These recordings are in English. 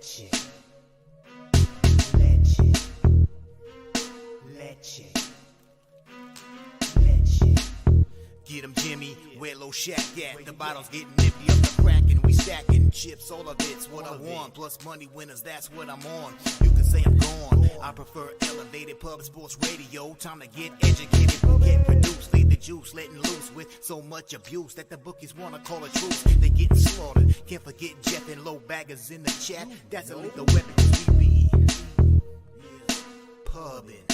Get 'em, Jimmy, where Loshak at? The bottle's getting empty up the crack and we stacking chips. All of it's what I want, plus money winners, that's what I'm on. You can say I'm gone, I prefer elevated pub sports radio. Time to get educated, get produced, lead the juice, letting loose with so much abuse that the bookies wanna call a truce. They getting slaughtered, can't forget Jeff and low baggers in the chat. That's a lethal weapon, 'cause we be pubbing.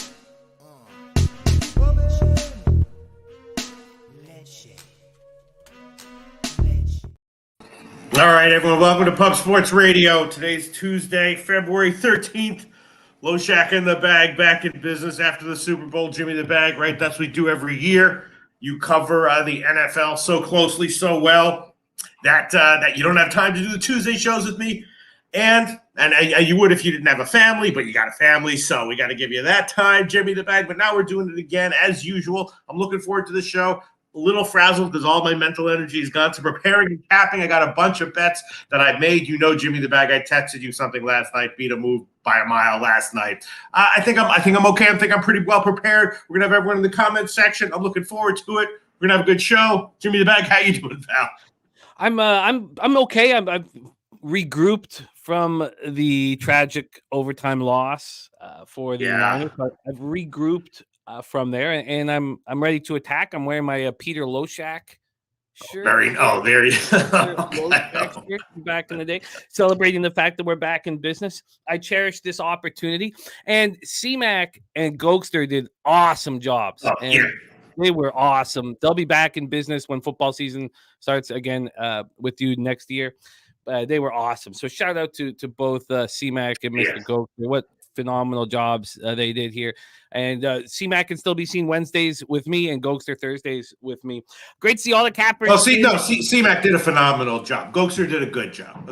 All right, everyone, welcome to Pub Sports Radio. Today's Tuesday, February 13th. Loshak in the bag, back in business after the Super Bowl. Jimmy the bag, right? That's what we do every year. You cover the NFL so closely, so well that you don't have time to do the Tuesday shows with me. And you would if you didn't have a family, but you got a family, so we got to give you that time, Jimmy the bag. But now we're doing it again, as usual. I'm looking forward to the show. A little frazzled because all my mental energy has gone to preparing and capping. I got a bunch of bets that I made. You know, Jimmy the bag, I texted you something last night, beat a move by a mile last night. I think I'm okay. I think I'm pretty well prepared. We're gonna have everyone in the comments section. I'm looking forward to it. We're gonna have a good show. Jimmy the bag, how you doing, pal? I'm okay. I've regrouped from the tragic overtime loss for the Niners. I've regrouped from there, and I'm ready to attack. I'm wearing my Peter Loshak shirt. There you Shirt back in the day, celebrating the fact that we're back in business. I cherish this opportunity, and C-Mac and Gokster did awesome jobs. They were awesome. They'll be back in business when football season starts again with you next year. They were awesome. So shout out to both C-Mac and Mr. Gokster. What phenomenal jobs they did here. And C-Mac can still be seen Wednesdays with me and Gokster Thursdays with me. Great to see all the cappers. Well, C-Mac did a phenomenal job. Gokster did a good job.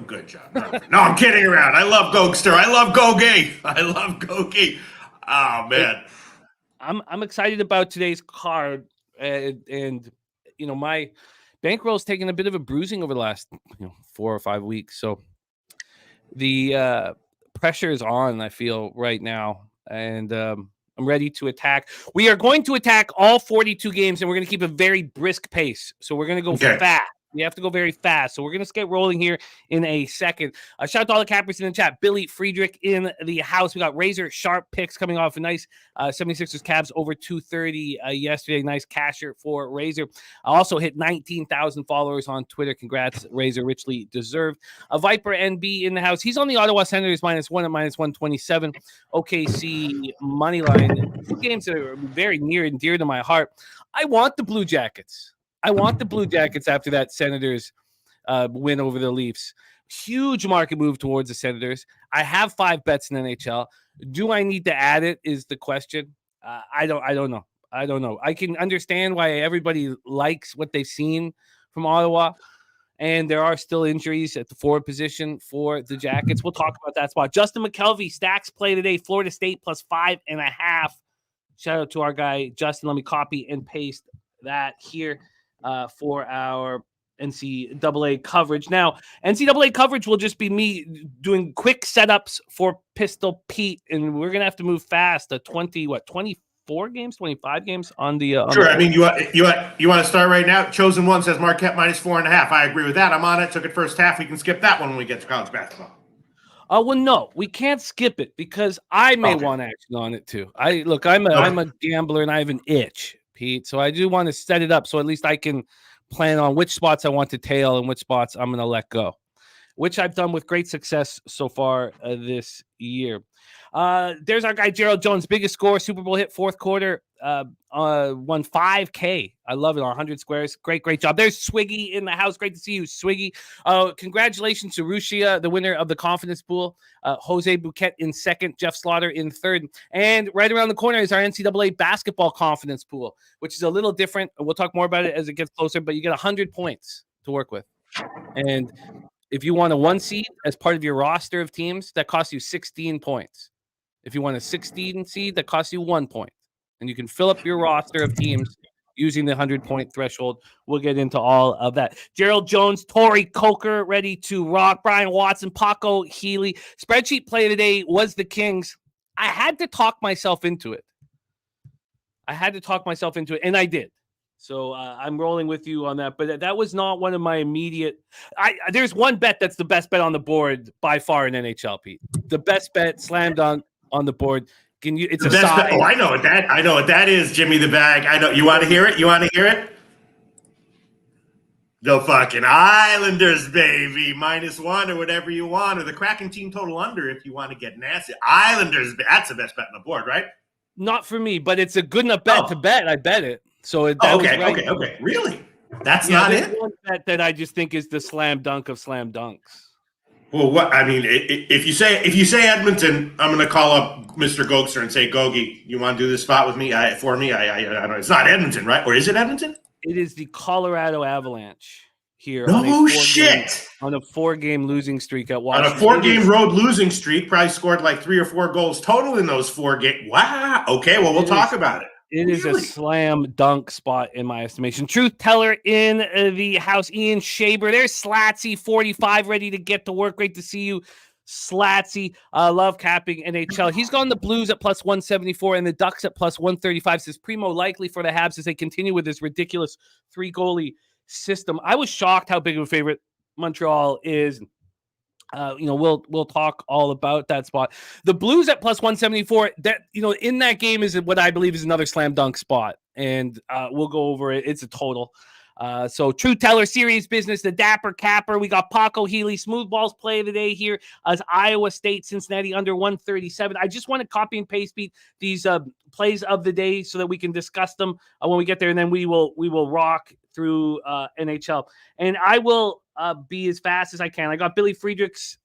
No, I'm kidding around. I love Gokster. I love Gogi. Oh, man. I'm excited about today's card. And you know, my bankroll's taken a bit of a bruising over the last 4 or 5 weeks. So the pressure is on, I feel, right now, and I'm ready to attack. We are going to attack all 42 games, and we're going to keep a very brisk pace. So we're going to go fast. We have to go very fast. So we're going to get rolling here in a second. Shout out to all the cappers in the chat. Billy Friedrich in the house. We got razor sharp picks coming off a nice 76ers Cavs over 230 yesterday. Nice casher for Razor. I also hit 19,000 followers on Twitter. Congrats, Razor. Richly deserved. A Viper NB in the house. He's on the Ottawa Senators -1 at -127. OKC money line. Two games that are very near and dear to my heart. I want the Blue Jackets. After that Senators win over the Leafs. Huge market move towards the Senators. I have 5 bets in NHL. Do I need to add it is the question. I don't know. I can understand why everybody likes what they've seen from Ottawa. And there are still injuries at the forward position for the Jackets. We'll talk about that spot. Justin McKelvey, stacks play today. Florida State +5.5. Shout out to our guy, Justin. Let me copy and paste that here. For our NCAA coverage. Now, NCAA coverage will just be me doing quick setups for Pistol Pete, and we're gonna have to move fast. 24 games, 25 games on the. Sure. I mean, you want to start right now? Chosen One says Marquette -4.5. I agree with that. I'm on it. Took it first half. We can skip that one when we get to college basketball. Well, no, we can't skip it because I may want action on it too. I'm a gambler and I have an itch, Pete. So I do want to set it up so at least I can plan on which spots I want to tail and which spots I'm going to let go, which I've done with great success so far this year. There's our guy, Gerald Jones, biggest score, Super Bowl hit, fourth quarter, won $5K. I love it on 100 squares. Great job. There's Swiggy in the house. Great to see you, Swiggy. Congratulations to Rushia, the winner of the confidence pool. Jose Bouquet in second, Jeff Slaughter in third. And right around the corner is our NCAA basketball confidence pool, which is a little different. We'll talk more about it as it gets closer, but you get 100 points to work with. And if you want a 1 seed as part of your roster of teams, that costs you 16 points. If you want a 16 seed, that costs you 1 point. And you can fill up your roster of teams using the 100-point threshold. We'll get into all of that. Gerald Jones, Torrey Coker ready to rock. Brian Watson, Paco Healy. Spreadsheet play of the day was the Kings. I had to talk myself into it. And I did. So I'm rolling with you on that. But that was not one of my immediate. There's one bet that's the best bet on the board by far in NHL, Pete. The best bet, slam dunk on the board. It's the best bet. Oh, I know what that is, Jimmy the Bag. I know. You want to hear it? The fucking Islanders, baby. -1 or whatever you want, or the Kraken team total under if you want to get nasty. Islanders, that's the best bet on the board, right? Not for me, but it's a good enough bet to bet. I bet it. So okay. Really? That's not it? One bet that I just think is the slam dunk of slam dunks. Well, what I mean, if you say Edmonton, I'm going to call up Mr. Gokster and say, Gogi, you want to do this spot with me? For me, I don't know. It's not Edmonton, right? Or is it Edmonton? It is the Colorado Avalanche here. No shit. On a 4-game losing streak at Washington. On a 4-game road losing streak, probably scored like 3 or 4 goals total in those 4 games. Wow. Okay, well, we'll talk about it. It is a slam dunk spot in my estimation. Truth teller in the house, Ian Shaber. There's Slatsy, 45, ready to get to work. Great to see you, Slatsy. Love capping NHL. He's gone the Blues at +174 and the Ducks at +135. Says Primo likely for the Habs as they continue with this ridiculous 3-goalie system. I was shocked how big of a favorite Montreal is. We'll talk all about that spot. The Blues at +174. That in that game is what I believe is another slam dunk spot, and we'll go over it. It's a total. So True Teller, serious business, the Dapper Capper. We got Paco Healy, smooth balls play of the day here as Iowa State, Cincinnati under 137. I just want to copy and paste these plays of the day so that we can discuss them when we get there, and then we will rock through NHL. And I will be as fast as I can. I got Billy Friedrich's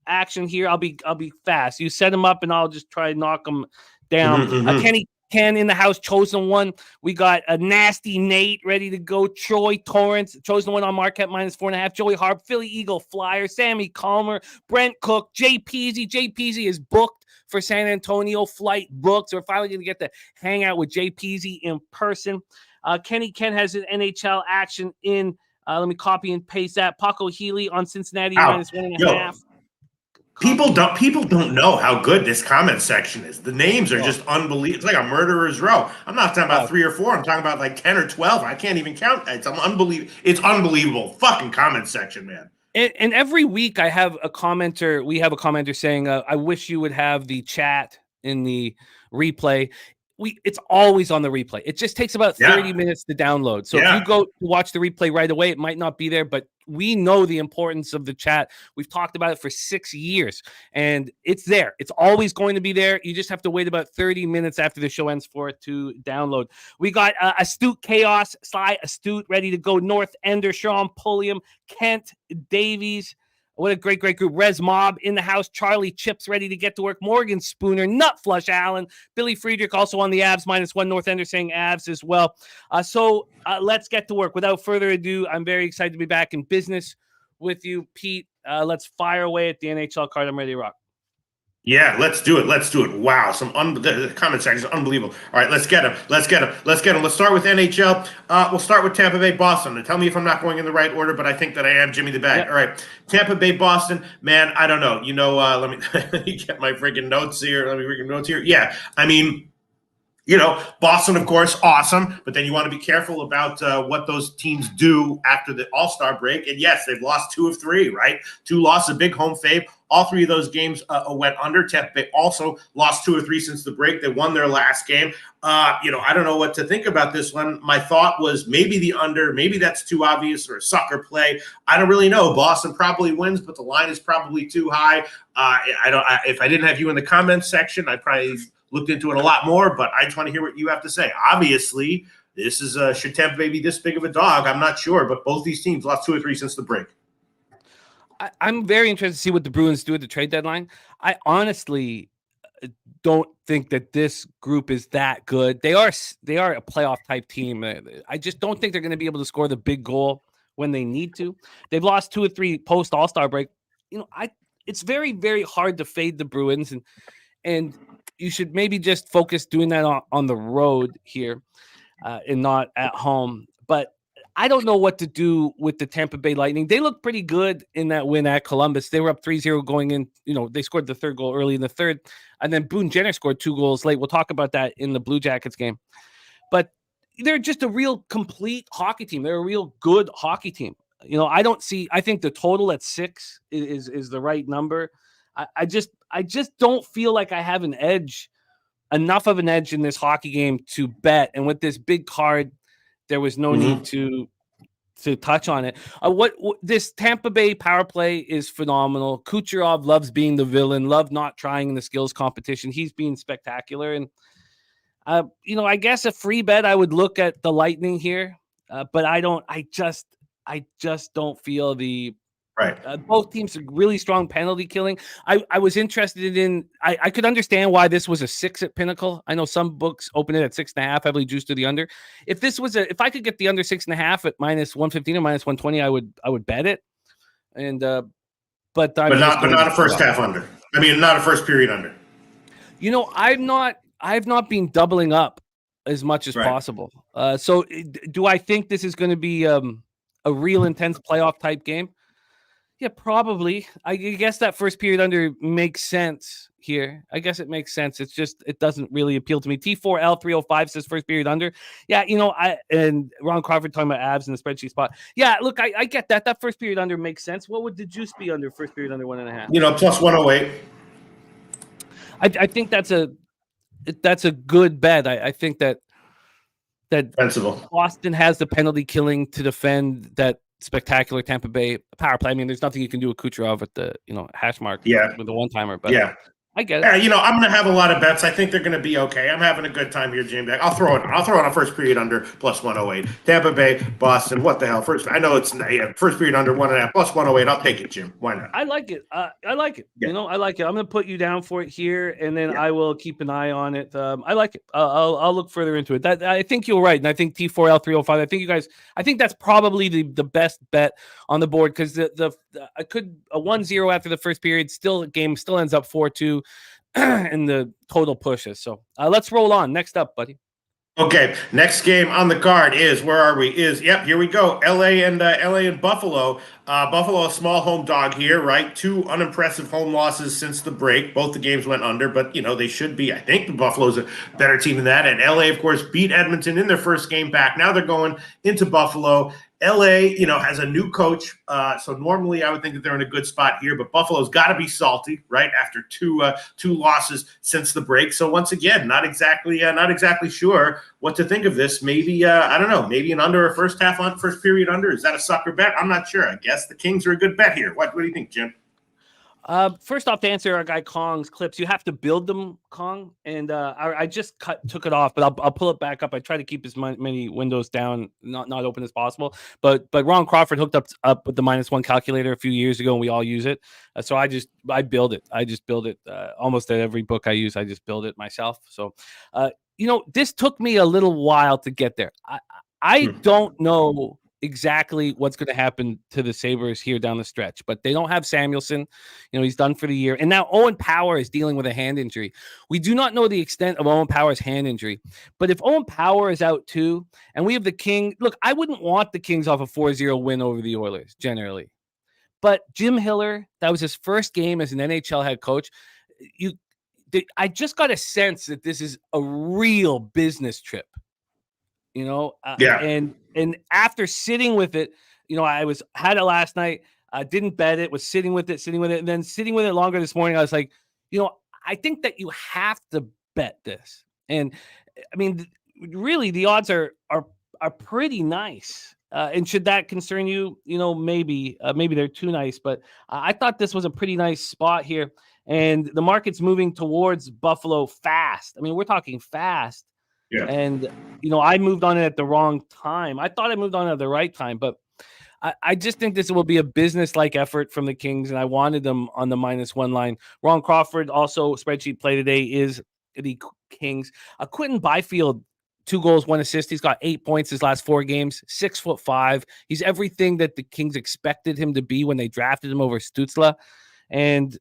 action here. I'll be fast. You set him up, and I'll just try to knock him down. Kenny Ken in the house, chosen one. We got a nasty Nate ready to go. Troy Torrance, chosen one on Marquette -4.5. Joey Harp, Philly Eagle Flyer, Sammy Calmer, Brent Cook, Jay Peasy. Jay Peasy is booked for San Antonio, flight booked. So we're finally going to get to hang out with Jay Peasy in person. Kenny Ken has an NHL action in. Let me copy and paste that. Paco Healy on Cincinnati -1.5. People don't know how good this comment section is. The names are just unbelievable. It's like a murderer's row. I'm not talking about 3 or 4. I'm talking about like 10 or 12. I can't even count. It's unbelievable. It's unbelievable. Fucking comment section, man. And every week I have a commenter. We have a commenter saying, "I wish you would have the chat in the replay." It's always on the replay. It just takes about 30 minutes to download. So if you go to watch the replay right away, it might not be there, but we know the importance of the chat. We've talked about it for 6 years, and it's there. It's always going to be there. You just have to wait about 30 minutes after the show ends for it to download. We got Astute Chaos, Sly Astute, ready to go. North Ender, Sean Pulliam, Kent Davies. What a great group. Res Mob in the house. Charlie Chips ready to get to work. Morgan Spooner, Nut Flush Allen. Billy Friedrich also on the Avs -1. North Ender saying Avs as well. So let's get to work. Without further ado, I'm very excited to be back in business with you, Pete. Let's fire away at the NHL card. I'm ready to rock. Yeah, let's do it. Wow, the comment section is unbelievable. All right, let's get them. Let's start with NHL. We'll start with Tampa Bay, Boston. And tell me if I'm not going in the right order, but I think that I am. Jimmy the Bag. Yep. All right, Tampa Bay, Boston. Man, I don't know. Let me get my freaking notes here. Yeah, I mean, Boston, of course, awesome. But then you want to be careful about what those teams do after the All-Star break. And yes, they've lost 2 of 3, right? 2 losses, a big home fave. All 3 of those games went under. Tampa Bay also lost 2 or 3 since the break. They won their last game. I don't know what to think about this one. My thought was maybe the under. Maybe that's too obvious or a sucker play. I don't really know. Boston probably wins, but the line is probably too high. If I didn't have you in the comments section, I probably looked into it a lot more, but I just want to hear what you have to say. Obviously, this is should Tampa Bay be this big of a dog? I'm not sure, but both these teams lost 2 or 3 since the break. I'm very interested to see what the Bruins do at the trade deadline. I honestly don't think that this group is that good. They are a playoff type team. I just don't think they're going to be able to score the big goal when they need to. They've lost 2 or 3 post All-Star break. It's very, very hard to fade the Bruins, and you should maybe just focus doing that on the road here. and not at home. But I don't know what to do with the Tampa Bay Lightning. They looked pretty good in that win at Columbus. They were up 3-0 going in. They scored the third goal early in the third, and then Boone Jenner scored 2 goals late. We'll talk about that in the Blue Jackets game. But they're just a real complete hockey team. They're a real good hockey team. I think the total at 6 is the right number. I just don't feel like I have enough of an edge in this hockey game to bet. And with this big card, there was no need to touch on it. What this Tampa Bay power play is phenomenal. Kucherov loves being the villain, loved not trying in the skills competition. He's being spectacular. And, I guess a free bet, I would look at the Lightning here, but I just don't feel the right. Both teams are really strong penalty killing. I was interested in, I could understand why this was a 6 at Pinnacle. I know some books open it at 6.5, heavily juiced to the under. If I could get the under 6.5 at -115 or -120, I would bet it. And, but not a first half under. I mean, not a first period under. I've not been doubling up as much as possible. So do I think this is going to be a real intense playoff type game? Yeah, probably. I guess that first period under makes sense here. I guess it makes sense. It's just, it doesn't really appeal to me. T4L305 says first period under. Yeah, and Ron Crawford talking about abs in the spreadsheet spot. Yeah, look, I get that. That first period under makes sense. What would the juice be under first period under 1.5? Plus 108. I think that's a good bet. I think that defensible. Boston has the penalty killing to defend that spectacular Tampa Bay power play. I mean, there's nothing you can do with Kucherov at the hash mark with the one-timer, but I get it. Yeah, I'm going to have a lot of bets. I think they're going to be okay. I'm having a good time here, Jim. I'll throw it on a first period under plus 108. Tampa Bay, Boston. What the hell? I know it's first period under 1.5 plus 108. I'll take it, Jim. Why not? I like it. I like it. Yeah. I like it. I'm going to put you down for it here, and then I will keep an eye on it. I like it. I'll look further into it. I think you're right, and I think T4L305. I think that's probably the best bet on the board, because I could a 1-0 after the first period. Game still ends up 4-2. And the total pushes. So let's roll on. Next up, buddy. Okay, next game on the card is, where are we? Here we go. LA and Buffalo. Buffalo, a small home dog here, right? 2 unimpressive home losses since the break. Both the games went under, but they should be. I think the Buffalo's a better team than that. And LA, of course, beat Edmonton in their first game back. Now they're going into Buffalo. LA, has a new coach, so normally I would think that they're in a good spot here, but Buffalo's got to be salty, right, after two losses since the break. So once again, not exactly sure what to think of this. Maybe I don't know, maybe an under or first period under. Is that a sucker bet? I'm not sure. I guess the Kings are a good bet here. What do you think, Jim? First off, to answer our guy Kong's clips, you have to build them, Kong, and I just took it off, but I'll pull it back up. I try to keep as many windows down, not open as possible. But Ron Crawford hooked up with the -1 calculator a few years ago, and we all use it. So I build it. I just build it almost at every book I use. I just build it myself. So this took me a little while to get there. I don't know exactly what's going to happen to the Sabres here down the stretch, but they don't have Samuelson. He's done for the year. And now Owen Power is dealing with a hand injury. We do not know the extent of Owen Power's hand injury, but if Owen Power is out too, and we have the King, look, I wouldn't want the Kings off a 4-0 win over the Oilers generally, but Jim Hiller, that was his first game as an NHL head coach. I just got a sense that this is a real business trip. And after sitting with it, I had it last night. I didn't bet it, was sitting with it, and then sitting with it longer this morning. I was like, I think that you have to bet this. And I mean, really, the odds are pretty nice. And should that concern you? Maybe they're too nice, but I thought this was a pretty nice spot here. And the market's moving towards Buffalo fast. I mean, we're talking fast. Yeah. And, I moved on it at the wrong time. I thought I moved on at the right time, but I just think this will be a business-like effort from the Kings, and I wanted them on the -1 line. Ron Crawford, also spreadsheet play today, is the Kings. Quentin Byfield, 2 goals, 1 assist. He's got 8 points his last 4 games, 6'5". He's everything that the Kings expected him to be when they drafted him over Stützle. And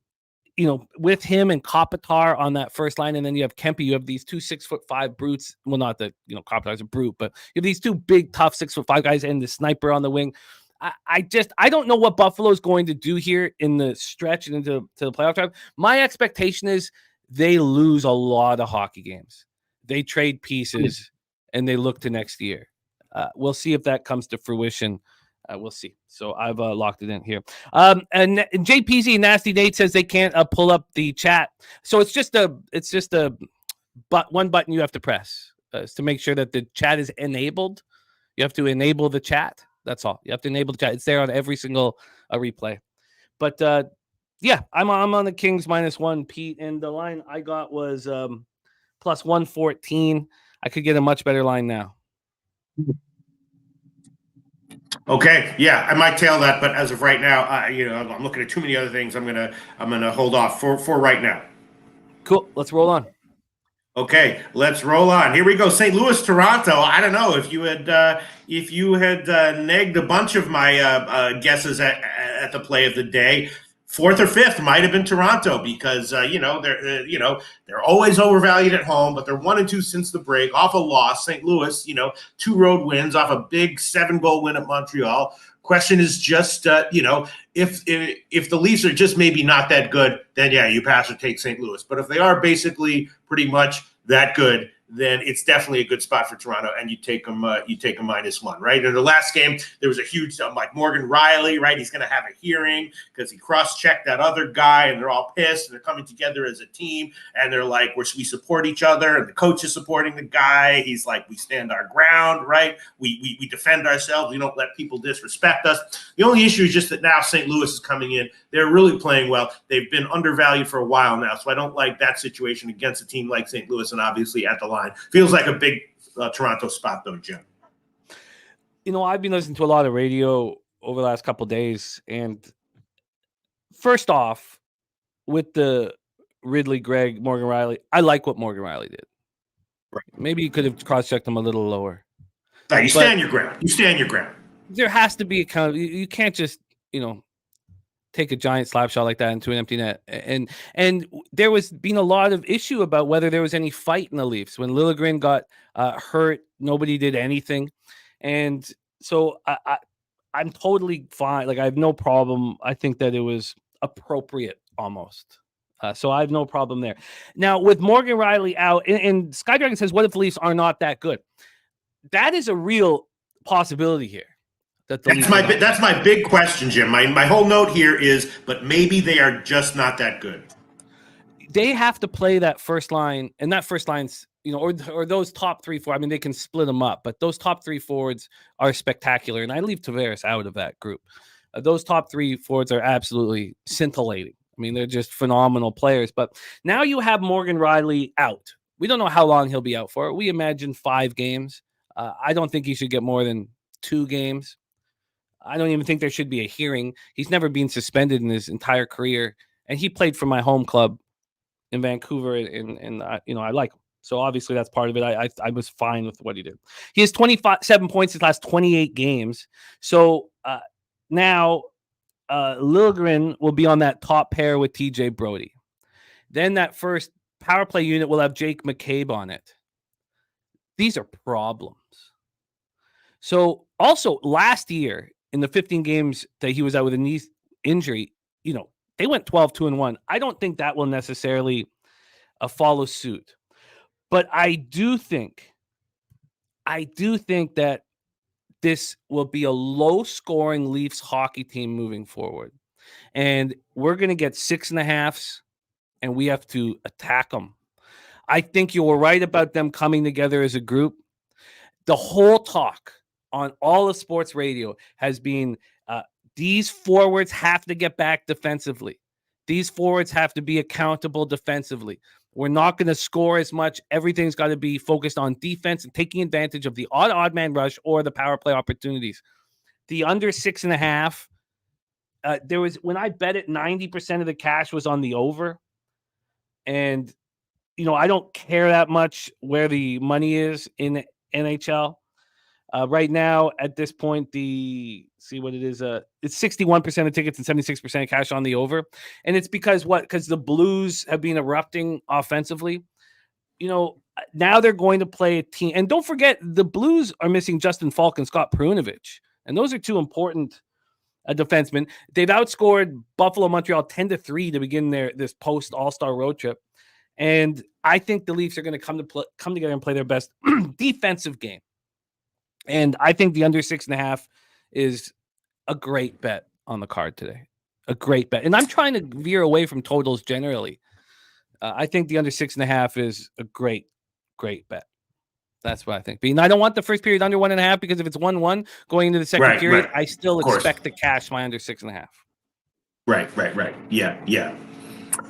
with him and Kopitar on that first line, and then you have Kempe, you have these two 6'5" brutes. Well, not that Kopitar's a brute, but you have these two big, tough 6'5" guys and the sniper on the wing. I don't know what Buffalo's going to do here in the stretch and into the playoff drive. My expectation is they lose a lot of hockey games. They trade pieces and they look to next year. We'll see if that comes to fruition. We'll see. So I've locked it in here. And JPZ Nasty Nate says they can't pull up the chat. So it's just a one button you have to press to make sure that the chat is enabled. You have to enable the chat. That's all. You have to enable the chat. It's there on every single replay. But I'm on the Kings -1, Pete, and the line I got was plus 114. I could get a much better line now. Okay, yeah, I might tail that, but as of right now, I'm looking at too many other things. I'm gonna hold off for right now. Cool. Let's roll on. Okay, let's roll on. Here we go. St. Louis, Toronto. I don't know if you had negged a bunch of my guesses at the play of the day. Fourth or fifth might have been Toronto because they're always overvalued at home, but they're 1-2 since the break off a loss. St. Louis, 2 road wins off a big 7-goal win at Montreal. Question is just if the Leafs are just maybe not that good, then yeah, you pass or take St. Louis. But if they are basically pretty much that good, then it's definitely a good spot for Toronto, and you take them -1, right? In the last game, there was a huge like Morgan Riley, right? He's going to have a hearing because he cross-checked that other guy, and they're all pissed, and they're coming together as a team, and they're like, we support each other, and the coach is supporting the guy. He's like, we stand our ground, right? We defend ourselves. We don't let people disrespect us. The only issue is just that now St. Louis is coming in. They're really playing well. They've been undervalued for a while now, so I don't like that situation against a team like St. Louis, and obviously at the line. Feels like a big Toronto spot, though, Jim. I've been listening to a lot of radio over the last couple of days, and first off, with the Ridley, Gregg, Morgan Riley, I like what Morgan Riley did. Right. Maybe you could have cross-checked him a little lower. No, you stand your ground. You stand your ground. There has to be a kind of, you can't just, take a giant slap shot like that into an empty net. And there was been a lot of issue about whether there was any fight in the Leafs. When Liljegren got hurt, nobody did anything. And so I'm totally fine. Like, I have no problem. I think that it was appropriate almost. So I have no problem there. Now, with Morgan Riley out, and Skydragon says, what if the Leafs are not that good? That is a real possibility here. That's my big question, Jim. My whole note here is, but maybe they are just not that good. They have to play that first line, and that first line's, or those top 3, 4. I mean, they can split them up, but those top 3 forwards are spectacular, and I leave Tavares out of that group. Those top 3 forwards are absolutely scintillating. I mean, they're just phenomenal players. But now you have Morgan Riley out. We don't know how long he'll be out for. We imagine 5 games. I don't think he should get more than 2 games. I don't even think there should be a hearing. He's never been suspended in his entire career, and he played for my home club in Vancouver, and I like him. So obviously that's part of it. I was fine with what he did. He has 27 points his last 28 games. So now Liljegren will be on that top pair with TJ Brody. Then that first power play unit will have Jake McCabe on it. These are problems. So also last year, in the 15 games that he was out with a knee injury, they went 12-2-1. I don't think that will necessarily follow suit. But I do think that this will be a low-scoring Leafs hockey team moving forward. And we're going to get 6.5s, and we have to attack them. I think you were right about them coming together as a group. The whole talk on all of sports radio has been these forwards have to get back defensively. These forwards have to be accountable defensively. We're not going to score as much. Everything's got to be focused on defense and taking advantage of the odd man rush or the power play opportunities. The under 6.5, there was, when I bet it, 90% of the cash was on the over. And, I don't care that much where the money is in NHL. Right now, at this point, see what it is. It's 61% of tickets and 76% cash on the over, and it's because the Blues have been erupting offensively. Now they're going to play a team, and don't forget the Blues are missing Justin Falk and Scott Perunovich, and those are two important defensemen. They've outscored Buffalo, Montreal 10-3 to begin this post All-Star road trip, and I think the Leafs are going to come together and play their best defensive game. And I think the under 6.5 is a great bet on the card today. A great bet. And I'm trying to veer away from totals generally. I think the under 6.5 is a great, great bet. That's what I think. And I don't want the first period under 1.5 because if it's 1-1 going into the second period, I still expect to cash my under 6.5. Right. Yeah.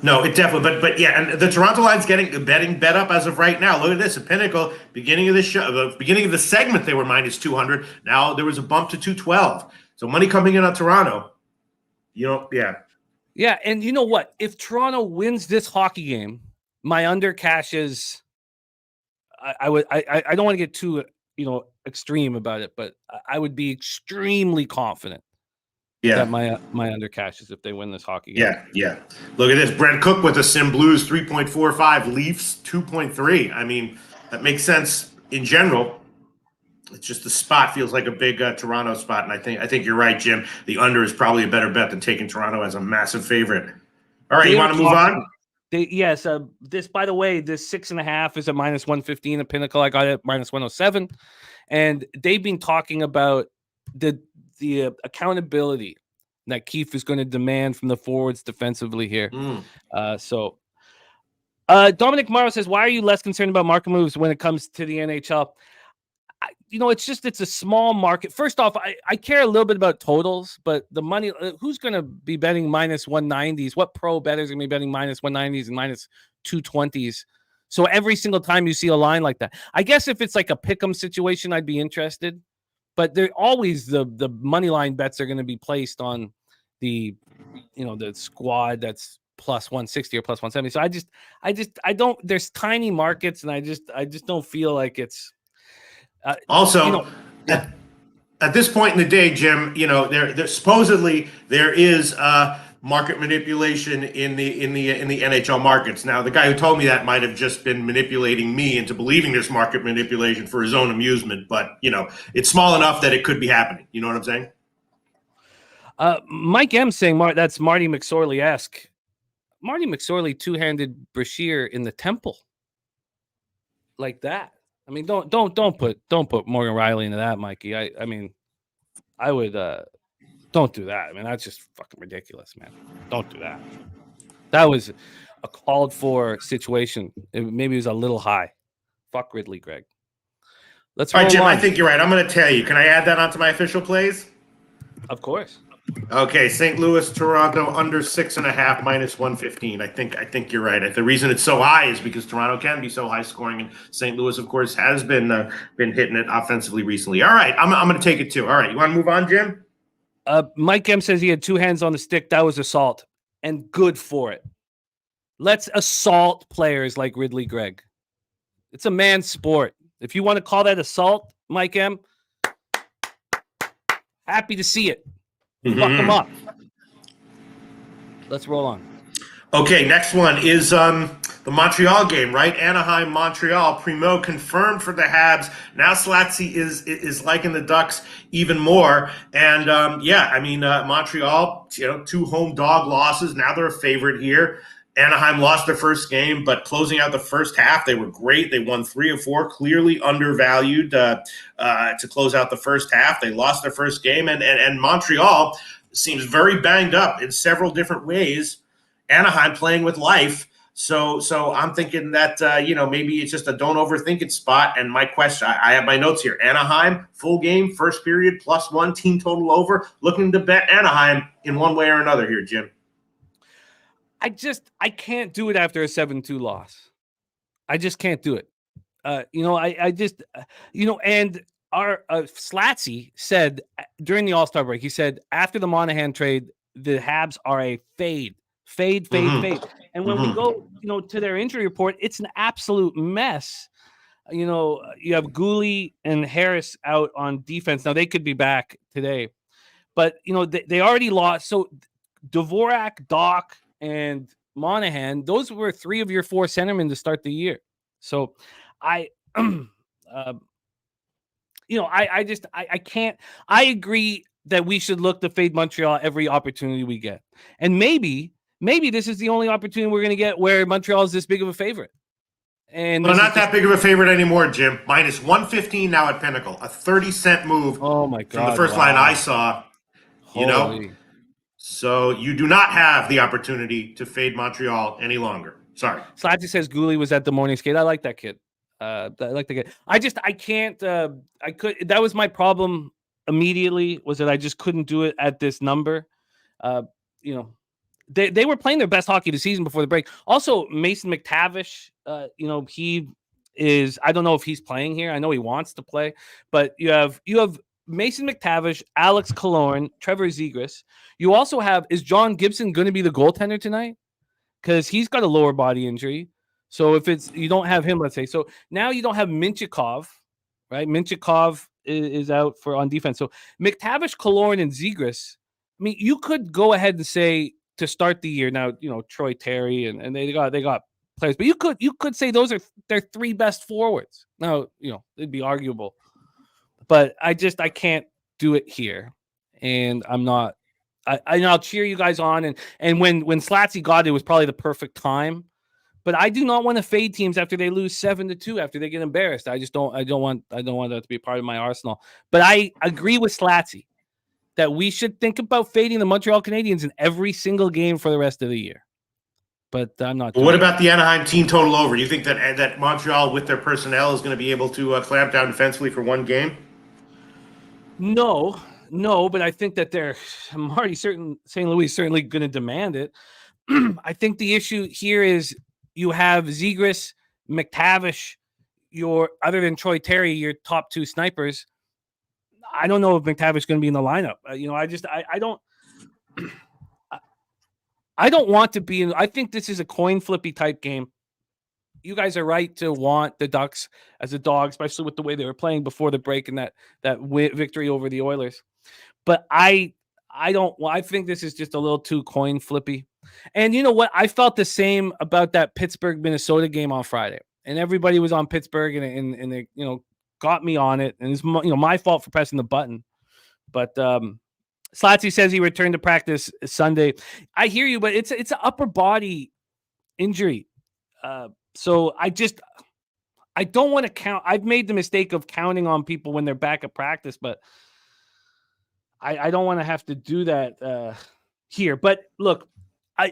No, it definitely, but yeah, and the Toronto line's getting betting bet up as of right now. Look at this, at Pinnacle, beginning of the show, the beginning of the segment, they were minus 200. Now there was a bump to 212. So money coming in on Toronto. Yeah. Yeah, and you know what? If Toronto wins this hockey game, my under cash is. I don't want to get too extreme about it, but I would be extremely confident. Yeah, that my under cashes if they win this hockey game. Yeah. Look at this. Brent Cook with the Sim Blues 3.45, Leafs 2.3. I mean, that makes sense in general. It's just the spot feels like a big Toronto spot, and I think you're right, Jim. The under is probably a better bet than taking Toronto as a massive favorite. All right, you want to move on? Yes. This, by the way, this 6.5 is a minus 115 at Pinnacle. I got it at minus 107, and they've been talking about the accountability that Keefe is going to demand from the forwards defensively here. Dominic Morrow says, why are you less concerned about market moves when it comes to the NHL? It's a small market. First off, I care a little bit about totals, but the money, who's going to be betting minus 190s? What pro bettors are going to be betting minus 190s and minus 220s? So every single time you see a line like that, I guess if it's like a pick'em situation, I'd be interested. But they're always the money line bets are going to be placed on the squad that's plus 160 or plus 170. So I don't. There's tiny markets, and I just don't feel like it's. At this point in the day, Jim, there supposedly there is market manipulation in the NHL markets. Now, the guy who told me that might have just been manipulating me into believing there's market manipulation for his own amusement. But it's small enough that it could be happening. You know what I'm saying? Mike M saying that's Marty McSorley-esque. Marty McSorley two-handed Brashear in the temple like that. I mean, don't put Morgan Riley into that, Mikey. I would don't do that. I mean, that's just fucking ridiculous, man. Don't do that. That was a called for situation. Maybe it was a little high. Fuck Ridley, Greg. All right, Jim. I think you're right. I'm going to tell you. Can I add that onto my official plays? Of course. Okay, St. Louis, Toronto under 6.5 minus 115. I think you're right. The reason it's so high is because Toronto can be so high scoring, and St. Louis, of course, has been hitting it offensively recently. All right, I'm going to take it too. All right, you want to move on, Jim? Mike M says he had two hands on the stick. That was assault, and good for it. Let's assault players like Ridley Gregg. It's a man's sport. If you want to call that assault, Mike M, happy to see it. Fuck them up. Let's roll on. Okay, next one is the Montreal game, right? Anaheim, Montreal. Primo confirmed for the Habs. Now Slatsy is liking the Ducks even more. And Montreal, 2 home dog losses. Now they're a favorite here. Anaheim lost their first game, but closing out the first half, they were great. They won 3 of 4, clearly undervalued to close out the first half. They lost their first game, and Montreal seems very banged up in several different ways. Anaheim playing with life. So I'm thinking that, maybe it's just a don't overthink it spot. And my question, I have my notes here. Anaheim, full game, first period, +1, team total over. Looking to bet Anaheim in one way or another here, Jim. I can't do it after a 7-2 loss. I just can't do it. And our Slatsy said during the All-Star break, he said after the Monahan trade, the Habs are a fade. And when we go, to their injury report, it's an absolute mess. You have Gooley and Harris out on defense. Now they could be back today, but they already lost. So Dvorak, Doc, and Monahan, those were 3 of your 4 centermen to start the year. So I can't. I agree that we should look to fade Montreal every opportunity we get, and maybe this is the only opportunity we're going to get where Montreal is this big of a favorite. And well, not that big of a favorite anymore, Jim. Minus 115 now at Pinnacle, a 30-cent move. Oh my God! From the first line I saw. So you do not have the opportunity to fade Montreal any longer. Sorry. Slatty says Gooley was at the morning skate. I like that kid. I like the kid. I can't. I could. That was my problem immediately. Was that I just couldn't do it at this number. They were playing their best hockey of the season before the break. Also, Mason McTavish. He is. I don't know if he's playing here. I know he wants to play, but you have Mason McTavish, Alex Killorn, Trevor Zegras. You also have, is John Gibson going to be the goaltender tonight? Because he's got a lower body injury. So if you don't have him, let's say. So now you don't have Minchikov, right? Minchikov is out on defense. So McTavish, Killorn, and Zegras. I mean, you could go ahead and say to start the year now, Troy Terry and they got players, but you could say those are their 3 best forwards. Now, it'd be arguable. But I can't do it here, and I'm not. I'll cheer you guys on, and when Slatsy got it was probably the perfect time. But I do not want to fade teams after they lose 7-2 after they get embarrassed. I don't want that to be a part of my arsenal. But I agree with Slatsy that we should think about fading the Montreal Canadiens in every single game for the rest of the year. But I'm not. What about the Anaheim team total over? You think that Montreal with their personnel is going to be able to clamp down defensively for one game? No, but I think that I'm already certain St. Louis is certainly going to demand it. I think the issue here is you have Zegras, McTavish, other than Troy Terry, your top 2 snipers. I don't know if McTavish is going to be in the lineup. I don't want to be in. I think this is a coin flippy type game. You guys are right to want the Ducks as a dog, especially with the way they were playing before the break and that victory over the Oilers. But I don't. Well, I think this is just a little too coin flippy. And you know what? I felt the same about that Pittsburgh Minnesota game on Friday, and everybody was on Pittsburgh, and they got me on it, and it's my fault for pressing the button. But Slatsy says he returned to practice Sunday. I hear you, but it's an upper body injury. So I don't want to count. I've made the mistake of counting on people when they're back at practice, but I don't want to have to do that here. But look, I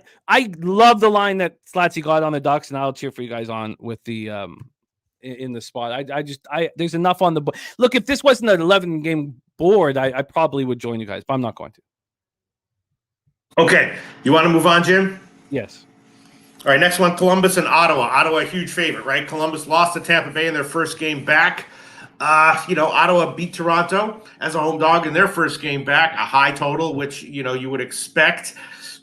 love the line that Slatsy got on the Ducks, and I'll cheer for you guys on with the in the spot. There's enough on the board. Look, if this wasn't an 11 game board, I probably would join you guys, but I'm not going to. Okay, you want to move on, Jim? Yes. All right, next one, Columbus and Ottawa. Ottawa, a huge favorite, right? Columbus lost to Tampa Bay in their first game back. Ottawa beat Toronto as a home dog in their first game back, a high total, which, you would expect.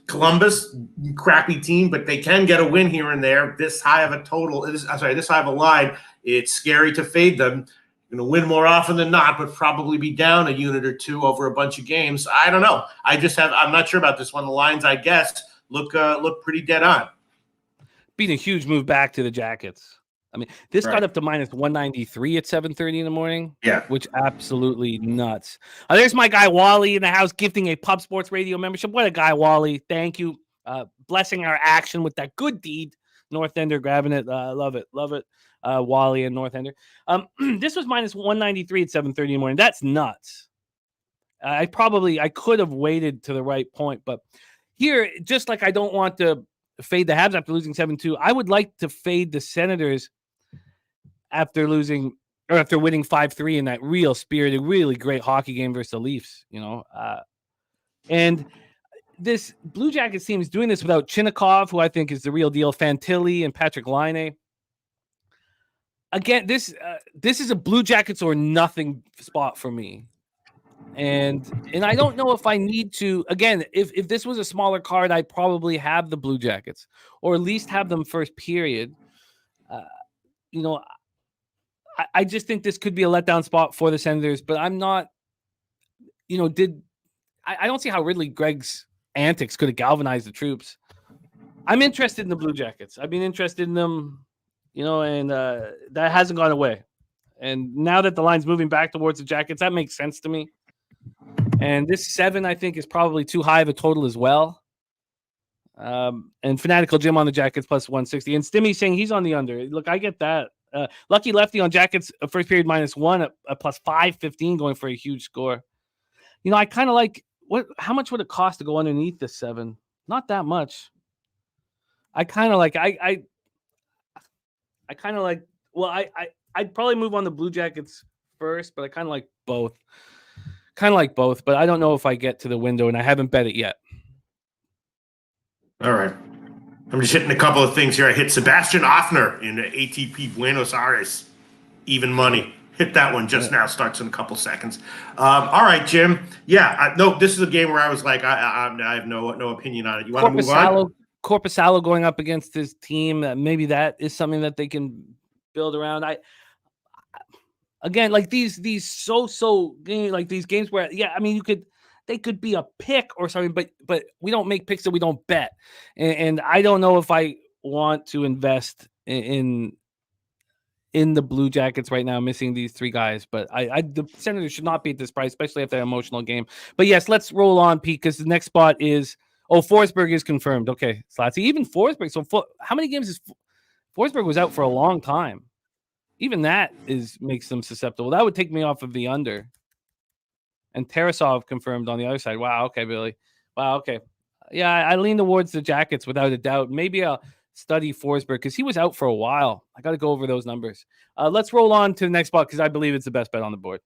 Columbus, crappy team, but they can get a win here and there. This high of a total, this high of a line, it's scary to fade them. Going to win more often than not, but probably be down a unit or 2 over a bunch of games. I don't know. I'm not sure about this one. The lines, I guess, look pretty dead on. Being a huge move back to the Jackets. I mean, this got up to minus 193 at 7:30 in the morning. Yeah. Which absolutely nuts. There's my guy Wally in the house gifting a Pub Sports Radio membership. What a guy, Wally. Thank you. Blessing our action with that good deed. North Ender grabbing it. Love it. Wally and North Ender. This was minus 193 at 7:30 in the morning. That's nuts. I could have waited to the right point, but here, just like I don't want to fade the Habs after losing 7-2, I would like to fade the Senators after winning 5-3 in that real spirited, really great hockey game versus the Leafs, and this Blue Jackets team is doing this without Chinnikov, who I think is the real deal, Fantilli and Patrick Laine. Again, this is a Blue Jackets or nothing spot for me. And I don't know if I need to. Again, if this was a smaller card, I'd probably have the Blue Jackets or at least have them first period. I just think this could be a letdown spot for the Senators, but I'm not, I don't see how Ridley Gregg's antics could have galvanized the troops. I'm interested in the Blue Jackets. I've been interested in them, and that hasn't gone away. And now that the line's moving back towards the Jackets, that makes sense to me. And this 7, I think, is probably too high of a total as well. And Fanatical Jim on the Jackets plus 160. And Stimmy saying he's on the under. Look, I get that. Lucky Lefty on Jackets, first period -1 at plus 515 going for a huge score. I kind of like how much would it cost to go underneath this 7? Not that much. I kind of like I kind of like I'd probably move on the Blue Jackets first, but I kind of like both. But I don't know if I get to the window, and I haven't bet it yet. All right. I'm just hitting a couple of things here. I hit Sebastian Offner in the ATP Buenos Aires. Even money. Hit that one just now. Starts in a couple seconds. All right, Jim. Yeah, this is a game where I was like, I have no opinion on it. You want to move on? Korpisalo going up against his team. Maybe that is something that they can build around. Again, like these so games, like these games where, they could be a pick or something, but we don't make picks that we don't bet. And I don't know if I want to invest in the Blue Jackets right now, missing these 3 guys. But the Senators should not be at this price, especially if they're an emotional game. But yes, let's roll on, Pete, because the next spot is Forsberg is confirmed. Okay, Slatsy, even Forsberg. So how many games is Forsberg was out for a long time? Even that makes them susceptible. That would take me off of the under. And Tarasov confirmed on the other side. Wow, okay, Billy. Wow, okay. Yeah, I lean towards the Jackets without a doubt. Maybe I'll study Forsberg because he was out for a while. I got to go over those numbers. Let's roll on to the next spot because I believe it's the best bet on the board.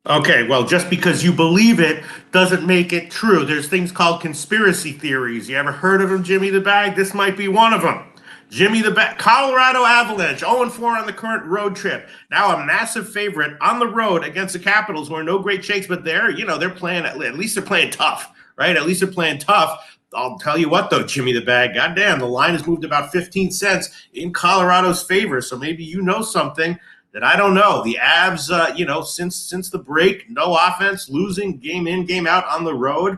Okay, well, just because you believe it doesn't make it true. There's things called conspiracy theories. You ever heard of them, Jimmy the Bag? This might be one of them. Jimmy the Bag, Colorado Avalanche, 0-4 on the current road trip. Now a massive favorite on the road against the Capitals, who are no great shakes, but they're playing, at least they're playing tough, right? At least they're playing tough. I'll tell you what, though, Jimmy the Bag, goddamn, the line has moved about 15 cents in Colorado's favor, so maybe you know something that I don't know. The Avs, since the break, no offense, losing game in, game out on the road.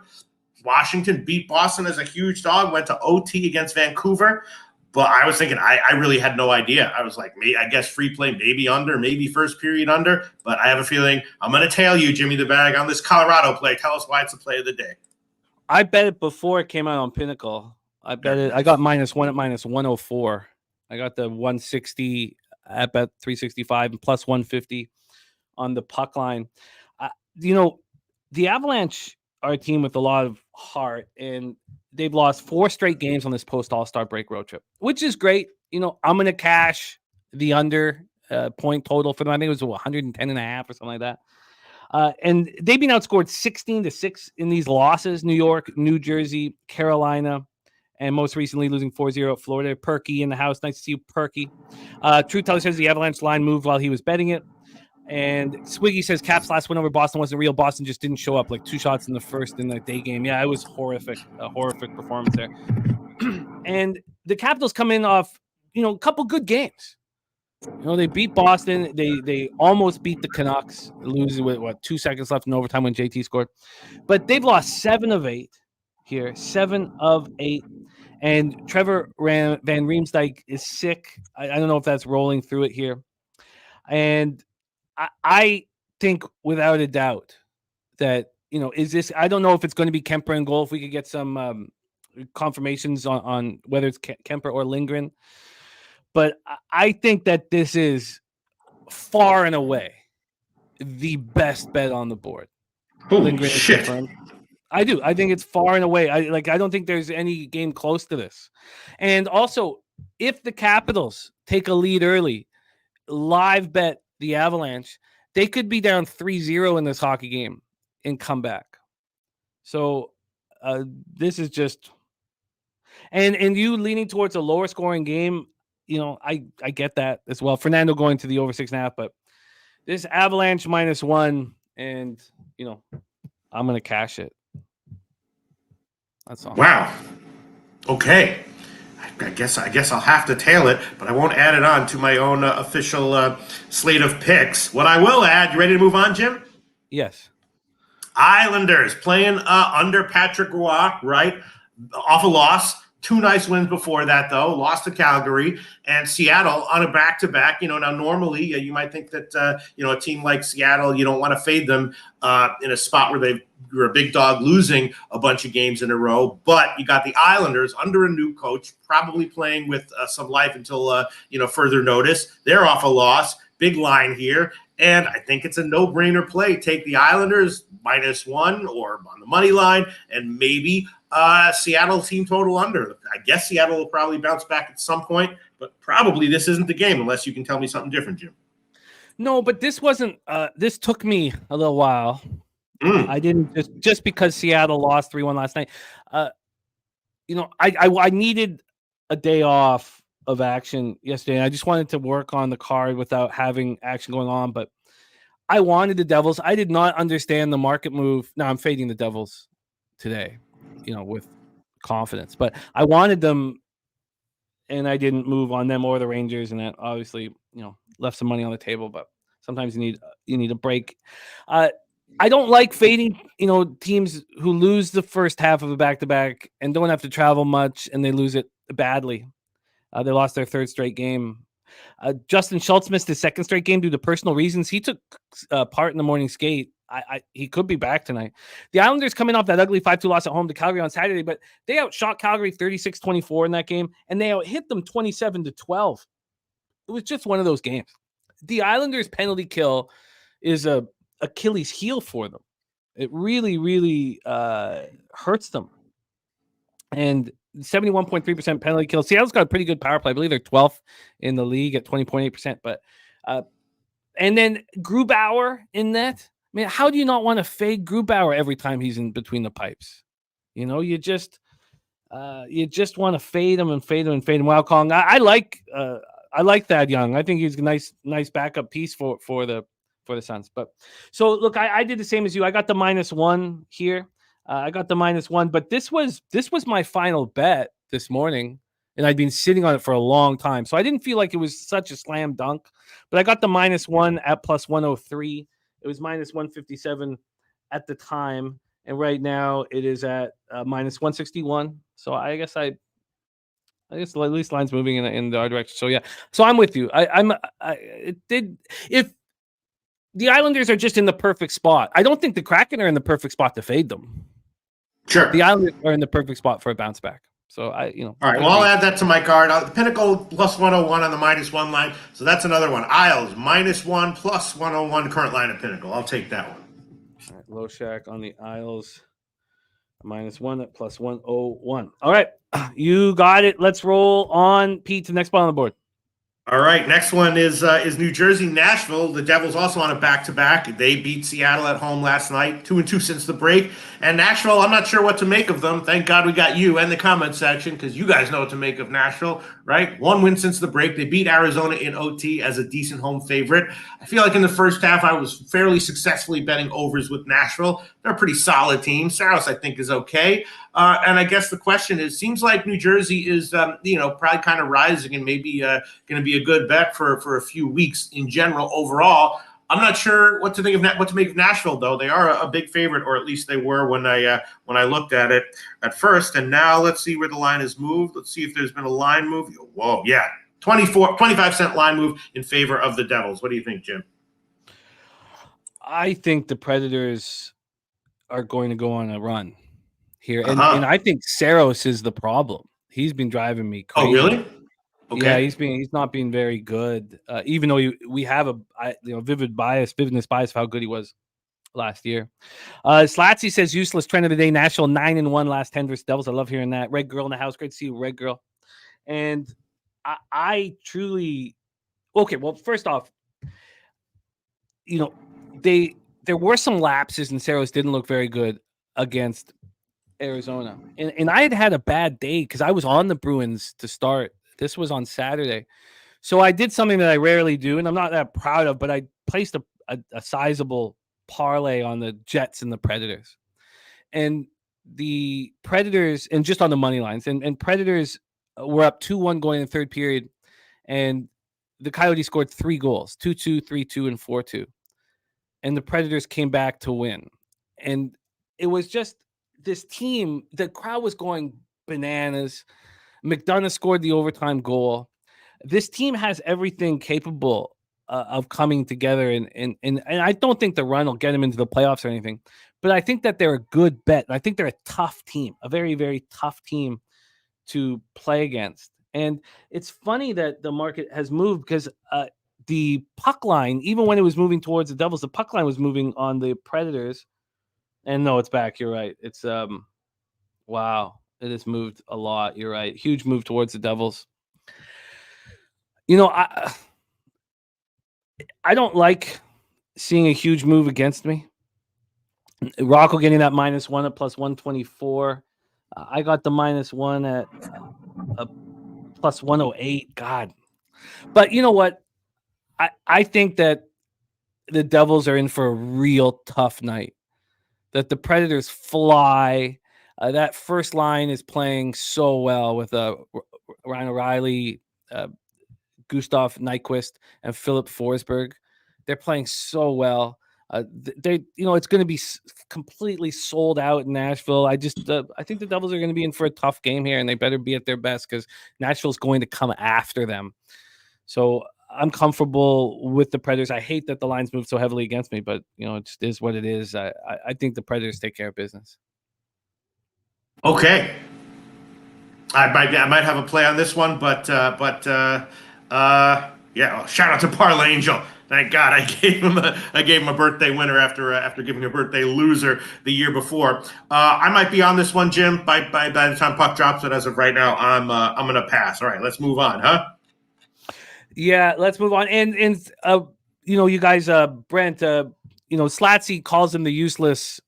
Washington beat Boston as a huge dog, went to OT against Vancouver. But I was thinking, I really had no idea. I was like, I guess free play, maybe under, maybe first period under. But I have a feeling I'm going to tail you, Jimmy the Bag, on this Colorado play. Tell us why it's the play of the day. I bet it before it came out on Pinnacle. I bet it. I got -1 at -104. I got the 160 at bet 365 and plus 150 on the puck line. The Avalanche are a team with a lot of heart, and they've lost 4 straight games on this post-All-Star break road trip, which is great. I'm going to cash the under point total for them. I think it was 110.5 or something like that. And they've been outscored 16-6 in these losses. New York, New Jersey, Carolina, and most recently losing 4-0 at Florida. Perky in the house. Nice to see you, Perky. Truth Teller says the Avalanche line moved while he was betting it. And Swiggy says Caps last win over Boston wasn't real. Boston just didn't show up, like 2 shots in the first in the day game. Yeah, it was horrific. A horrific performance there. And the Capitals come in off, a couple good games. They beat Boston. They almost beat the Canucks, losing with 2 seconds left in overtime when JT scored. But they've lost 7 of 8 here. 7 of 8. And Trevor Van Riemsdyk is sick. I don't know if that's rolling through it here. And I think without a doubt that, is this, I don't know if it's going to be Kemper in goal. If we could get some confirmations on whether it's Kemper or Lindgren. But I think that this is far and away the best bet on the board. Holy shit. I do. I think it's far and away. I don't think there's any game close to this. And also, if the Capitals take a lead early, live bet the Avalanche, they could be down 3-0 in this hockey game and come back. So this is just and you leaning towards a lower scoring game, I get that as well. Fernando going to the over 6.5, but this Avalanche -1, and I'm gonna cash it. That's all. Wow. Okay. I guess I'll have to tail it, but I won't add it on to my own official slate of picks. What I will add, you ready to move on, Jim? Yes. Islanders playing under Patrick Roy, right? Off a loss. 2 nice wins before that, though. Lost to Calgary and Seattle on a back-to-back. Now normally you might think that, a team like Seattle, you don't want to fade them in a spot where you're a big dog losing a bunch of games in a row. But you got the Islanders under a new coach, probably playing with some life until, further notice. They're off a loss. Big line here. And I think it's a no-brainer play. Take the Islanders -1 or on the money line, and maybe Seattle team total under. I guess Seattle will probably bounce back at some point, but probably this isn't the game unless you can tell me something different, Jim. No, but this wasn't. This took me a little while. I didn't just because Seattle lost 3-1 last night. I needed a day off of action yesterday. And I just wanted to work on the card without having action going on, but I wanted the Devils. I did not understand the market move. Now I'm fading the Devils today, with confidence, but I wanted them and I didn't move on them or the Rangers. And that obviously, left some money on the table, but sometimes you need a break. I don't like fading, teams who lose the first half of a back-to-back and don't have to travel much and they lose it badly. They lost their 3rd straight game. Justin Schultz missed his 2nd straight game due to personal reasons. He took part in the morning skate. He could be back tonight. The Islanders coming off that ugly 5-2 loss at home to Calgary on Saturday, but they outshot Calgary 36-24 in that game, and they hit them 27-12. It was just one of those games. The Islanders' penalty kill is a Achilles heel for them. It really, really hurts them. And 71.3% penalty kill. Seattle's got a pretty good power play. I believe they're 12th in the league at 20.8%. But and then Grubauer in that. Man, how do you not want to fade Grubauer every time he's in between the pipes? You just want to fade him and fade him and fade him. Wow, Kong. I like Thad Young. I think he's a nice backup piece for the Suns. But so look, I did the same as you. I got the -1 here. I got the -1, but this was my final bet this morning, and I'd been sitting on it for a long time, so I didn't feel like it was such a slam dunk. But I got the -1 at +103. It was -157 at the time, and right now it is at -161. So I guess at least line's moving in the other direction. So yeah, so I'm with you. If the Islanders are just in the perfect spot, I don't think the Kraken are in the perfect spot to fade them. Sure. The Islanders are in the perfect spot for a bounce back. So All right. Well, I'll add that to my card. The Pinnacle +101 on the -1 line. So that's another one. Isles -1 +101 current line of Pinnacle. I'll take that one. All right, Loshak on the Isles -1 at +101. All right, you got it. Let's roll on, Pete, to the next spot on the board. All right, next one is New Jersey, Nashville. The Devils also on a back-to-back. They beat Seattle at home last night, 2-2 since the break. And Nashville, I'm not sure what to make of them. Thank God we got you in the comment section because you guys know what to make of Nashville, right? 1 win since the break. They beat Arizona in OT as a decent home favorite. I feel like in the first half I was fairly successfully betting overs with Nashville. They're a pretty solid team. Saros, I think, is okay. And I guess the question is, seems like New Jersey is, probably kind of rising and maybe going to be a good bet for a few weeks in general overall. I'm not sure what to make of Nashville, though. They are a big favorite, or at least they were when I looked at it at first. And now let's see where the line has moved. Let's see if there's been a line move. Whoa, yeah. 25-cent line move in favor of the Devils. What do you think, Jim? I think the Predators are going to go on a run here. And I think Saros is the problem. He's been driving me crazy. Oh, really? Okay. Yeah, he's not being very good. Even though we have a vividness bias of how good he was last year. Slatsy says useless trend of the day. Nashville 9-1 last 10 versus Devils. I love hearing that. Red Girl in the house. Great to see you, Red Girl. And I truly okay. Well, first off, there were some lapses and Saros didn't look very good against Arizona. And I had a bad day because I was on the Bruins to start. This was on Saturday. So I did something that I rarely do, and I'm not that proud of, but I placed a sizable parlay on the Jets and the Predators. And the Predators, and just on the money lines, and Predators were up 2-1 going in the third period, and the Coyotes scored 3 goals, 2-2, 3-2, and 4-2. And the Predators came back to win. And it was just this team, the crowd was going bananas. McDonough scored the overtime goal. This team has everything capable of coming together, and I don't think the run will get them into the playoffs or anything, but I think that they're a good bet. I think they're a tough team, a very, very tough team to play against. And it's funny that the market has moved because the puck line, even when it was moving towards the Devils, the puck line was moving on the Predators. And no, it's back. You're right. It's wow, it has moved a lot. You're right. Huge move towards the Devils. You know, I don't like seeing a huge move against me. Rocco getting that -1 at +124. I got the -1 at +108. God. But you know what? I think that the Devils are in for a real tough night. That the Predators fly. That first line is playing so well with Ryan O'Reilly, Gustav Nyquist, and Philip Forsberg. They're playing so well. It's going to be completely sold out in Nashville. I think the Devils are going to be in for a tough game here, and they better be at their best because Nashville's going to come after them. So I'm comfortable with the Predators. I hate that the lines move so heavily against me, but it just is what it is. I think the Predators take care of business. Okay. I might have a play on this one, but yeah. Shout out to Parlay Angel. Thank God I gave him a birthday winner after giving a birthday loser the year before. I might be on this one, Jim. By the time puck drops, but as of right now, I'm gonna pass. All right, let's move on, huh? Yeah, let's move on. And you guys, Brent, Slatsy calls him the useless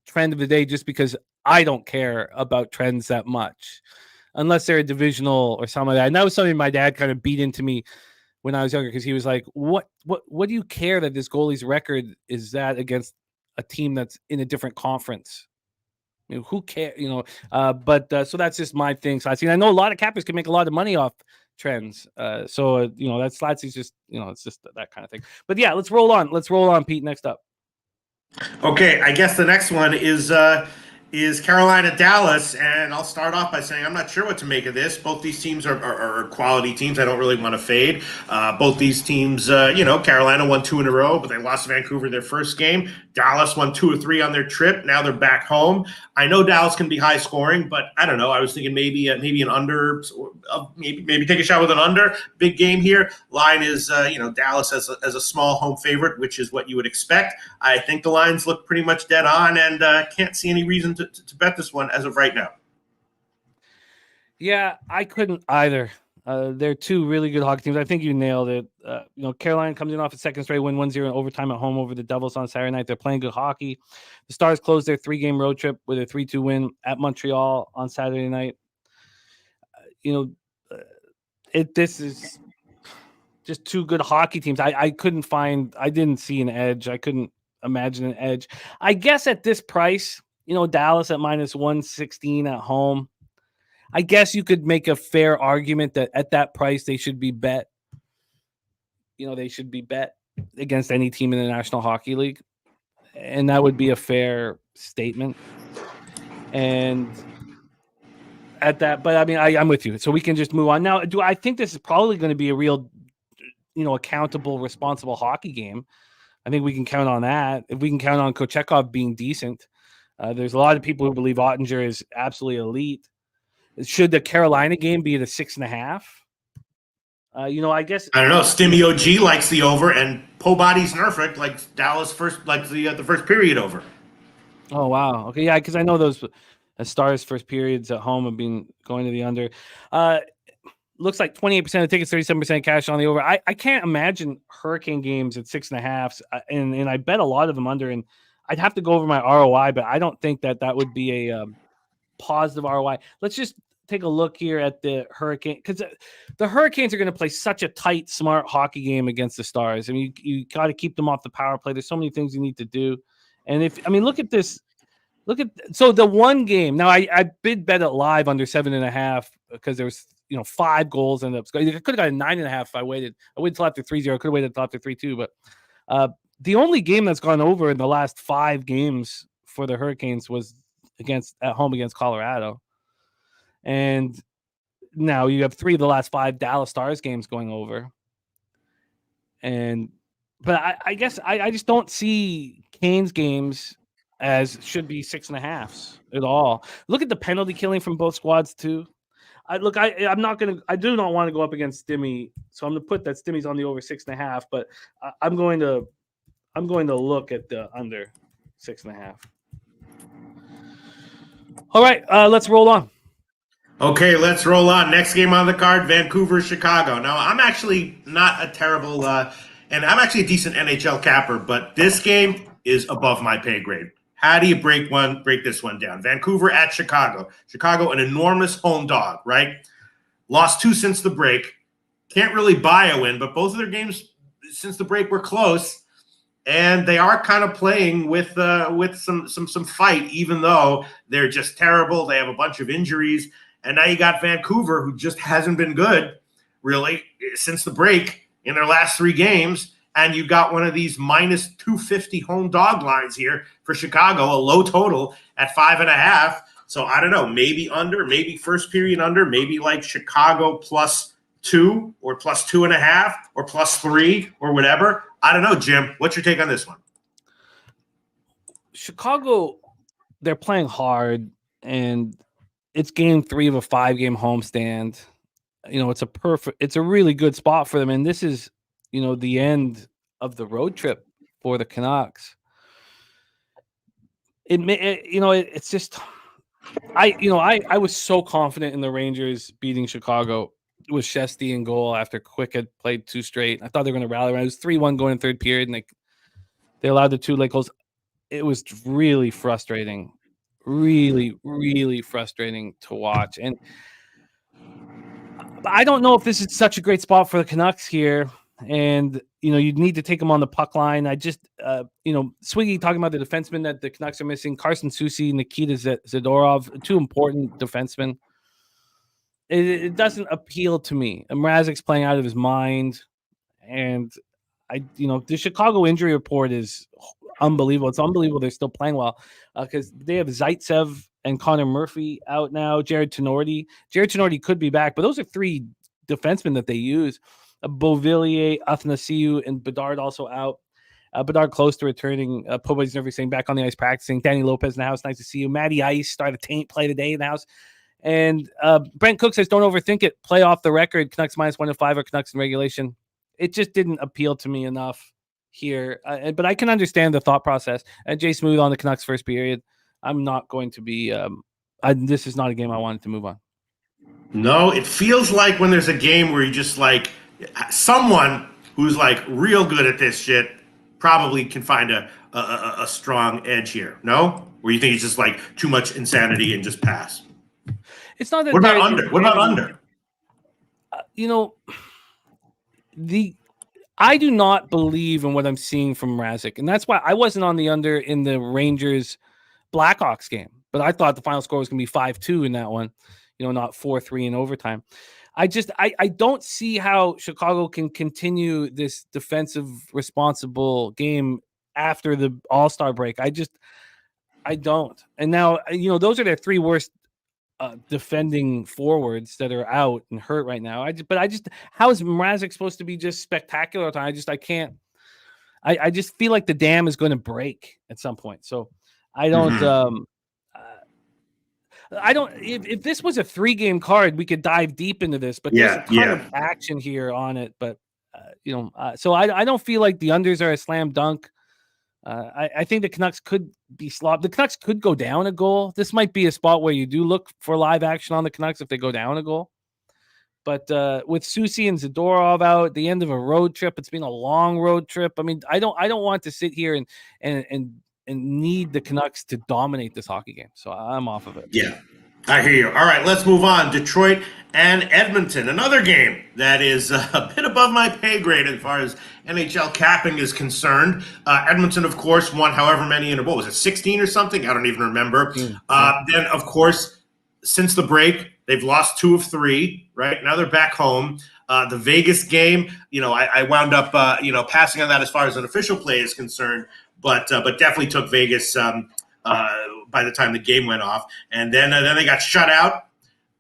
trend of the day just because I don't care about trends that much, unless they're a divisional or something like that. And that was something my dad kind of beat into me when I was younger because he was like, "What do you care that this goalie's record is that against a team that's in a different conference? Who cares? So that's just my thing, Slatsy. And I know a lot of cappers can make a lot of money off trends. That's Slatsy's just it's just that kind of thing. But yeah, let's roll on, Pete. Next up. Okay, I guess the next one is Carolina Dallas, and I'll start off by saying I'm not sure what to make of this. Both these teams are quality teams. I don't really want to fade. Both these teams, Carolina won 2 in a row, but they lost to Vancouver their first game. Dallas won 2 or 3 on their trip. Now they're back home. I know Dallas can be high scoring, but I don't know. I was thinking maybe an under, maybe take a shot with an under. Big game here. Line is Dallas as a small home favorite, which is what you would expect. I think the lines look pretty much dead on, and can't see any reason to bet this one as of right now. Yeah, I couldn't either. They're 2 really good hockey teams. I think you nailed it. Carolina comes in off a second straight win 1-0 in overtime at home over the Devils on Saturday night. They're playing good hockey. The Stars closed their 3-game road trip with a 3-2 win at Montreal on Saturday night. This is just 2 good hockey teams. I didn't see an edge. I couldn't imagine an edge. I guess at this price, Dallas at -116 at home. I guess you could make a fair argument that at that price they should be bet. They should be bet against any team in the National Hockey League, and that would be a fair statement. And at that, but I mean, I'm with you. So we can just move on now. Do I think this is probably going to be a real, accountable, responsible hockey game? I think we can count on that. If we can count on Kochekov being decent, there's a lot of people who believe Ottinger is absolutely elite. Should the Carolina game be at a 6.5? I guess I don't know. Stimmy OG likes the over, and Pobody's Nerfic likes Dallas the first period over. Oh wow. Okay, yeah, because I know those Stars first periods at home have been going to the under. Looks like 28% of tickets, 37% cash on the over. I can't imagine Hurricane games at 6.5, and I bet a lot of them under. And I'd have to go over my ROI, but I don't think that would be a positive ROI. Let's just take a look here at the Hurricane, because the Hurricanes are going to play such a tight, smart hockey game against the Stars. I mean, you got to keep them off the power play. There's so many things you need to do. And look at this. So the one game now, I bid bet it live under 7.5 because there was 5 goals ended up scoring. I could have got a 9.5 if I waited. I waited till after 3-0. I could have waited till after 3-2. But the only game that's gone over in the last 5 games for the Hurricanes was at home against Colorado. And now you have 3 of the last 5 Dallas Stars games going over. But I guess I just don't see Canes games as should be 6.5s at all. Look at the penalty killing from both squads too. I do not want to go up against Stimmy, so I'm going to put that Stimmy's on the over 6.5. But I'm going to look at the under 6.5. All right, let's roll on. Okay, let's roll on. Next game on the card, Vancouver, Chicago. Now, I'm actually not a terrible, and I'm actually a decent NHL capper, but this game is above my pay grade. How do you break this one down? Vancouver at Chicago. Chicago, an enormous home dog, right? Lost 2 since the break. Can't really buy a win, but both of their games since the break were close. And they are kind of playing with some fight, even though they're just terrible. They have a bunch of injuries. And now you got Vancouver, who just hasn't been good, really, since the break in their last 3 games. And you got one of these minus 250 home dog lines here for Chicago, a low total at 5.5. So I don't know, maybe under, maybe first period under, maybe like Chicago +2 or +2.5 or +3 or whatever. I don't know, Jim. What's your take on this one? Chicago, they're playing hard, and it's game 3 of a 5-game homestand. It's a really good spot for them. And this is, the end of the road trip for the Canucks. It's just, I was so confident in the Rangers beating Chicago with Shesty in goal after Quick had played 2 straight. I thought they were going to rally around. It was 3-1 going in third period, and they allowed the 2 late goals. It was really frustrating. Really, really frustrating to watch. And I don't know if this is such a great spot for the Canucks here. And, you'd need to take them on the puck line. I just, Swiggy talking about the defensemen that the Canucks are missing. Carson Soucy, Nikita Zadorov, 2 important defensemen. It doesn't appeal to me. Mrazek's playing out of his mind. And, the Chicago injury report is unbelievable. It's unbelievable they're still playing well because they have Zaitsev and Connor Murphy out now. Jared Tenorti could be back, but those are 3 defensemen that they use. Beauvillier, Athanasiou, and Bedard also out. Bedard close to returning. Pobo's never saying back on the ice practicing. Danny Lopez in the house. Nice to see you. Matty Ice started a play today in the house. And Brent Cook says, don't overthink it. Play off the record. Canucks -1-5 or Canucks in regulation. It just didn't appeal to me enough here. But I can understand the thought process. And Jay Smooth on the Canucks first period. I'm not going to be this is not a game I wanted to move on. No, it feels like when there's a game where you just like someone who's like real good at this shit probably can find a strong edge here. No? Or you think it's just like too much insanity and just pass? It's not that. What about under? What about under? I do not believe in what I'm seeing from Mrazek, and that's why I wasn't on the under in the Rangers Blackhawks game. But I thought the final score was going to be 5-2 in that one, not 4-3 in overtime. I don't see how Chicago can continue this defensive, responsible game after the All-Star break. I don't. And now, those are their 3 worst defending forwards that are out and hurt right now. How is Mrazek supposed to be just spectacular? I can't. I just feel like the dam is going to break at some point. So I don't. If this was a 3-game card, we could dive deep into this, but there's a ton of action here on it. But so I don't feel like the unders are a slam dunk. I think the Canucks could be sloppy. The Canucks could go down a goal. This might be a spot where you do look for live action on the Canucks if they go down a goal. But with Soucy and Zadorov out at the end of a road trip, it's been a long road trip. I mean, I don't want to sit here and need the Canucks to dominate this hockey game. So I'm off of it. Yeah, I hear you. All right, let's move on. Detroit and Edmonton, another game that is a bit above my pay grade as far as NHL capping is concerned. Edmonton, of course, won however many in a row. Was it 16 or something? I don't even remember. Then, of course, since the break, They've lost 2 of 3, right? Now they're back home. The Vegas game, I wound up, passing on that as far as an official play is concerned, but definitely took Vegas by the time the game went off. And then they got shut out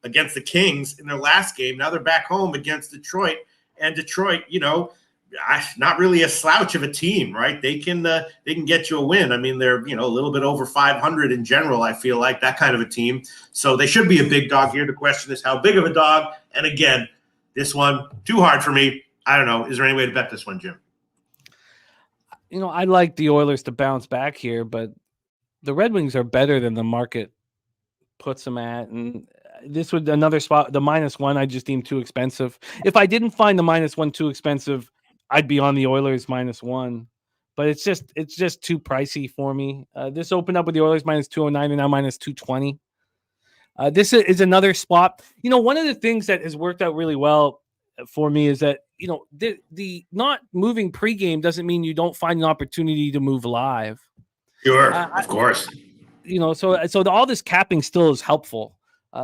against the Kings in their last game. Now they're back home against Detroit. And Detroit, not really a slouch of a team, right? They can get you a win. I mean, they're a little bit over 500 in general. I feel like that kind of a team. So they should be a big dog here. The question is how big of a dog. And again, this one too hard for me. I don't know. Is there any way to bet this one, Jim? I'd like the Oilers to bounce back here, but the Red Wings are better than the market puts them at, and this would another spot. The -1 I just deemed too expensive. If I didn't find the -1 too expensive, I'd be on the Oilers -1. But it's just too pricey for me. This opened up with the Oilers -209 and now -220. This is another spot. One of the things that has worked out really well for me is that the not moving pregame doesn't mean you don't find an opportunity to move live. Sure, of course. So all this capping still is helpful.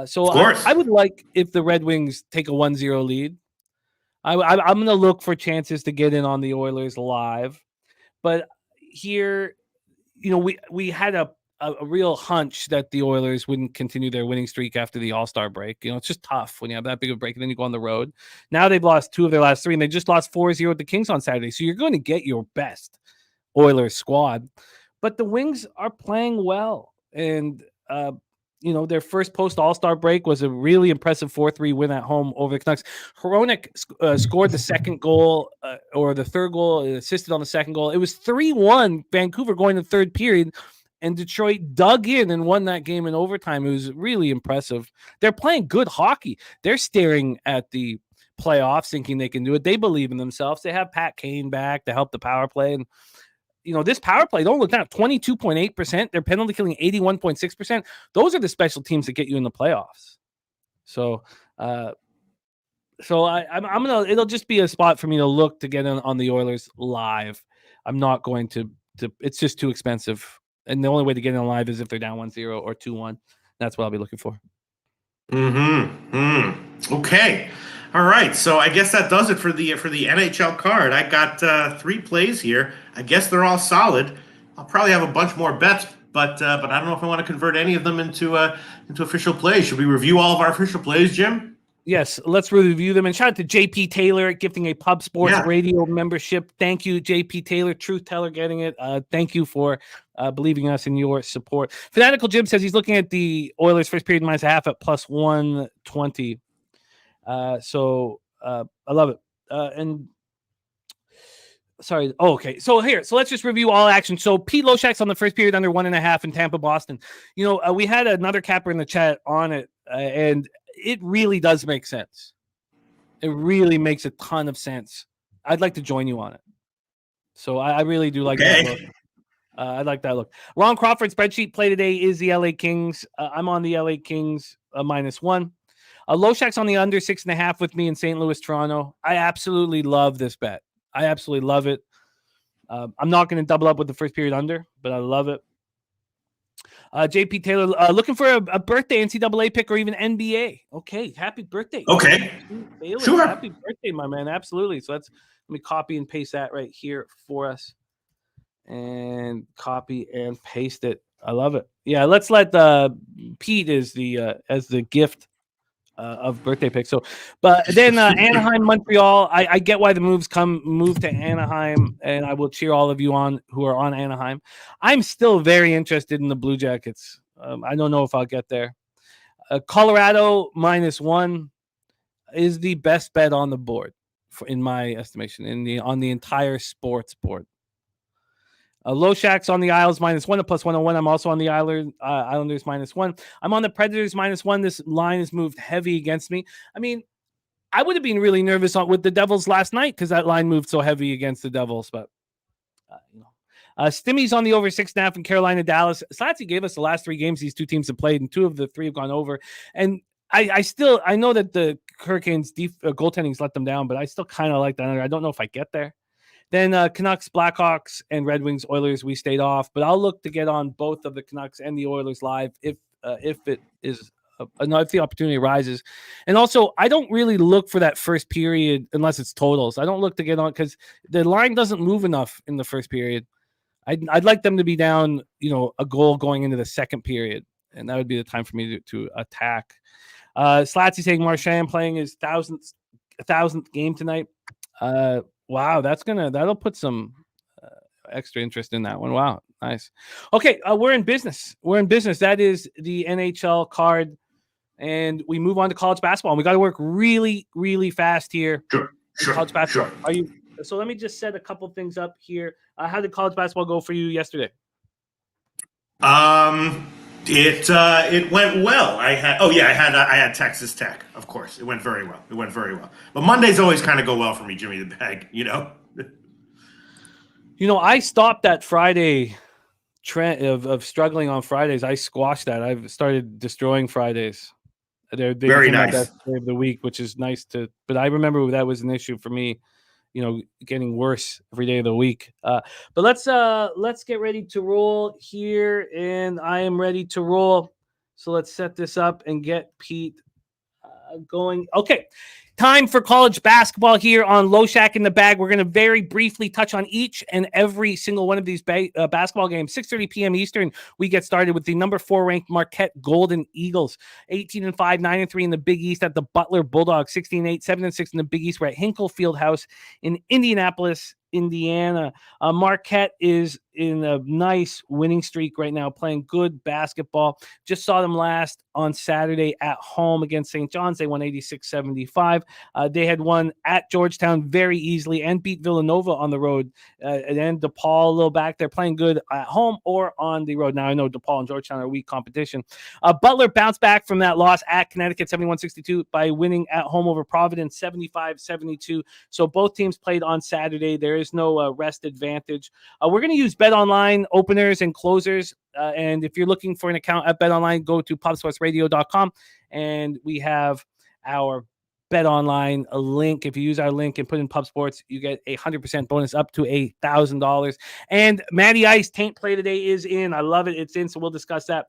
So I would like if the Red Wings take a 1-0 lead. I'm going to look for chances to get in on the Oilers live. But here, we had a real hunch that the Oilers wouldn't continue their winning streak after the All-Star break. It's just tough when you have that big of a break and then you go on the road. Now they've lost 2 of their last 3, and they just lost 4-0 at the Kings on Saturday. So you're going to get your best Oilers squad. But the Wings are playing well. And, their first post-All-Star break was a really impressive 4-3 win at home over the Canucks. Hronek scored the second goal or the third goal, assisted on the second goal. It was 3-1 Vancouver going to the third period, and Detroit dug in and won that game in overtime. It was really impressive. They're playing good hockey. They're staring at the playoffs thinking they can do it. They believe in themselves. They have Pat Kane back to help the power play. And this power play, don't look down, 22.8%. They're penalty killing 81.6%. Those are the special teams that get you in the playoffs. So, I'm gonna. It'll just be a spot for me to look to get in on the Oilers live. I'm not going to. It's just too expensive, and the only way to get in live is if they're down 1-0 or 2-1. That's what I'll be looking for. Okay. All right, so I guess that does it for the NHL card. I got 3 plays here. I guess they're all solid. I'll probably have a bunch more bets, but I don't know if I want to convert any of them into official plays. Should we review all of our official plays, Jim? Yes, let's review them. And shout out to JP Taylor gifting a Pub Sports Radio membership. Thank you, JP Taylor, truth teller, getting it. Thank you for believing in us and your support. Fanatical Jim says he's looking at the Oilers first period -1/2 at +120. So I love it. Okay. So let's just review all action. So Pete Loshak's on the first period under 1.5 in Tampa, Boston. We had another capper in the chat on it, and it really does make sense. It really makes a ton of sense. I'd like to join you on it. So I really do like that look. I like that look. Ron Crawford's spreadsheet play today is the LA Kings. I'm on the LA Kings -1. Loshak's on the under 6.5 with me in St. Louis, Toronto. I absolutely love this bet. I absolutely love it. I'm not going to double up with the first period under, but I love it. JP Taylor, looking for a birthday NCAA pick or even NBA. Okay, happy birthday. Okay, Baylor. Sure. Happy birthday, my man. Absolutely. So let me copy and paste that right here for us. And copy and paste it. I love it. Yeah, let's let Pete as the gift of birthday picks. So, but then Anaheim, Montreal. I get why the move to Anaheim, and I will cheer all of you on who are on Anaheim. I'm still very interested in the Blue Jackets. I don't know if I'll get there. Colorado -1 is the best bet on the board, in my estimation, on the entire sports board. Loshak's on the Isles -1 at +101. I'm also on the Islanders -1. I'm on the Predators -1. This line has moved heavy against me. I mean, I would have been really nervous with the Devils last night because that line moved so heavy against the Devils. But Stimmy's on the over 6.5 in Carolina, Dallas. Slatsy gave us the last 3 games these two teams have played, and 2 of the 3 have gone over. And I know that the Hurricanes goaltending's let them down, but I still kind of like that. I don't know if I get there. Then Canucks, Blackhawks, and Red Wings, Oilers, we stayed off. But I'll look to get on both of the Canucks and the Oilers live if it is if the opportunity arises. And also, I don't really look for that first period unless it's totals. I don't look to get on because the line doesn't move enough in the first period. I'd like them to be down, a goal going into the second period, and that would be the time for me to attack. Slatsy saying Marchand playing his 1,000th game tonight. Wow, that'll put some extra interest in that one. Wow, nice. Okay, we're in business. That is the NHL card, and we move on to college basketball. And we got to work really, really fast here. Sure. College basketball. Sure. Are you? So let me just set a couple things up here. How did college basketball go for you yesterday? It went well. I had Texas Tech. Of course, it went very well. But Mondays always kind of go well for me, Jimmy the Bag. I stopped that Friday trend of struggling on Fridays. I squashed that. I've started destroying Fridays. They very nice. My best day of the week, which is nice but I remember that was an issue for me, getting worse every day of the week. But let's get ready to roll here, and I am ready to roll. So let's set this up and get Pete going. Okay. Time for college basketball here on Loshak in the Bag. We're going to very briefly touch on each and every single one of these basketball games. 6:30 p.m. Eastern, we get started with the number 4 ranked Marquette Golden Eagles. 18-5, 9-3 in the Big East at the Butler Bulldogs. 16-8, 7-6 in the Big East. We're at Hinkle Fieldhouse in Indianapolis, Indiana. Marquette is in a nice winning streak right now, playing good basketball. Just saw them last on Saturday at home against St. John's. They won 86-75. They had won at Georgetown very easily and beat Villanova on the road. And then DePaul a little back. They're playing good at home or on the road. Now, I know DePaul and Georgetown are weak competition. Butler bounced back from that loss at Connecticut 71-62 by winning at home over Providence 75-72. So both teams played on Saturday. There is no rest advantage. We're going to use BetOnline openers and closers. And if you're looking for an account at BetOnline, go to pubsportsradio.com. And we have our BetOnline link. If you use our link and put in Pub Sports, you get a 100% bonus up to $1,000. And Matty Ice Taint Play today is in. I love it. It's in, so we'll discuss that.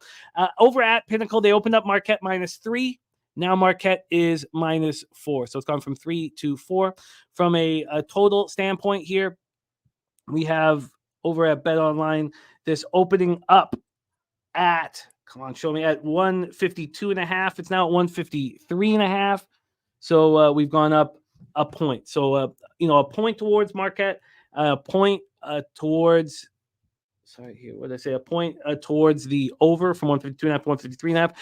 Over at Pinnacle, they opened up Marquette -3. Now Marquette is -4. So it's gone from 3 to 4. From a total standpoint here, we have over at BetOnline this opening up at, come on, show me, at 152.5. It's now at 153.5. So we've gone up a point. So, a point towards Marquette, a point towards, sorry, here, what did I say? A point towards the over from 152.5 to 153.5.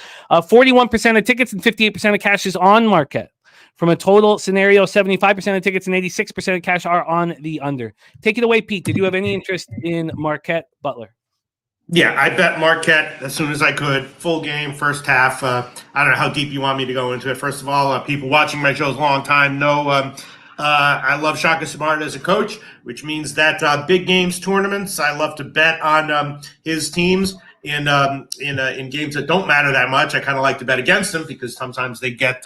41% of tickets and 58% of cash is on Marquette. From a total scenario, 75% of tickets and 86% of cash are on the under. Take it away, Pete. Did you have any interest in Marquette Butler? Yeah, I bet Marquette as soon as I could. Full game, first half. I don't know how deep you want me to go into it. First of all, people watching my shows a long time know I love Shaka Smart as a coach, which means that big games tournaments, I love to bet on his teams in games that don't matter that much. I kind of like to bet against them because sometimes they get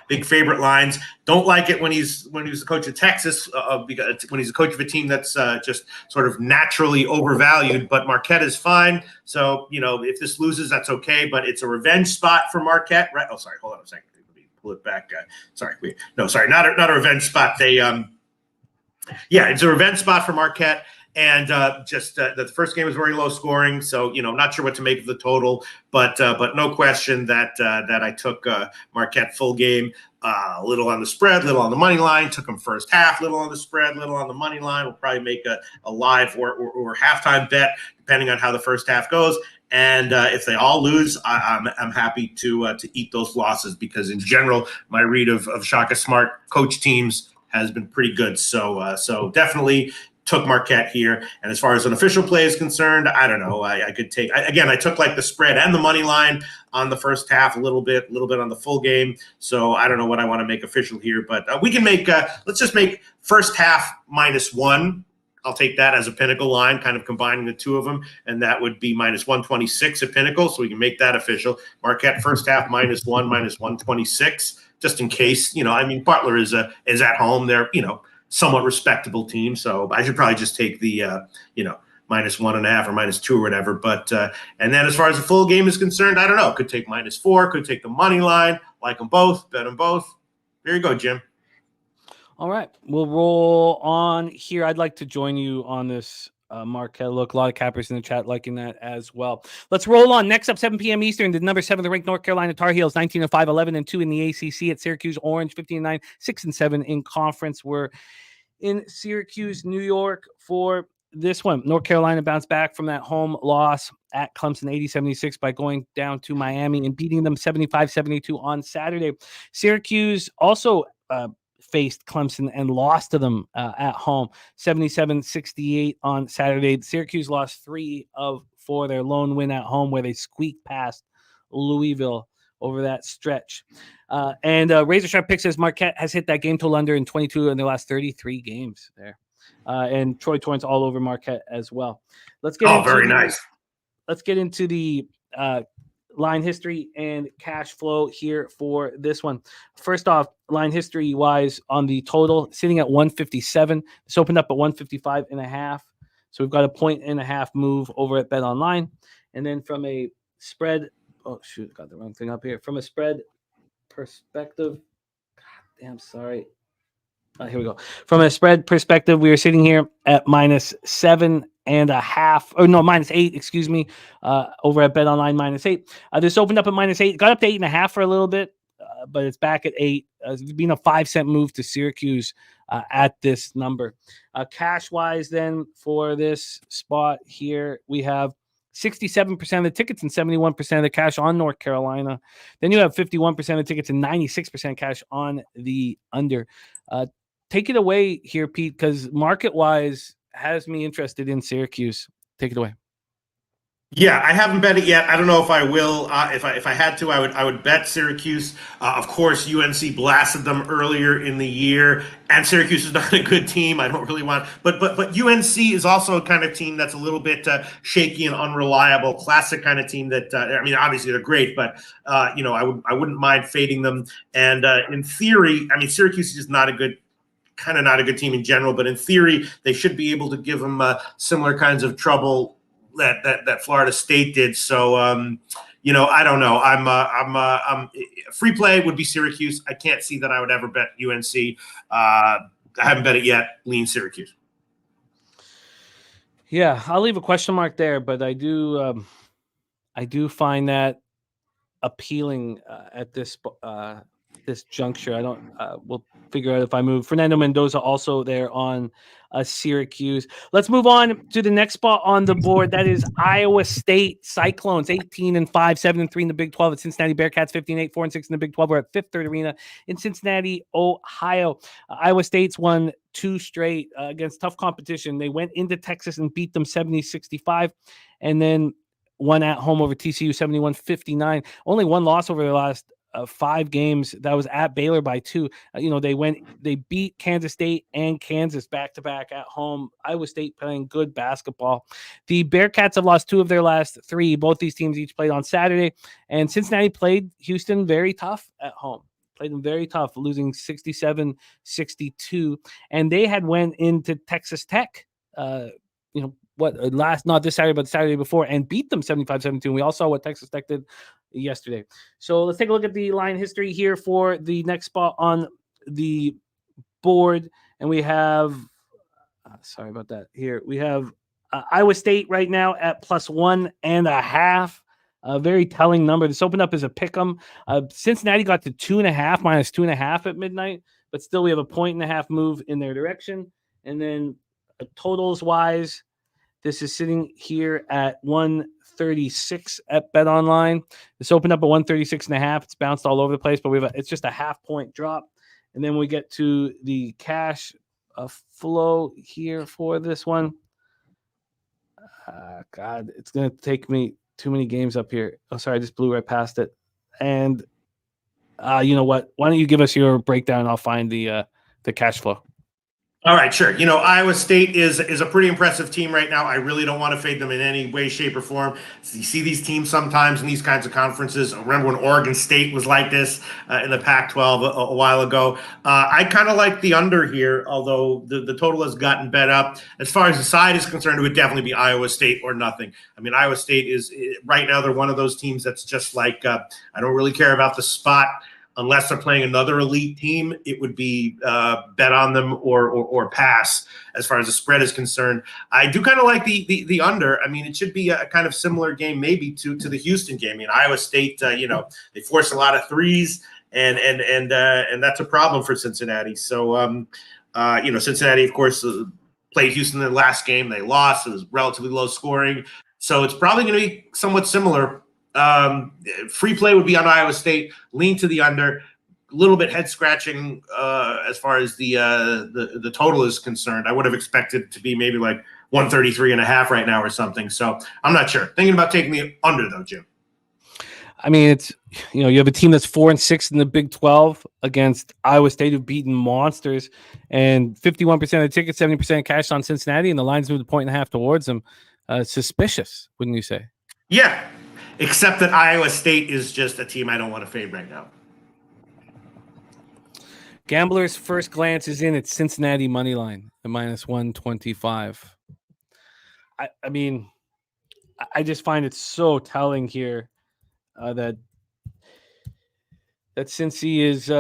big favorite lines. Don't like it when he's the coach of Texas, because when he's a coach of a team that's just sort of naturally overvalued. But Marquette is fine. So, if this loses, that's okay. But it's a revenge spot for Marquette, right? Oh, sorry. Hold on a second. Let me pull it back. Not a revenge spot. It's a revenge spot for Marquette. And the first game was very low scoring, so not sure what to make of the total, but no question that I took Marquette full game, little on the spread, little on the money line. Took them first half, little on the spread, little on the money line. We'll probably make a live or halftime bet depending on how the first half goes. And if they all lose, I'm happy to eat those losses because in general, my read of Shaka Smart coach teams has been pretty good. So definitely took Marquette here. And as far as an official play is concerned, I don't know. I could take, I took like the spread and the money line on the first half, a little bit on the full game. So I don't know what I want to make official here, but we can make, let's just make first half -1. I'll take that as a Pinnacle line, kind of combining the two of them. And that would be -126 at Pinnacle. So we can make that official. Marquette first half -1, -126, just in case, Butler is at home. They're, somewhat respectable team. So I should probably just take the, -1.5 or -2 or whatever. But and then as far as the full game is concerned, I don't know. Could take -4, could take the money line. Like them both, bet them both. There you go, Jim. All right, we'll roll on here. I'd like to join you on this, Marquette. Look, a lot of cappers in the chat liking that as well. Let's roll on. Next up, 7 p.m. Eastern, the number 7 ranked North Carolina Tar Heels, 19-5, 11-2 in the ACC at Syracuse Orange, 15-9, 6-7 in conference. We're in Syracuse, New York for this one. North Carolina bounced back from that home loss at Clemson 80-76 by going down to Miami and beating them 75-72 on Saturday. Syracuse also faced Clemson and lost to them at home 77-68 on Saturday. Syracuse lost 3 of 4, their lone win at home, where they squeaked past Louisville over that stretch. And Razor Sharp Pick says Marquette has hit that game total under in 22 in their last 33 games there. And Troy Torrance all over Marquette as well. Let's get very nice. Let's get into the line history and cash flow here for this one. First off, line history wise on the total, sitting at 157. This opened up at 155.5. So we've got a 1.5 move over at Bet Online. And then from a spread, oh shoot, got the wrong thing up here. From a spread perspective, God damn, sorry. Here we go. From a spread perspective, we are sitting here at -7.5, or no, -8, excuse me, over at Bet Online -8. This opened up at -8, got up to 8.5 for a little bit, but it's back at 8. It's been a 5-cent move to Syracuse at this number. Cash-wise, then, for this spot here, we have 67% of the tickets and 71% of the cash on North Carolina. Then you have 51% of the tickets and 96% cash on the under. Take it away here, Pete, because market-wise has me interested in Syracuse. Take it away. Yeah, I haven't bet it yet. I don't know if I will. If I had to, I would bet Syracuse. Of course, UNC blasted them earlier in the year, and Syracuse is not a good team. I don't really want, but UNC is also a kind of team that's a little bit shaky and unreliable, classic kind of team that I mean, obviously they're great, but I wouldn't mind fading them. And in theory, I mean, Syracuse is just not a good team in general, but in theory, they should be able to give them similar kinds of trouble that Florida State did. So, I don't know. I'm free play would be Syracuse. I can't see that I would ever bet UNC. I haven't bet it yet. Lean Syracuse. Yeah, I'll leave a question mark there, but I do find that appealing at this juncture. I don't. We'll figure out if I move. Fernando Mendoza also there on Syracuse. Let's move on to the next spot on the board. That is Iowa State Cyclones, 18-5, 7-3 in the Big 12. At Cincinnati Bearcats, 15-8, 4-6 in the Big 12. We're at Fifth Third Arena in Cincinnati, Ohio. Iowa State's won 2 straight against tough competition. They went into Texas and beat them 70-65, and then won at home over TCU 71-59. Only one loss over their last 5 games. That was at Baylor by 2. They beat Kansas State and Kansas back-to-back at home. Iowa State playing good basketball. The Bearcats have lost 2 of their last 3. Both these teams each played on Saturday, and Cincinnati played Houston very tough at home. Played them very tough, losing 67-62. And they had went into Texas Tech, not this Saturday, but the Saturday before, and beat them 75-72. And we all saw what Texas Tech did yesterday. So let's take a look at the line history here for the next spot on the board. And we have, sorry about that here. We have Iowa State right now at +1.5. A very telling number. This opened up as a pick'em. Cincinnati got to 2.5, -2.5 at midnight, but still we have a 1.5 move in their direction. And then totals wise, this is sitting here at 136 at Bet Online. This opened up at 136.5. It's bounced all over the place, but it's just a half-point drop. And then we get to the cash flow here for this one. God, it's going to take me too many games up here. Oh, sorry, I just blew right past it. And you know what? Why don't you give us your breakdown? I'll find the cash flow. All right, sure. Iowa State is a pretty impressive team right now. I really don't want to fade them in any way, shape, or form. So you see these teams sometimes in these kinds of conferences. I remember when Oregon State was like this in the Pac-12 a while ago. I kind of like the under here, although the total has gotten bet up. As far as the side is concerned, it would definitely be Iowa State or nothing. I mean, Iowa State is right now, they're one of those teams that's just like, I don't really care about the spot. Unless they're playing another elite team, it would be bet on them or pass as far as the spread is concerned. I do kind of like the under. I mean, it should be a kind of similar game maybe to the Houston game. I mean, Iowa State, they force a lot of threes, and that's a problem for Cincinnati. So, Cincinnati, of course, played Houston in their last game. They lost. It was relatively low scoring. So it's probably going to be somewhat similar. Free play would be on Iowa State, lean to the under, a little bit head scratching as far as the total is concerned. I would have expected to be maybe like 133.5 right now or something. So I'm not sure. Thinking about taking the under though, Jim. I mean, it's, you have a team that's 4-6 in the Big 12 against Iowa State, who've beaten monsters, and 51% of the tickets, 70% cash on Cincinnati, and the line's moved a 1.5 towards them. Suspicious, wouldn't you say? Yeah. Except that Iowa State is just a team I don't want to fade right now. Gambler's first glance is in. It's Cincinnati money line at -125. I mean, I just find it so telling here that Cincy is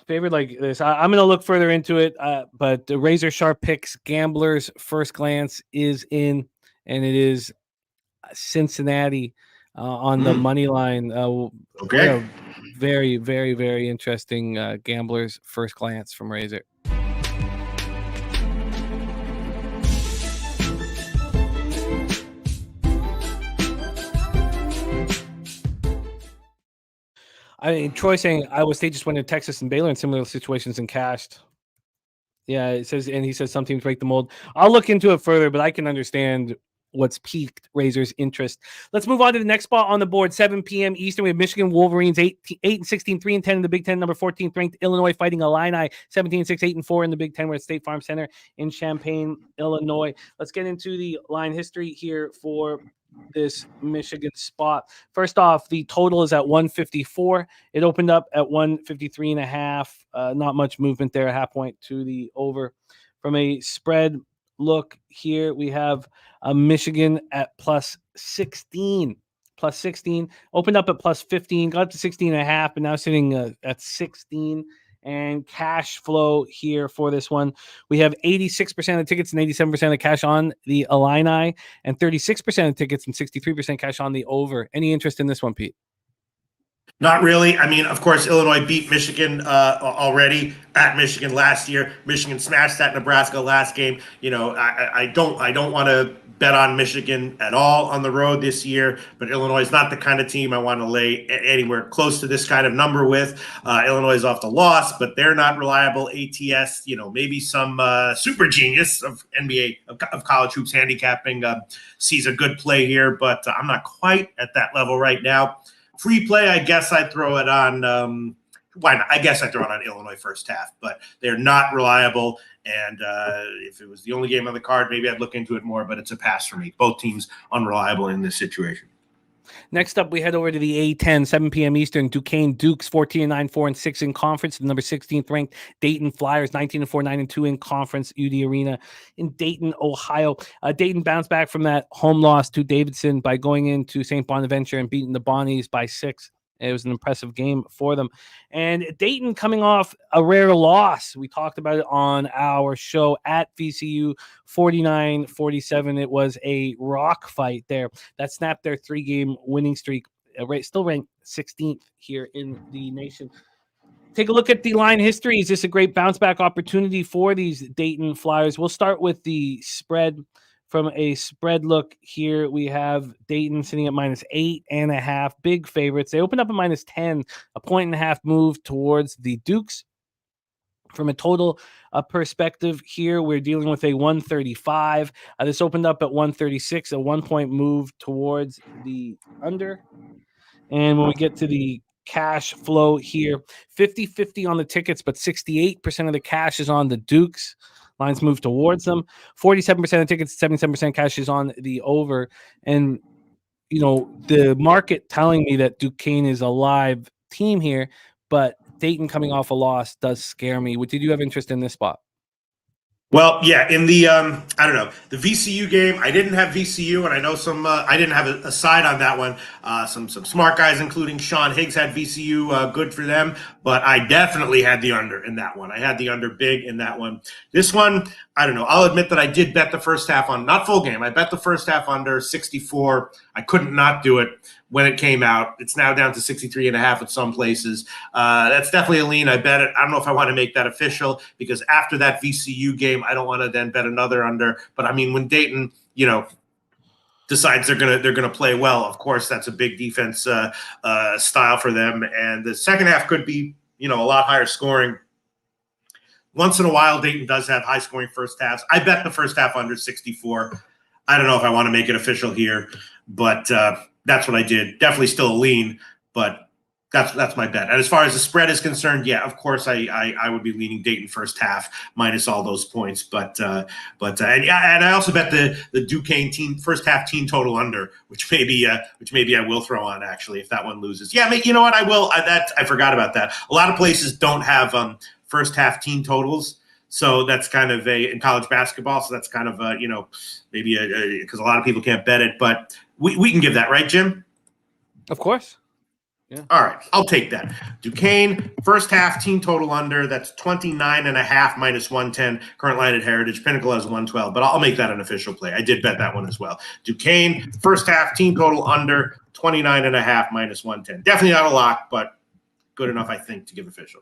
favored like this. I'm going to look further into it, but the Razor Sharp picks Gambler's first glance is in, and it is Cincinnati on the money line. Okay. Very, very, very interesting Gambler's first glance from Razor. I mean, Troy saying Iowa State just went to Texas and Baylor in similar situations and cashed. Yeah, it says, and he says some teams break the mold. I'll look into it further, but I can understand what's piqued Razor's interest. Let's move on to the next spot on the board. 7 p.m. Eastern. We have Michigan Wolverines 8-16, 3-10 in the Big Ten. Number 14th ranked Illinois fighting Illini 17-6, 8-4 in the Big Ten. We're at State Farm Center in Champaign, Illinois. Let's get into the line history here for this Michigan spot. First off, the total is at 154. It opened up at 153.5. Not much movement there. Half point to the over. From a spread look here, we have Michigan at +16. Opened up at +15, got up to 16.5, and now sitting at 16. And cash flow here for this one, we have 86% of tickets and 87% of cash on the Illini, and 36% of tickets and 63% cash on the over. Any interest in this one, Pete? Not really. I mean, of course, Illinois beat Michigan already at Michigan last year. Michigan smashed that Nebraska last game. I don't want to bet on Michigan at all on the road this year, but Illinois is not the kind of team I want to lay anywhere close to this kind of number with. Illinois is off the loss, but they're not reliable. ATS, maybe some super genius of NBA, of college hoops handicapping sees a good play here, but I'm not quite at that level right now. Free play, I guess I'd throw it on. Why not? I guess I'd throw it on Illinois first half, but they're not reliable. And if it was the only game on the card, maybe I'd look into it more, but it's a pass for me. Both teams unreliable in this situation. Next up, we head over to the A10, 7 p.m. Eastern. Duquesne Dukes 14-9, 4-6 in conference. The number 16th ranked Dayton Flyers 19-4, 9-2 in conference. UD Arena in Dayton, Ohio. Dayton bounced back from that home loss to Davidson by going into St. Bonaventure and beating the Bonnies by 6. It was an impressive game for them. And Dayton coming off a rare loss. We talked about it on our show at VCU, 49-47. It was a rock fight there that snapped their 3-game winning streak. Still ranked 16th here in the nation. Take a look at the line history. Is this a great bounce back opportunity for these Dayton Flyers? We'll start with the spread. From a spread look here, we have Dayton sitting at -8.5, big favorites. They opened up at -10, a 1.5 move towards the Dukes. From a total perspective here, we're dealing with a 135. This opened up at 136, a 1-point move towards the under. And when we get to the cash flow here, 50-50 on the tickets, but 68% of the cash is on the Dukes. Lines move towards them. 47% of tickets, 77% cash is on the over. And, the market telling me that Duquesne is a live team here, but Dayton coming off a loss does scare me. Did you have interest in this spot? Well, yeah, in the I don't know, the VCU game, I didn't have VCU, and I know some. I didn't have a side on that one. Some smart guys, including Sean Higgs, had VCU. Good for them, but I definitely had the under in that one. I had the under big in that one. This one, I don't know. I'll admit that I did bet the first half on, not full game. I bet the first half under 64. I couldn't not do it when it came out. It's now down to 63.5 at some places. That's definitely a lean. I bet it. I don't know if I want to make that official, because after that VCU game, I don't want to then bet another under. But I mean, when Dayton, decides they're gonna play well, of course, that's a big defense style for them. And the second half could be, a lot higher scoring. Once in a while, Dayton does have high scoring first halves. I bet the first half under 64. I don't know if I want to make it official here, but that's what I did. Definitely still a lean, but that's my bet. And as far as the spread is concerned, yeah, of course I would be leaning Dayton first half minus all those points. But and I also bet the Duquesne team first half team total under, which maybe I will throw on actually if that one loses. Yeah, you know what, I will. I forgot about that. A lot of places don't have first half team totals. So that's kind of in college basketball. So that's kind of maybe because a lot of people can't bet it, but we can give that, right, Jim? Of course. Yeah. All right, I'll take that. Duquesne first half team total under. That's 29.5 minus 110. Current line at Heritage. Pinnacle has 112, but I'll make that an official play. I did bet that one as well. Duquesne first half team total under 29.5 minus 110. Definitely not a lock, but good enough, I think, to give official.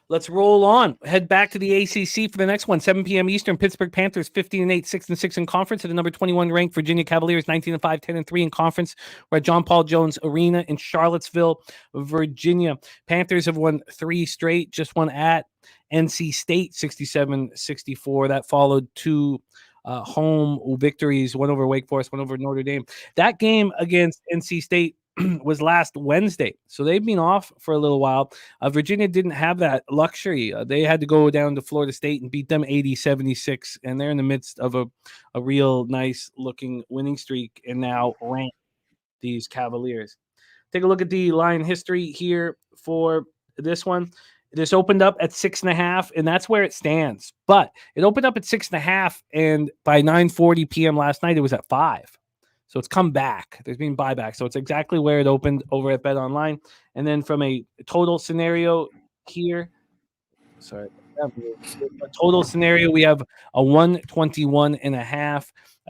Let's roll on. Head back to the ACC for the next one. 7 p.m. Eastern. Pittsburgh Panthers 15-8, 6-6 in conference. At the number 21 ranked Virginia Cavaliers 19-5, 10-3 in conference. We're at John Paul Jones Arena in Charlottesville, Virginia. Panthers have won 3 straight. Just won at NC State 67-64. That followed 2 home victories. One over Wake Forest, one over Notre Dame. That game against NC State was last Wednesday, so they've been off for a little while. Virginia didn't have that luxury. They had to go down to Florida State and beat them 80-76, and they're in the midst of a real nice looking winning streak and now rank these Cavaliers. Take a look at the line history here for this one. This opened up at 6.5, and that's where it stands. But it opened up at 6.5, and by 9:40 p.m. last night, it was at 5. So it's come back. There's been buyback. So it's exactly where it opened over at Bet Online. And then from a total scenario here, a total scenario, we have a 121.5.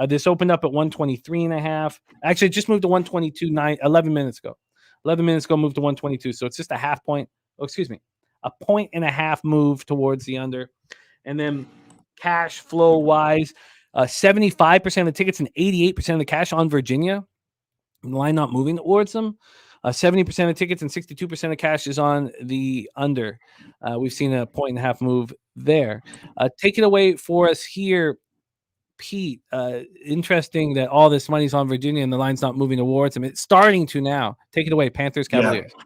This opened up at 123.5. Actually, it just moved to 122 11 minutes ago. 11 minutes ago, moved to 122. So it's just a half point. Oh, excuse me. A 1.5 move towards the under. And then cash flow wise, 75% of the tickets and 88% of the cash on Virginia. The line not moving towards them. 70% of tickets and 62% of cash is on the under. We've seen a 1.5 move there. Take it away for us here, Pete. Interesting that all this money's on Virginia and the line's not moving towards them. It's starting to now. Take it away, Panthers, Cavaliers. Yeah.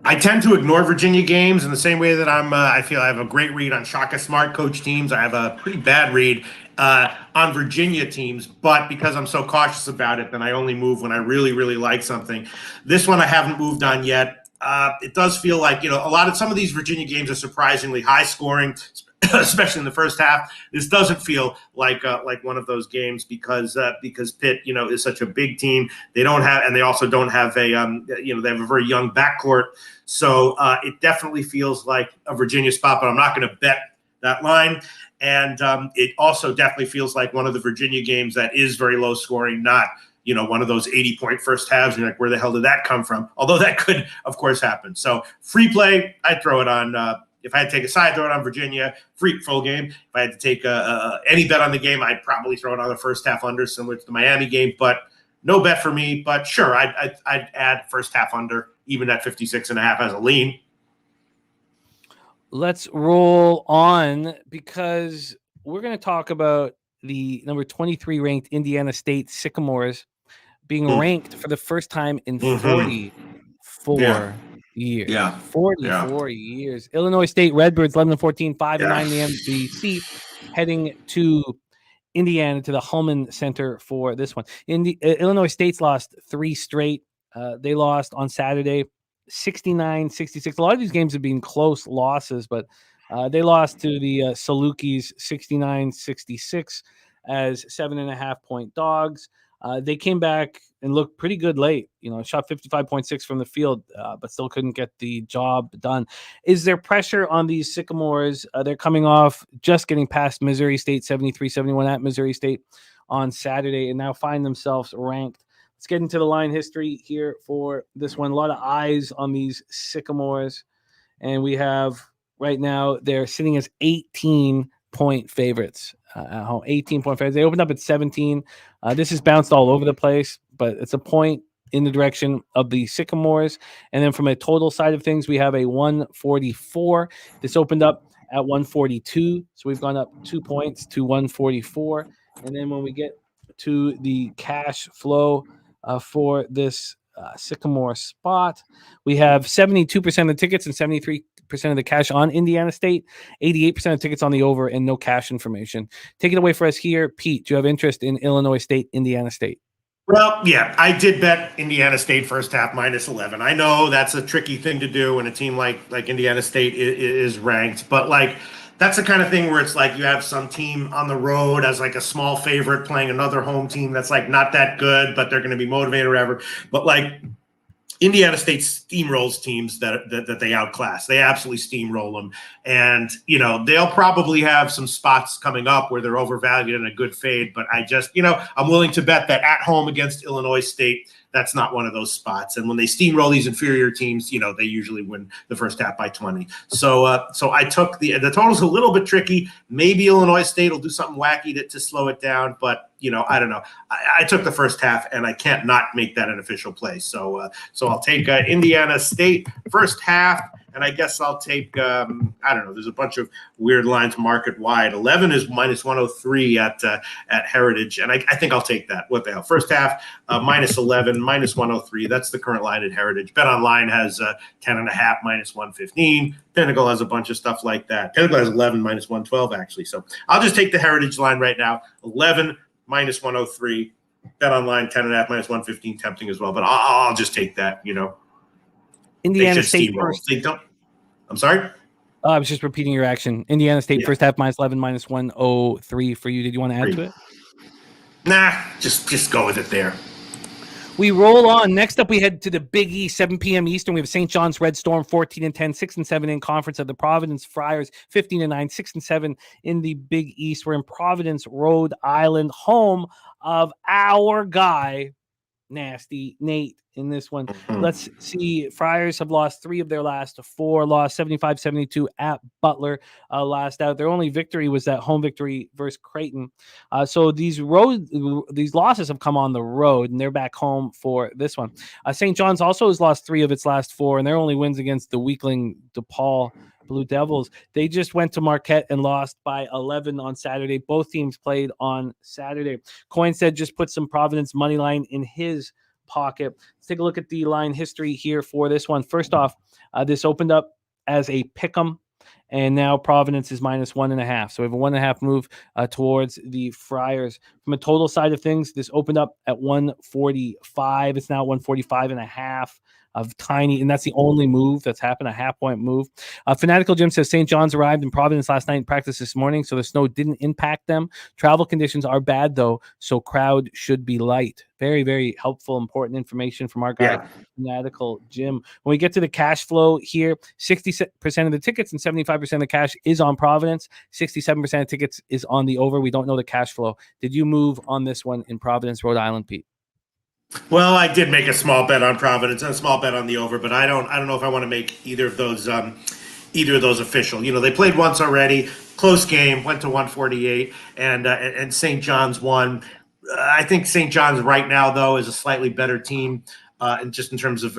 I tend to ignore Virginia games in the same way that I feel I have a great read on Shaka Smart coach teams. I have a pretty bad read on Virginia teams, but because I'm so cautious about it, then I only move when I really, really like something. This one I haven't moved on yet. It does feel like, some of these Virginia games are surprisingly high scoring, especially in the first half. This doesn't feel like one of those games because Pitt, is such a big team. They don't have, and they also don't have they have a very young backcourt. So it definitely feels like a Virginia spot, but I'm not going to bet that line. And it also definitely feels like one of the Virginia games that is very low scoring, not one of those 80-point first halves. You're like, where the hell did that come from? Although that could, of course, happen. So free play, I'd throw it on. If I had to take a side, throw it on Virginia. Free full game. If I had to take any bet on the game, I'd probably throw it on the first half under, similar to the Miami game. But no bet for me. But sure, I'd add first half under, even at 56.5 as a lean. Let's roll on because we're going to talk about the number 23 ranked Indiana State Sycamores being ranked for the first time in 44 years. Yeah. 44 years. Illinois State Redbirds 11-14, 5-9 in the MVC, heading to Indiana to the Hulman Center for this one. Illinois State's lost 3 straight. They lost on Saturday 69-66. A lot of these games have been close losses, but they lost to the Salukis 69-66 as 7.5-point dogs. They came back and looked pretty good late. Shot 55.6 from the field, but still couldn't get the job done. Is there pressure on these Sycamores? They're coming off just getting past Missouri State 73-71 at Missouri State on Saturday and now find themselves ranked. Let's get into the line history here for this one. A lot of eyes on these Sycamores. And we have right now, they're sitting as 18-point favorites. 18-point favorites. They opened up at 17. This is bounced all over the place, but it's a point in the direction of the Sycamores. And then from a total side of things, we have a 144. This opened up at 142. So we've gone up 2 points to 144. And then when we get to the cash flow for this Sycamore spot, we have 72% of the tickets and 73% of the cash on Indiana State, 88% of tickets on the over, and no cash information. Take it away for us here. Pete, do you have interest in Illinois State, Indiana State? Well, yeah, I did bet Indiana State first half -11. I know that's a tricky thing to do when a team like Indiana State is ranked, but that's the kind of thing where it's like you have some team on the road as a small favorite playing another home team that's not that good, but they're going to be motivated or whatever. But Indiana State steamrolls teams that they outclass. They absolutely steamroll them. And, they'll probably have some spots coming up where they're overvalued and a good fade. But I just, I'm willing to bet that at home against Illinois State, that's not one of those spots. And when they steamroll these inferior teams, they usually win the first half by 20. So I took the total's a little bit tricky. Maybe Illinois State will do something wacky to slow it down, but I don't know. I took the first half, and I can't not make that an official play. So I'll take Indiana State first half, and I guess I'll take I don't know. There's a bunch of weird lines market wide. 11 is -103 at Heritage, and I think I'll take that. What the hell? First half -11, -103. That's the current line at Heritage. Bet Online has 10.5 -115. Pinnacle has a bunch of stuff like that. Pinnacle has 11 -112 actually. So I'll just take the Heritage line right now. 11 -103. Bet Online 10.5 -115, tempting as well, but I'll just take that. Indiana State first. They don't. I'm sorry. I was just repeating your action. Indiana State first half -11 -103 for you. Did you want to add to it? Nah, just go with it there. We roll on. Next up, we head to the Big East, 7 p.m. Eastern. We have St. John's Red Storm, 14-10, 6-7 in conference, of the Providence Friars, 15-9, 6-7 in the Big East. We're in Providence, Rhode Island, home of our guy, Nasty Nate, in this one. Let's see. Friars have lost 3 of their last 4, lost 75-72 at Butler last out. Their only victory was that home victory versus Creighton. So these losses have come on the road, and they're back home for this one. St. John's also has lost 3 of its last 4, and their only wins against the weakling DePaul Blue Devils. They just went to Marquette and lost by 11 on Saturday. Both teams played on Saturday. Coin said just put some Providence money line in his pocket. Let's take a look at the line history here for this one. First off, this opened up as a pick'em, and now Providence is -1.5. So we have a 1.5 move towards the Friars. From a total side of things, this opened up at 145. It's now 145.5. Of tiny, and that's the only move that's happened, a half-point move. Fanatical Jim says St. John's arrived in Providence last night in practice this morning, so the snow didn't impact them. Travel conditions are bad, though, so crowd should be light. Very, very helpful, important information from our guy, Fanatical Jim. When we get to the cash flow here, 60% of the tickets and 75% of the cash is on Providence. 67% of tickets is on the over. We don't know the cash flow. Did you move on this one in Providence, Rhode Island, Pete? Well, I did make a small bet on Providence and a small bet on the over, but I don't know if I want to make either of those official. They played once already, close game, went to 148, and St. John's won. I think St. John's right now, though, is a slightly better team. And just in terms of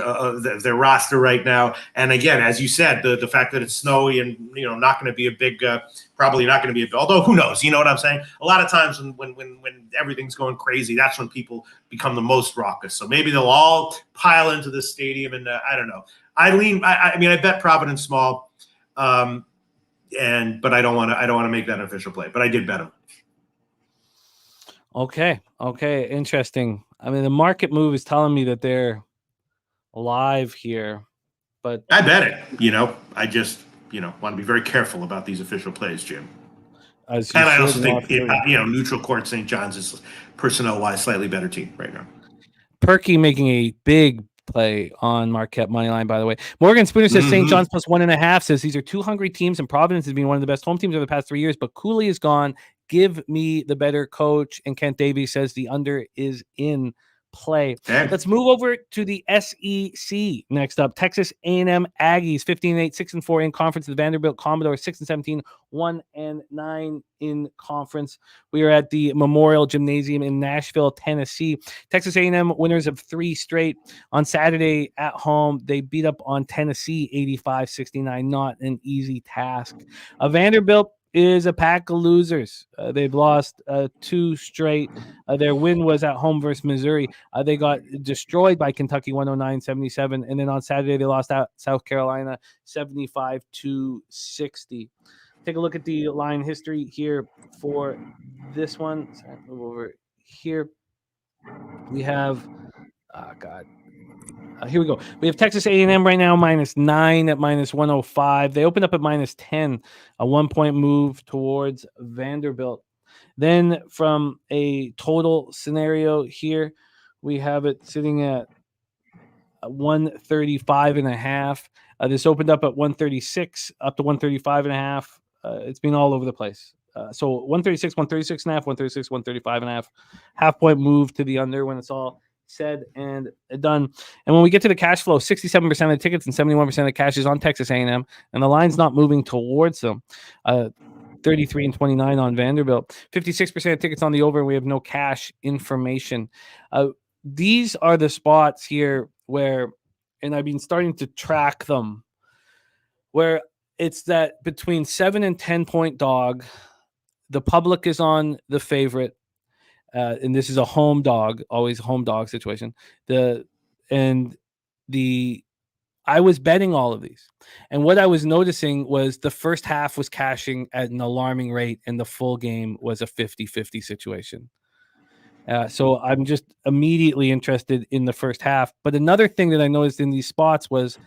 their roster right now. And again, as you said, the fact that it's snowy and, not going to be a big, probably not going to be although who knows, you know what I'm saying? A lot of times when everything's going crazy, that's when people become the most raucous. So maybe they'll all pile into this stadium, and I don't know. I lean. I mean, I bet Providence small, but I don't want to make that an official play. But I did bet them. Okay, interesting. I mean, the market move is telling me that they're alive here, but I bet it. I just want to be very careful about these official plays, Jim. as you And I should also not think forget. neutral court St. John's is personnel-wise slightly better team right now. Perky making a big play on Marquette money line, by the way. Morgan Spooner says St. John's plus 1.5, says these are two hungry teams, and Providence has been one of the best home teams over the past 3 years, but Cooley is gone. Give me the better coach. And Kent Davies says the under is in play. Okay. Let's move over to the SEC next up. Texas A&M Aggies 15-8, 6-4 in conference. The Vanderbilt Commodores 6-17, 1-9 in conference. We are at the Memorial Gymnasium in Nashville, Tennessee. Texas A&M winners of 3 straight. On Saturday at home, they beat up on Tennessee 85-69. Not an easy task. Vanderbilt is a pack of losers. They've lost 2 straight. Their win was at home versus Missouri. They got destroyed by Kentucky 109-77. And then on Saturday, they lost out South Carolina 75-60. Take a look at the line history here for this one. Sorry, move over here. We have, here we go. We have Texas A&M right now -9 at -105. They opened up at -10, a 1-point move towards Vanderbilt. Then from a total scenario here, we have it sitting at 135.5. This opened up at 136, up to 135.5. It's been all over the place. So 136, 136.5, 136, 135.5. Half-point move to the under when it's all said and done. And when we get to the cash flow, 67% of the tickets and 71% of the cash is on Texas A&M, and the line's not moving towards them. 33-29 on Vanderbilt. 56% of tickets on the over, and we have no cash information. These are the spots here where, and I've been starting to track them, where it's that between 7 and 10 point dog, the public is on the favorite. And this is a home dog, always a home dog situation. I was betting all of these. And what I was noticing was the first half was cashing at an alarming rate, and the full game was a 50-50 situation. So I'm just immediately interested in the first half. But another thing that I noticed in these spots was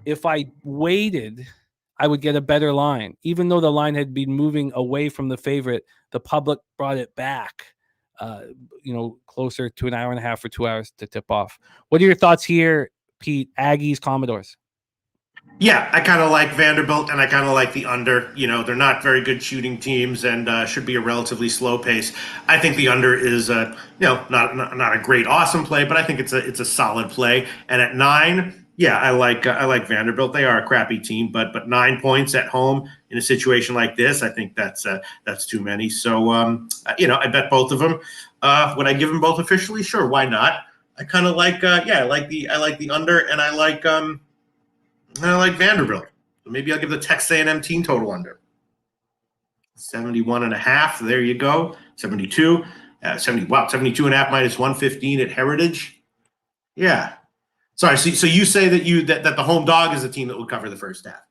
if I waited, I would get a better line. Even though the line had been moving away from the favorite, the public brought it back. Closer to an hour and a half or 2 hours to tip off. What are your thoughts here, Pete? Aggies, Commodores. Yeah, I kind of like Vanderbilt, and I kind of like the under. They're not very good shooting teams, and should be a relatively slow pace. I think the under is, not a great awesome play, but I think it's a solid play. And at 9. Yeah, I like Vanderbilt. They are a crappy team, but 9 points at home in a situation like this, I think that's too many. So I bet both of them. Would I give them both officially? Sure, why not? I kind of like I like the under, and I like Vanderbilt. So maybe I'll give the Texas A&M team total under 71.5. There you go. 72. 72.5 -115 at Heritage. Yeah. Sorry, so you say that the home dog is a team that would cover the first half?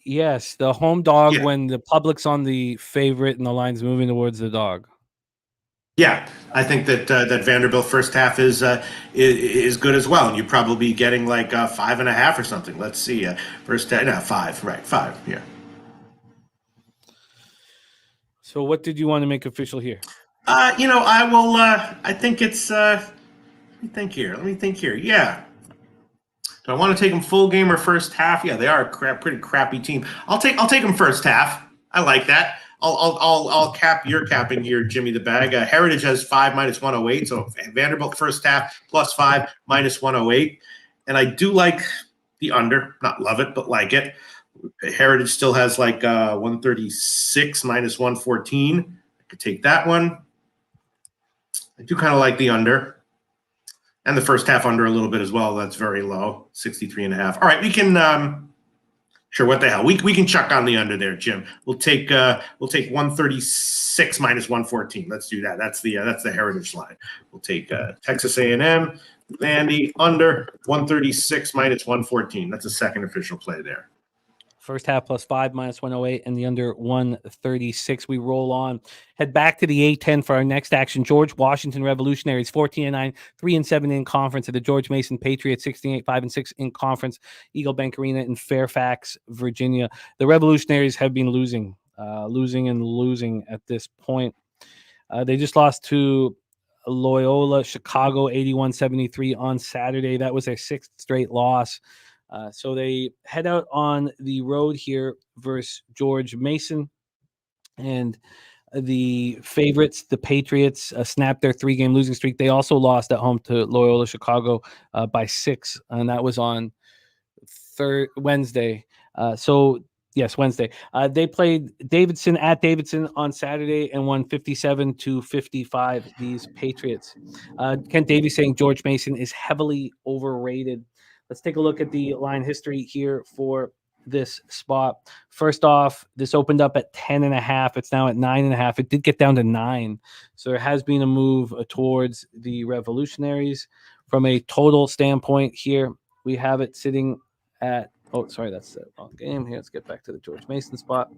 Yes, the home dog when the public's on the favorite and the line's moving towards the dog. Yeah, I think that Vanderbilt first half is good as well, and you'd probably be getting like 5.5 or something. Let's see, first half, no, 5, right? 5, yeah. So, what did you want to make official here? I will. I think it's. Let me think here. Yeah. Do I want to take them full game or first half? Yeah, they are a pretty crappy team. I'll take them first half. I like that. I'll cap your capping here, Jimmy the Bag. Heritage has 5 -108, so Vanderbilt first half +5 -108, and I do like the under. Not love it, but like it. Heritage still has like 136 -114. I could take that one. I do kind of like the under. And the first half under a little bit as well. That's very low, 63.5. All right, we can Sure, what the hell? We can chuck on the under there, Jim. We'll take 136 minus 114. Let's do that. That's the Heritage line. We'll take Texas A&M, Vandy under 136 minus 114. That's a second official play there. First half +5 minus 108 and the under 136. We roll on. Head back to the A10 for our next action. George Washington Revolutionaries 14-9, 3-7 in conference. At the George Mason Patriots 16-8, 5-6 in conference. Eagle Bank Arena in Fairfax, Virginia. The Revolutionaries have been losing at this point. They just lost to Loyola Chicago 81-73 on Saturday. That was their 6th straight loss. So they head out on the road here versus George Mason, and the favorites, the Patriots, snapped their 3-game losing streak. They also lost at home to Loyola Chicago by 6, and that was on Wednesday. Wednesday. They played Davidson at Davidson on Saturday and won 57-55. These Patriots. Kent Davies saying George Mason is heavily overrated. Let's take a look at the line history here for this spot. First off, this opened up at 10.5. It's now at 9.5. It did get down to 9. So there has been a move towards the Revolutionaries. From a total standpoint here, we have it sitting at, that's the wrong game here. Let's get back to the George Mason spot.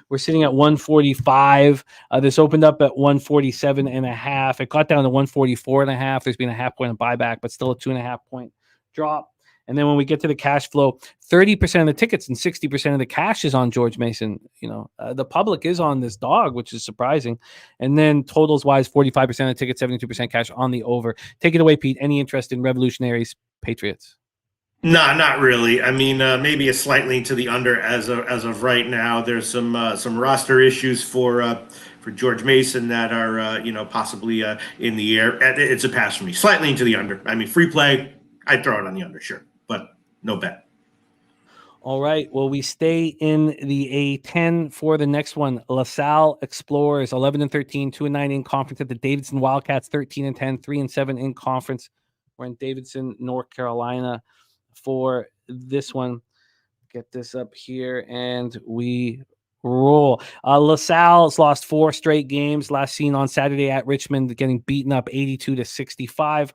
We're sitting at 145. This opened up at 147.5. It got down to 144.5. There's been a half point of buyback, but still a 2.5 point drop. And then when we get to the cash flow, 30% of the tickets and 60% of the cash is on George Mason. The public is on this dog, which is surprising. And then totals wise, 45% of the tickets, 72% cash on the over. Take it away, Pete. Any interest in Revolutionaries, Patriots? No, not really. I mean, maybe a slight lean to the under as of right now. There's some roster issues for George Mason that are possibly in the air. It's a pass for me. Slight lean to the under. I mean, free play, I'd throw it on the under, sure, but no bet. All right. Well, we stay in the A10 for the next one. LaSalle Explorers 11-13, 2-9 in conference. At the Davidson Wildcats 13-10, 3-7 in conference. We're in Davidson, North Carolina for this one. Get this up here and we roll. LaSalle's lost 4 straight games, last seen on Saturday at Richmond, getting beaten up 82-65.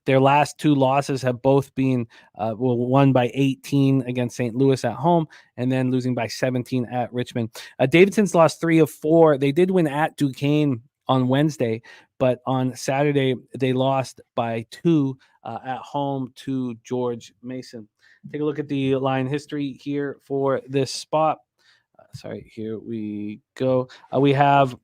Their last 2 losses have both been won by 18 against St. Louis at home and then losing by 17 at Richmond. Davidson's lost 3 of 4. They did win at Duquesne on Wednesday, but on Saturday they lost by 2 at home to George Mason. Take a look at the line history here for this spot. Here we go. We have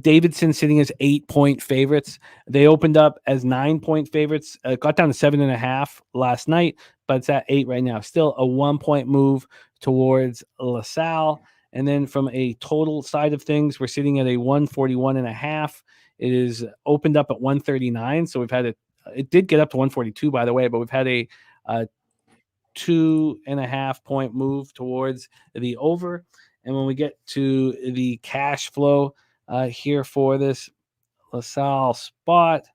Davidson sitting as 8-point favorites. They opened up as 9-point favorites. Got down to 7.5 last night, but it's at 8 right now. Still a 1-point move towards LaSalle. And then from a total side of things, we're sitting at a 141.5. It is opened up at 139. So we've had it did get up to 142, by the way, but we've had a 2.5 point move towards the over. And when we get to the cash flow here for this LaSalle spot,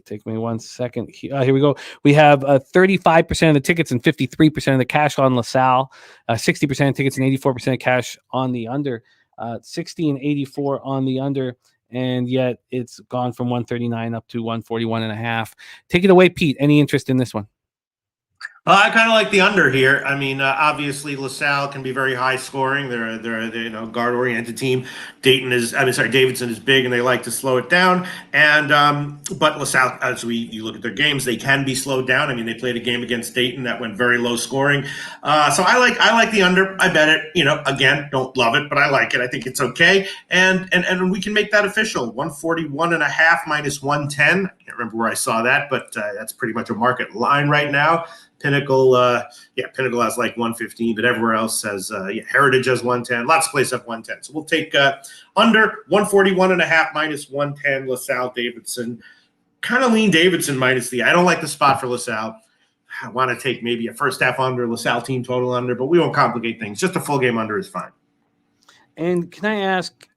take me 1 second. Here we go. We have 35% of the tickets and 53% of the cash on LaSalle, 60% of tickets and 84% of cash on the under, 60 and 84 on the under. And yet it's gone from 139 up to 141.5. Take it away, Pete. Any interest in this one? I kind of like the under here. I mean, obviously LaSalle can be very high scoring. They're a guard oriented team. Davidson is big and they like to slow it down. And but LaSalle, as you look at their games, they can be slowed down. I mean, they played a game against Dayton that went very low scoring. So I like the under. I bet it. Again, don't love it, but I like it. I think it's okay. And we can make that official. 141.5 minus 110. I can't remember where I saw that, but that's pretty much a market line right now. Pinnacle has like 115, but everywhere else has Heritage has 110. Lots of places have 110. So we'll take under 141.5 minus 110. LaSalle Davidson. Kind of lean Davidson minus I don't like the spot for LaSalle. I want to take maybe a first half under, LaSalle team total under, but we won't complicate things. Just a full game under is fine. And can I ask,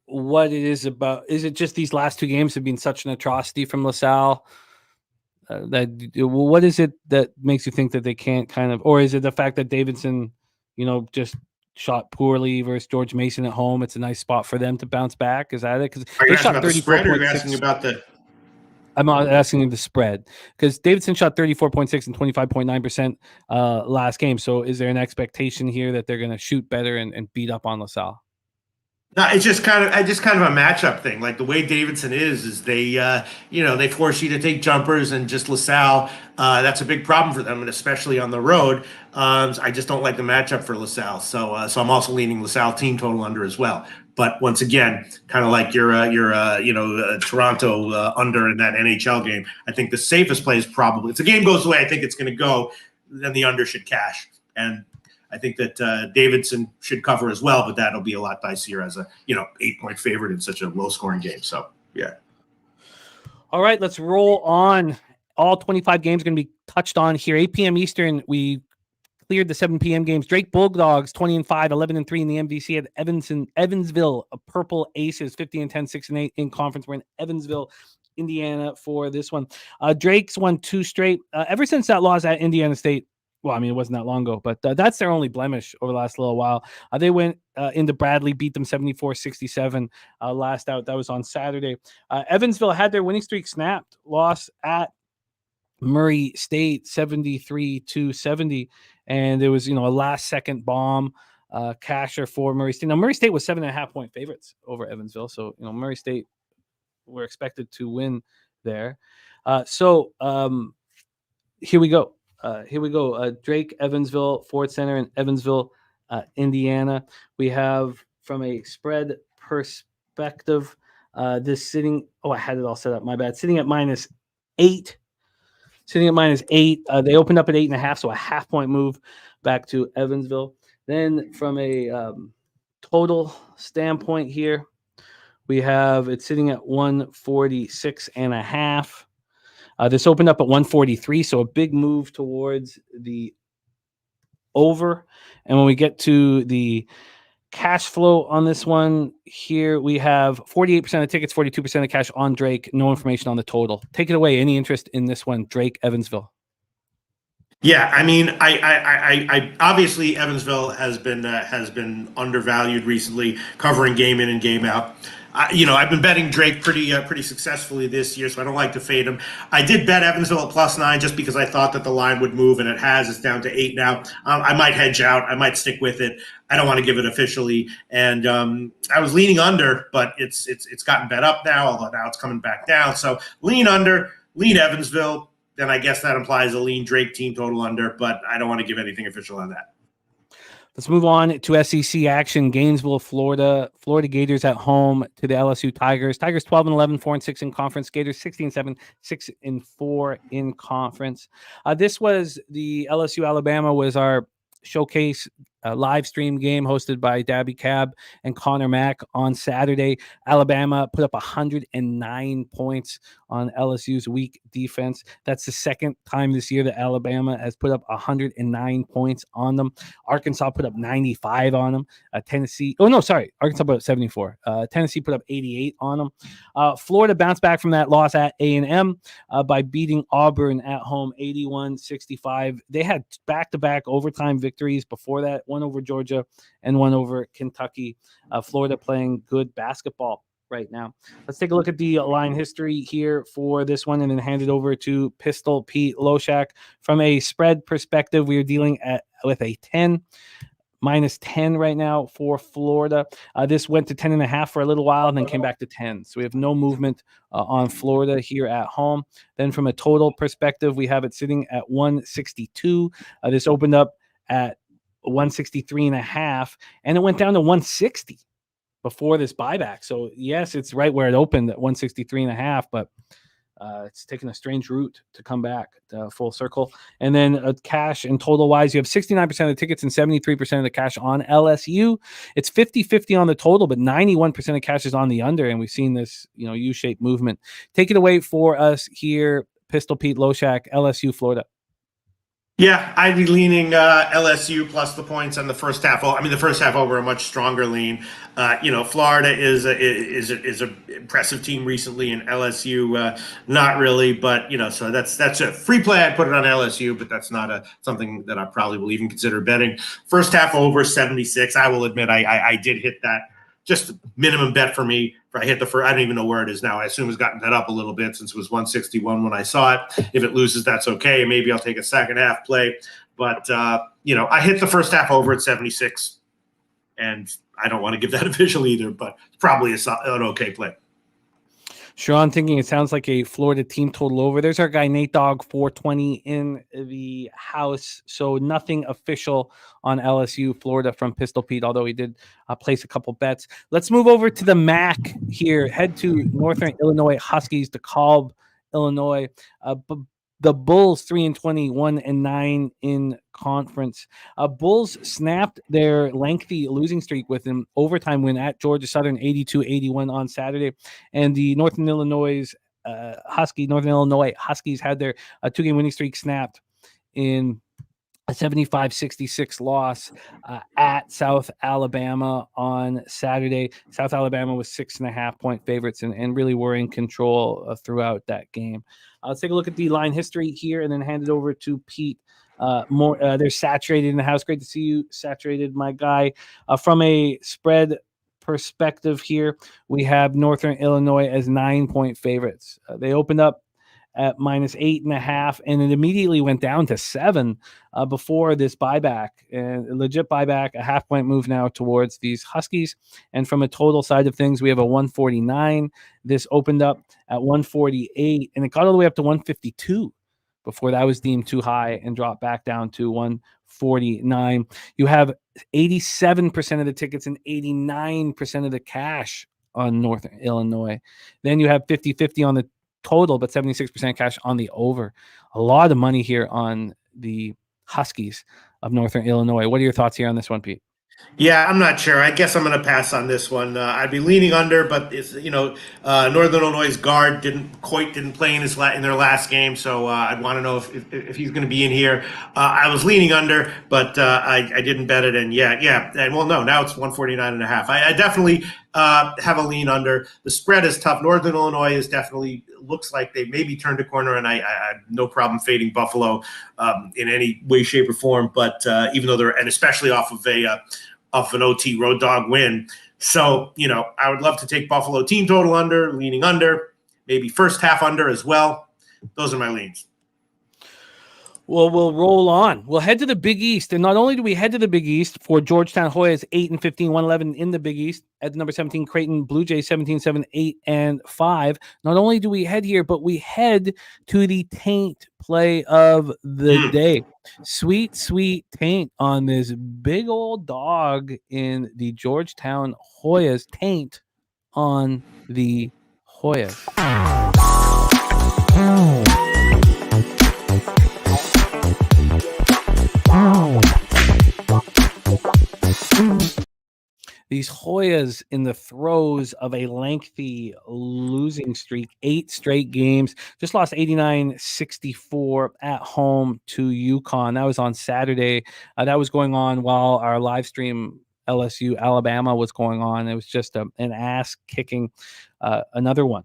what it is about? Is it just these last 2 games have been such an atrocity from LaSalle? what is it that makes you think that they can't kind of, or is it the fact that Davidson, just shot poorly versus George Mason at home? It's a nice spot for them to bounce back. Is that it? Because Are you they asking shot about the spread, or are you 34.6. asking about the? I'm not asking you the spread, because Davidson shot 34.6 and 25.9% last game. So is there an expectation here that they're going to shoot better and beat up on LaSalle? No, it's just kind of a matchup thing. Like the way Davidson is they they force you to take jumpers, and just LaSalle, that's a big problem for them, and especially on the road. I just don't like the matchup for LaSalle, so I'm also leaning LaSalle team total under as well. But once again, kind of like your Toronto under in that NHL game, I think the safest play is probably, if the game goes the way I think it's going to go, then the under should cash. And I think that Davidson should cover as well, but that'll be a lot dicier as a 8-point favorite in such a low-scoring game. So yeah. All right, let's roll on. All 25 games are going to be touched on here. 8 p.m. Eastern. We cleared the 7 p.m. games. Drake Bulldogs 20-5, 11-3 in the MVC at Evansville. Purple Aces 50-10, 6-8 in conference. We're in Evansville, Indiana for this one. Drake's won 2 straight ever since that loss at Indiana State. Well, I mean, it wasn't that long ago, but that's their only blemish over the last little while. They went into Bradley, beat them 74-67 last out. That was on Saturday. Evansville had their winning streak snapped. Loss at Murray State 73-70, and there was a last-second bomb casher for Murray State. Now, Murray State was 7.5-point favorites over Evansville, so Murray State were expected to win there. Here we go. Drake, Evansville, Ford Center in Evansville, Indiana. We have, from a spread perspective, this sitting. Oh, I had it all set up. My bad. Sitting at -8. They opened up at 8.5, so a half-point move back to Evansville. Then, from a total standpoint here, we have it sitting at 146.5. This opened up at 143, so a big move towards the over. And when we get to the cash flow on this one, here we have 48% of tickets, 42% of cash on Drake. No information on the total. Take it away. Any interest in this one, Drake, Evansville? Yeah, I mean, I obviously Evansville has been undervalued recently, covering game in and game out. I've been betting Drake pretty successfully this year, so I don't like to fade him. I did bet Evansville at +9 just because I thought that the line would move, and it has. It's down to 8 now. I might hedge out. I might stick with it. I don't want to give it officially, and I was leaning under, but it's gotten bet up now. Although now it's coming back down. So lean under, lean Evansville. Then I guess that implies a lean Drake team total under, but I don't want to give anything official on that. Let's move on to SEC action. Gainesville, Florida. Florida Gators at home to the LSU Tigers. Tigers 12-11, 4-6 in conference. Gators 16-7, 6-4 in conference. This was the LSU Alabama was our showcase live stream game hosted by Dabby Cab and Connor Mack on Saturday. Alabama put up 109 points on LSU's weak defense. That's the second time this year that Alabama has put up 109 points on them. Arkansas put up 95 on them. Arkansas put up 74. Tennessee put up 88 on them. Florida bounced back from that loss at A&M by beating Auburn at home 81-65. They had back-to-back overtime victories before that, one over Georgia and one over Kentucky. Florida playing good basketball right now. Let's take a look at the line history here for this one and then hand it over to Pistol Pete Loshak. From a spread perspective, we are dealing with a 10, -10 right now for Florida. This went to 10.5 for a little while and then came back to 10. So we have no movement on Florida here at home. Then from a total perspective, we have it sitting at 162. This opened up at 163.5 and it went down to 160 before this buyback. So yes, it's right where it opened at 163.5, but it's taken a strange route to come back full circle. And then cash and total wise, you have 69% of the tickets and 73% of the cash on LSU. It's 50-50 on the total, but 91% of cash is on the under. And we've seen this, U-shaped movement. Take it away for us here, Pistol Pete Loshak, LSU, Florida. Yeah, I'd be leaning LSU plus the points on the first half. I mean, the first half over a much stronger lean. Florida is a impressive team recently, and LSU not really. But so that's a free play. I'd put it on LSU, but that's not something that I probably will even consider betting. First half over 76. I will admit I did hit that. Just a minimum bet for me. I hit the first. I don't even know where it is now. I assume it's gotten that up a little bit since it was 161 when I saw it. If it loses, that's okay. Maybe I'll take a second half play. But I hit the first half over at 76, and I don't want to give that official either. But it's probably an okay play. Sure, I'm thinking it sounds like a Florida team total over. There's our guy Nate Dogg 420 in the house. So nothing official on LSU Florida from Pistol Pete, although he did place a couple bets. Let's move over to the MAC here. Head to Northern Illinois Huskies, DeKalb, Illinois. The Bulls 3-20, 1-9 in conference. Bulls snapped their lengthy losing streak with an overtime win at Georgia Southern, 82-81 on Saturday, and the Northern Illinois Huskies had their two-game winning streak snapped in a 75-66 loss at South Alabama on Saturday. South Alabama was 6.5-point favorites and really were in control throughout that game. Let's take a look at the line history here and then hand it over to Pete. They're saturated in the house. Great to see you, saturated, my guy. From a spread perspective here, we have Northern Illinois as 9-point favorites. They opened up at -8.5, and it immediately went down to 7 before this buyback. And a legit buyback, a half-point move now towards these Huskies. And from a total side of things, we have a 149. This opened up at 148, and it got all the way up to 152 before that was deemed too high and dropped back down to 149. You have 87% of the tickets and 89% of the cash on Northern Illinois. Then you have 50-50 on the total, but 76% cash on the over. A lot of money here on the Huskies of Northern Illinois. What are your thoughts here on this one, Pete? Yeah, I'm not sure. I guess I'm going to pass on this one. I'd be leaning under, but it's Northern Illinois' guard didn't play in their last game, so I'd want to know if he's going to be in here. I was leaning under, but I didn't bet it, and now it's 149.5. I definitely have a lean under. The spread is tough. Northern Illinois is definitely looks like they maybe turned a corner, and I have no problem fading Buffalo in any way, shape, or form. But even though and especially off of an OT road dog win. So, I would love to take Buffalo team total under, leaning under, maybe first half under as well. Those are my leans. Well, we'll roll on. We'll head to the Big East. And not only do we head to the Big East for Georgetown Hoyas 8-15, 111 in the Big East. At the number 17, Creighton Blue Jays 17-7, 8-5. Not only do we head here, but we head to the taint play of the day. Sweet, sweet taint on this big old dog in the Georgetown Hoyas. Taint on the Hoyas. These Hoyas in the throes of a lengthy losing streak, 8 straight games, just lost 89-64 at home to UConn. That was on Saturday. That was going on while our live stream LSU Alabama was going on. It was just an ass kicking, another one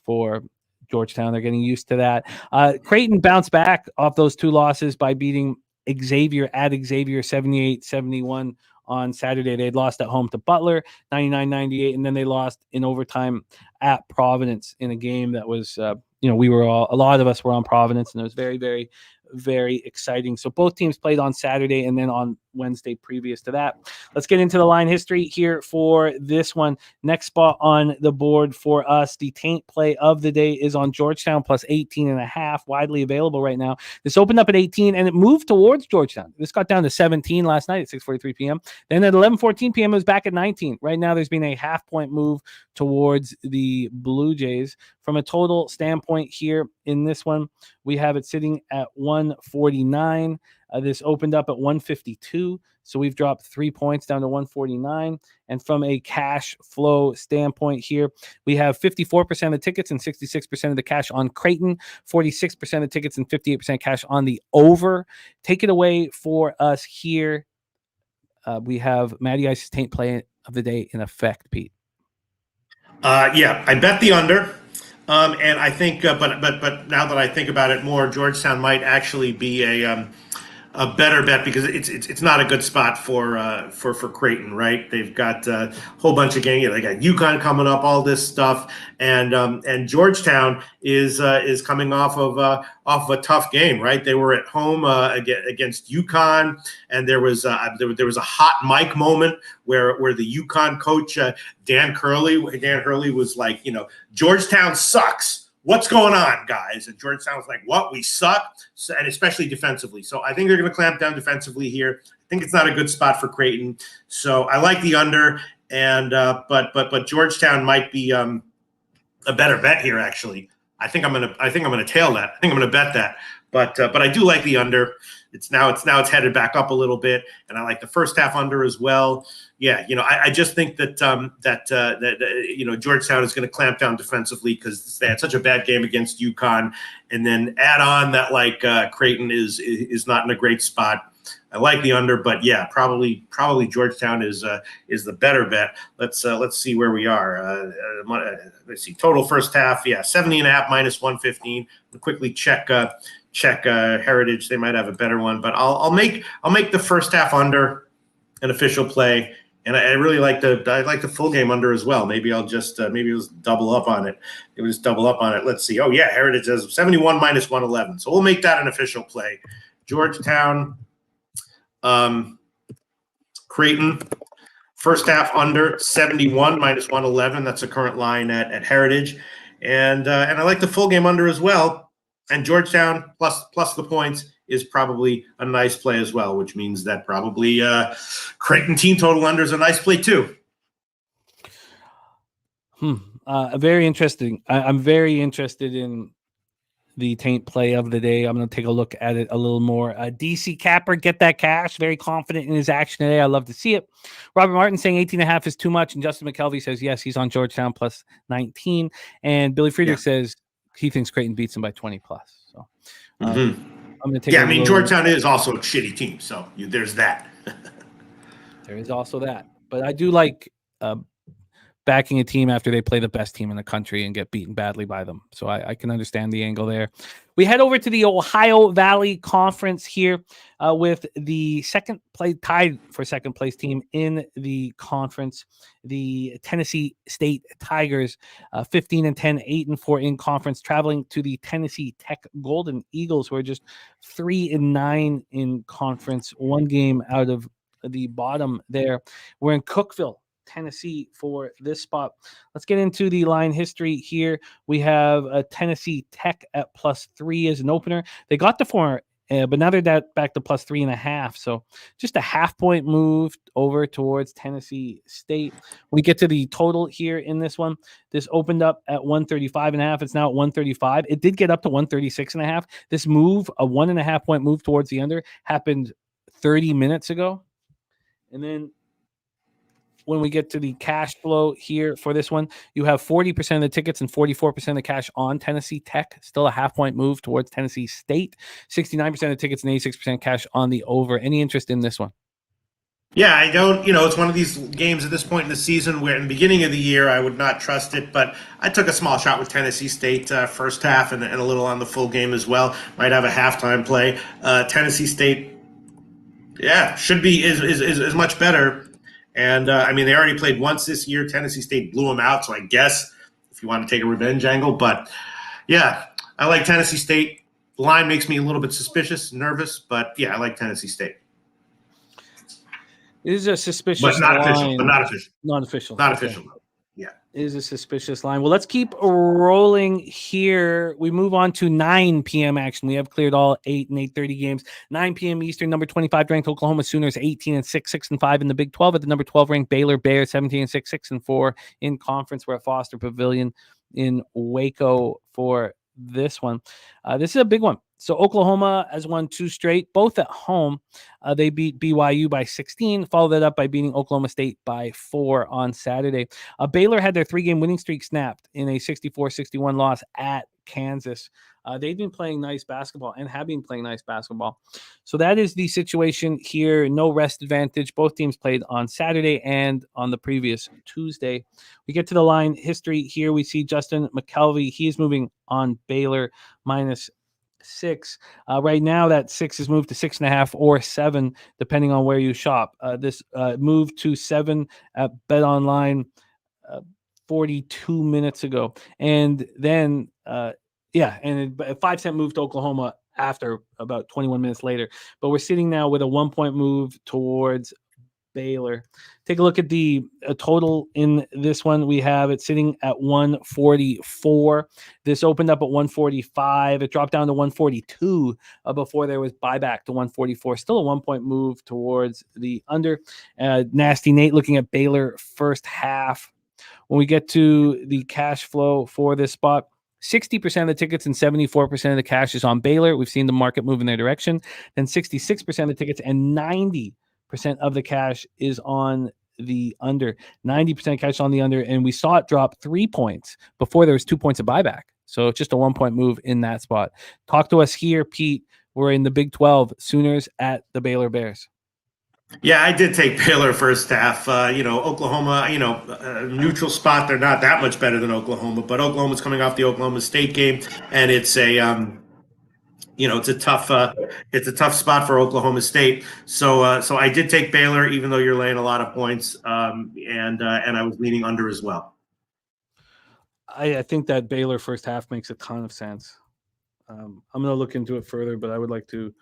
for Georgetown. They're getting used to that. Creighton bounced back off those 2 losses by beating Xavier at Xavier 78-71 on Saturday. They had lost at home to Butler 99-98, and then they lost in overtime at Providence in a game that was a lot of us were on Providence, and it was very, very, very exciting. So both teams played on Saturday and then on Wednesday previous to that. Let's get into the line history here for this one. Next spot on the board for us, the taint play of the day is on Georgetown plus 18.5, widely available right now. This opened up at 18 and it moved towards Georgetown. This got down to 17 last night at 6:43 p.m. Then at 11:14 p.m. it was back at 19. Right now there's been a half-point move towards the Blue Jays. From a total standpoint here in this one, we have it sitting at 149. This opened up at 152. So we've dropped 3 points down to 149. And from a cash flow standpoint here, we have 54% of the tickets and 66% of the cash on Creighton, 46% of the tickets and 58% cash on the over. Take it away for us here. We have Matty Ice's taint play of the day in effect, Pete. Yeah, I bet the under. And I think, but now that I think about it more, Georgetown might actually be a better bet because it's not a good spot for Creighton, right? They've got a whole bunch of games. They got UConn coming up, all this stuff, and Georgetown is coming off of a tough game, right? They were at home against UConn, and there was a hot mic moment where the UConn coach Dan Hurley was like, Georgetown sucks. What's going on, guys? And Georgetown was like, what? We suck? So, and especially defensively. So I think they're going to clamp down defensively here. I think it's not a good spot for Creighton. So I like the under, and but Georgetown might be a better bet here, actually. I think I'm gonna tail that. I think I'm gonna bet that. But I do like the under. It's headed back up a little bit, and I like the first half under as well. Yeah, I just think that Georgetown is going to clamp down defensively because they had such a bad game against UConn, and then add on that Creighton is not in a great spot. I like the under, but yeah, probably Georgetown is the better bet. Let's see where we are. Let's see, total first half, 70.5 minus 115. I'll quickly check Heritage. They might have a better one, but I'll make the first half under an official play, and I really like the full game under as well. Maybe I'll just double up on it. Let's see. Oh yeah, Heritage has 71 minus 111, so we'll make that an official play. Georgetown, Creighton, first half under 71 minus 111. That's the current line at Heritage, and I like the full game under as well. And Georgetown plus the points is probably a nice play as well, which means that probably Creighton team total under is a nice play too. Very interesting. I'm very interested in the taint play of the day. I'm going to take a look at it a little more. DC Capper, get that cash. Very confident in his action today. I love to see it. Robert Martin saying 18.5 is too much. And Justin McKelvey says, yes, he's on Georgetown plus 19. And Billy Friedrich says he thinks Creighton beats him by 20 plus. So I'm going to take Georgetown is also a shitty team. So there's that. There is also that. But I do like backing a team after they play the best team in the country and get beaten badly by them. So I can understand the angle there. We head over to the Ohio Valley Conference here with the tied for second place team in the conference, the Tennessee State Tigers, 15-10, 8-4 in conference, traveling to the Tennessee Tech Golden Eagles, who are just 3-9 in conference, one game out of the bottom there. We're in Cookeville, Tennessee for this spot. Let's get into the line history here. We have a Tennessee Tech at +3 as an opener. They got to 4, but now they're back to +3.5. So just a half-point move over towards Tennessee State. We get to the total here in this one. This opened up at 135.5. It's now at 135. It did get up to 136.5. This move, a 1.5-point move towards the under, happened 30 minutes ago. And then when we get to the cash flow here for this one, you have 40% of the tickets and 44% of the cash on Tennessee Tech. Still a half-point move towards Tennessee State. 69% of the tickets and 86% cash on the over. Any interest in this one? Yeah, I don't, it's one of these games at this point in the season where in the beginning of the year I would not trust it, but I took a small shot with Tennessee State first half and a little on the full game as well. Might have a halftime play. Tennessee State, should be is much better. And, they already played once this year. Tennessee State blew them out, so I guess if you want to take a revenge angle. But, yeah, I like Tennessee State. The line makes me a little bit suspicious, nervous, but, yeah, I like Tennessee State. It is a suspicious line. Not official. Not official. Not official. Yeah. It is a suspicious line. Well, let's keep rolling here. We move on to 9 p.m. action. We have cleared all 8 and 8:30 games. 9 p.m. Eastern, number 25 ranked Oklahoma Sooners, 18-6, 6-5 in the Big 12. At the number 12 ranked Baylor Bears, 17-6, 6-4 in conference. We're at Foster Pavilion in Waco for this one. This is a big one. So Oklahoma has won 2 straight, both at home. They beat BYU by 16, followed that up by beating Oklahoma State by 4 on Saturday. Baylor had their 3-game winning streak snapped in a 64-61 loss at Kansas. They've been playing nice basketball and have been playing nice basketball. So that is the situation here. No rest advantage. Both teams played on Saturday and on the previous Tuesday. We get to the line history here. We see Justin McKelvey. He is moving on Baylor -6. Right now, that 6 has moved to 6.5 or 7, depending on where you shop. This moved to 7 at BetOnline 42 minutes ago. And then, and a 5-cent move to Oklahoma after about 21 minutes later. But we're sitting now with a 1-point move towards Baylor. Take a look at the total in this one. We have it sitting at 144. This opened up at 145. It dropped down to 142 before there was buyback to 144. Still a 1-point move towards the under. Nasty Nate looking at Baylor first half. When we get to the cash flow for this spot, 60% of the tickets and 74% of the cash is on Baylor. We've seen the market move in their direction. Then 66% of the tickets and 90% of the cash is on the under. 90% cash on the under, and we saw it drop 3 points before there was 2 points of buyback. So just a 1-point move in that spot. Talk to us here, Pete. We're in the Big 12. Sooners at the Baylor Bears. Yeah, I did take Baylor first half. Oklahoma, neutral spot. They're not that much better than Oklahoma, but Oklahoma's coming off the Oklahoma State game, and it's a it's a tough spot for Oklahoma State. So I did take Baylor, even though you're laying a lot of points, and I was leaning under as well. I think that Baylor first half makes a ton of sense. I'm going to look into it further, but I would like to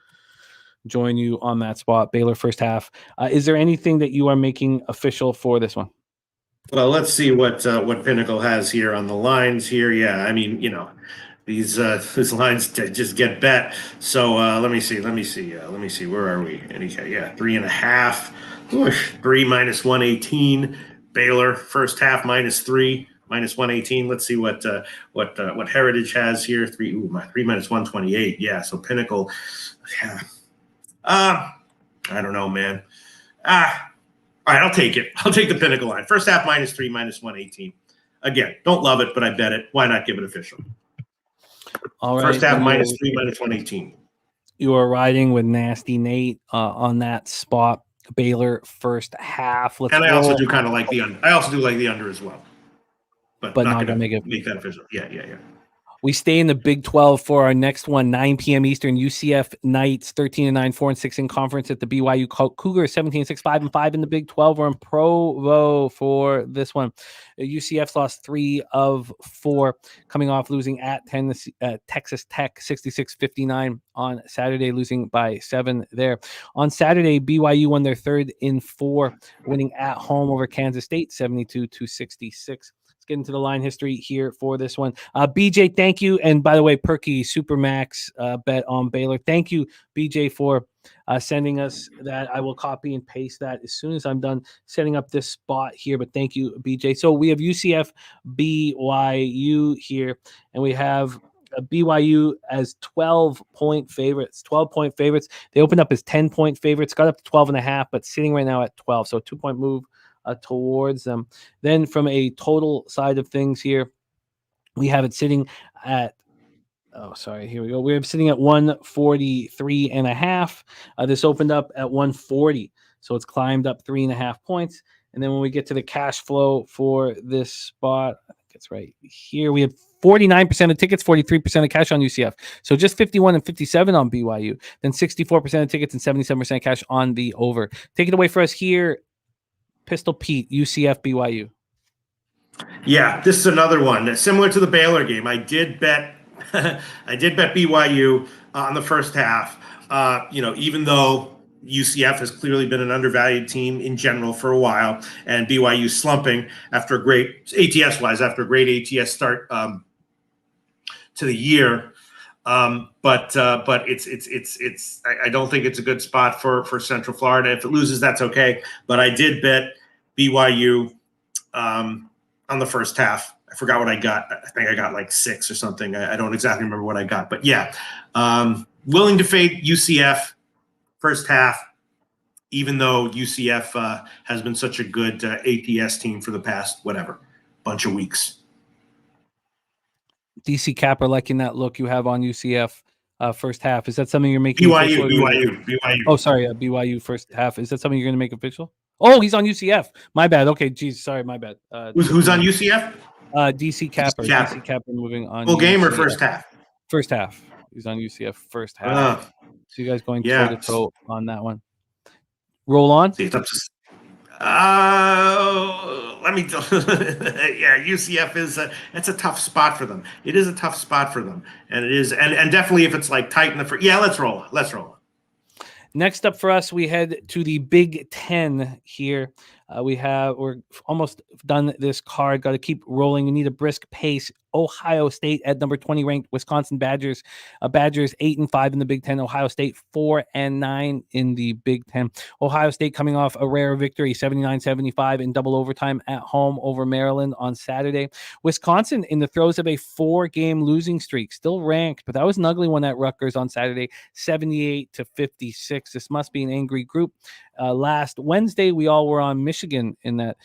join you on that spot. Baylor first half. Is there anything that you are making official for this one? Well, let's see what Pinnacle has here on the lines here. Yeah, I mean, these lines just get bet. So let me see. Where are we? 3.5. 3 minus 118. Baylor first half -3, -118. Let's see what Heritage has here. 3 minus 128. Yeah. So Pinnacle. Yeah. I don't know, man. All right, I'll take it. I'll take the Pinnacle line. First half -3, -118. Again, don't love it, but I bet it. Why not give it official? All right. First half -3, -118. You are riding with Nasty Nate on that spot. Baylor first half. I also do kind of like the under. I also do like the under as well, but not going to make that official. Yeah. We stay in the Big 12 for our next one, 9 p.m. Eastern. UCF Knights 13-9, 4-6 in conference at the BYU Cougars, 17-6, 5-5 in the Big 12. We're in Provo for this one. UCF's lost 3 of 4, coming off losing at Texas Tech 66-59 on Saturday, losing by 7 there. On Saturday, BYU won their 3rd in 4, winning at home over Kansas State 72-66. Get into the line history here for this one. BJ, thank you. And by the way, Perky Supermax bet on Baylor. Thank you, BJ, for sending us that. I will copy and paste that as soon as I'm done setting up this spot here. But thank you, BJ. So we have UCF BYU here, and we have BYU as 12-point favorites. 12-point favorites. They opened up as 10-point favorites, got up to 12.5, but sitting right now at 12. So a 2-point move towards them. Then from a total side of things here, we have it sitting at here we go. We're sitting at 143.5. This opened up at 140, so it's climbed up 3.5 points. And then when we get to the cash flow for this spot, I think it's right here, we have 49% of tickets, 43% of cash on UCF. So just 51 and 57 on BYU. Then 64% of tickets and 77% cash on the over. Take it away for us here, Pistol Pete, UCF BYU. Yeah, this is another one similar to the Baylor game. I did bet BYU on the first half. Even though UCF has clearly been an undervalued team in general for a while, and BYU slumping after a great ATS-wise, after a great ATS start to the year. But it's I don't think it's a good spot for Central Florida. If it loses, that's okay. But I did bet BYU on the first half. I forgot what I got. I think I got like 6 or something. I don't exactly remember what I got, but yeah. Willing to fade UCF first half, even though UCF has been such a good ATS team for the past, bunch of weeks. DC Capper liking that look you have on UCF first half. Is that something you're making BYU, official? BYU. Oh, sorry, BYU first half. Is that something you're going to make official? Oh, he's on UCF. My bad. Okay, geez, sorry, my bad. Who's on UCF? DC Capper. Capper. DC Capper moving on. Full game or UCF. first half? First half. He's on UCF first half. So you guys going toe to toe on that one. Roll on. See, it's up to. Let me tell yeah, UCF it's a tough spot for them. It is a tough spot for them, and it is, and definitely if it's like tight in the first. Yeah, let's roll. Next up for us, we head to the Big Ten here. We're almost done this card. Got to keep rolling. We need a brisk pace. Ohio State at number 20 ranked Wisconsin Badgers. Badgers 8-5 in the Big Ten. Ohio State 4-9 in the Big Ten. Ohio State coming off a rare victory, 79-75 in double overtime at home over Maryland on Saturday. Wisconsin in the throes of a 4-game losing streak, still ranked, but that was an ugly one at Rutgers on Saturday, 78-56. This must be an angry group. Last Wednesday, we all were on Michigan in that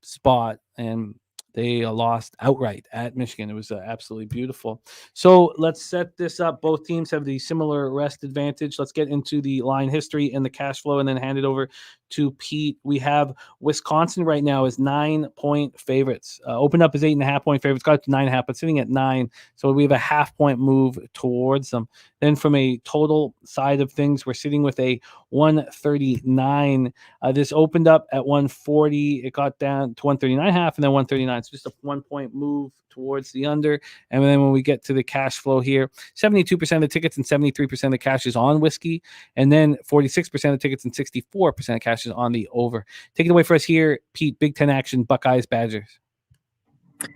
spot, and they lost outright at Michigan. It was absolutely beautiful. So let's set this up. Both teams have the similar rest advantage. Let's get into the line history and the cash flow and then hand it over to Pete. We have Wisconsin right now as 9-point favorites. Opened up as 8.5-point favorites, got to 9.5, but sitting at 9. So we have a half-point move towards them. Then from a total side of things, we're sitting with a 139. This opened up at 140. It got down to 139.5 and then 139. So just a 1-point move towards the under. And then when we get to the cash flow here, 72% of the tickets and 73% of the cash is on whiskey. And then 46% of the tickets and 64% of cash is on the over. Take it away for us here, Pete. Big Ten action, Buckeyes, Badgers.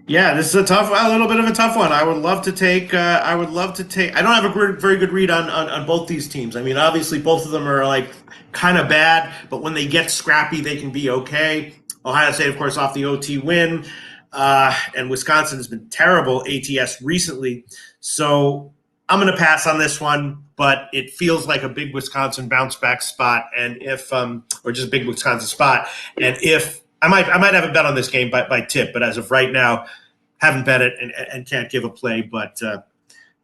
Yeah, this is a little bit of a tough one. I would love to take. I don't have a very good read on both these teams. I mean, obviously, both of them are like kind of bad, but when they get scrappy, they can be okay. Ohio State, of course, off the OT win, and Wisconsin has been terrible ATS recently. So I'm going to pass on this one, but it feels like a big Wisconsin bounce back spot, and or just a big Wisconsin spot, and if. I might have a bet on this game by tip, but as of right now, haven't bet it and can't give a play. But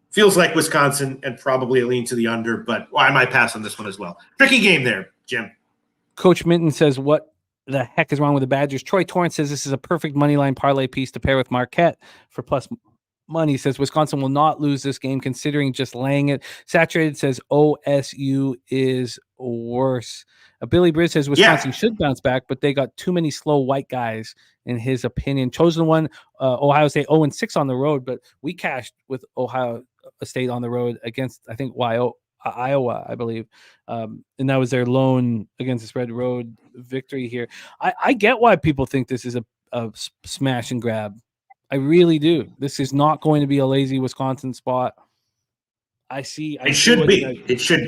feels like Wisconsin and probably a lean to the under, but I might pass on this one as well. Tricky game there, Jim. Coach Minton says, what the heck is wrong with the Badgers? Troy Torrance says this is a perfect money line parlay piece to pair with Marquette for plus money. Says Wisconsin will not lose this game considering just laying it. Saturated says OSU is worse. Billy Briz says Wisconsin should bounce back, but they got too many slow white guys, in his opinion. Chosen one, Ohio State 0-6 on the road, but we cashed with Ohio State on the road against, I think, Iowa, I believe. And that was their lone against the spread road victory here. I get why people think this is a smash and grab. I really do. This is not going to be a lazy Wisconsin spot. It should be.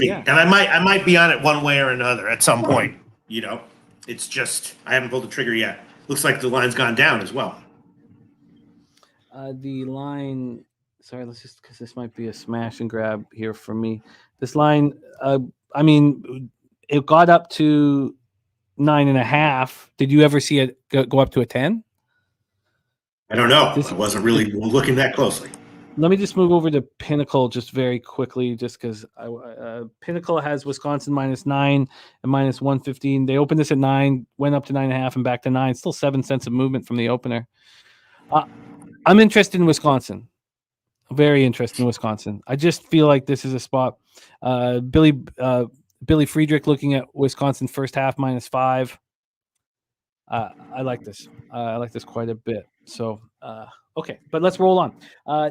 Yeah. And I might be on it one way or another at some point. You know, it's just I haven't pulled the trigger yet. Looks like the line's gone down as well. The line. Sorry, let's just because this might be a smash and grab here for me. This line. I mean, it got up to 9.5. Did you ever see it go up to a 10? I don't know. I wasn't really looking that closely. Let me just move over to Pinnacle just very quickly, just because Pinnacle has Wisconsin -9 and -115. They opened this at 9, went up to 9.5 and back to 9. Still 7 cents of movement from the opener. I'm interested in Wisconsin. Very interested in Wisconsin. I just feel like this is a spot. Billy Friedrich looking at Wisconsin first half -5. I like this. I like this quite a bit. So, okay, but let's roll on.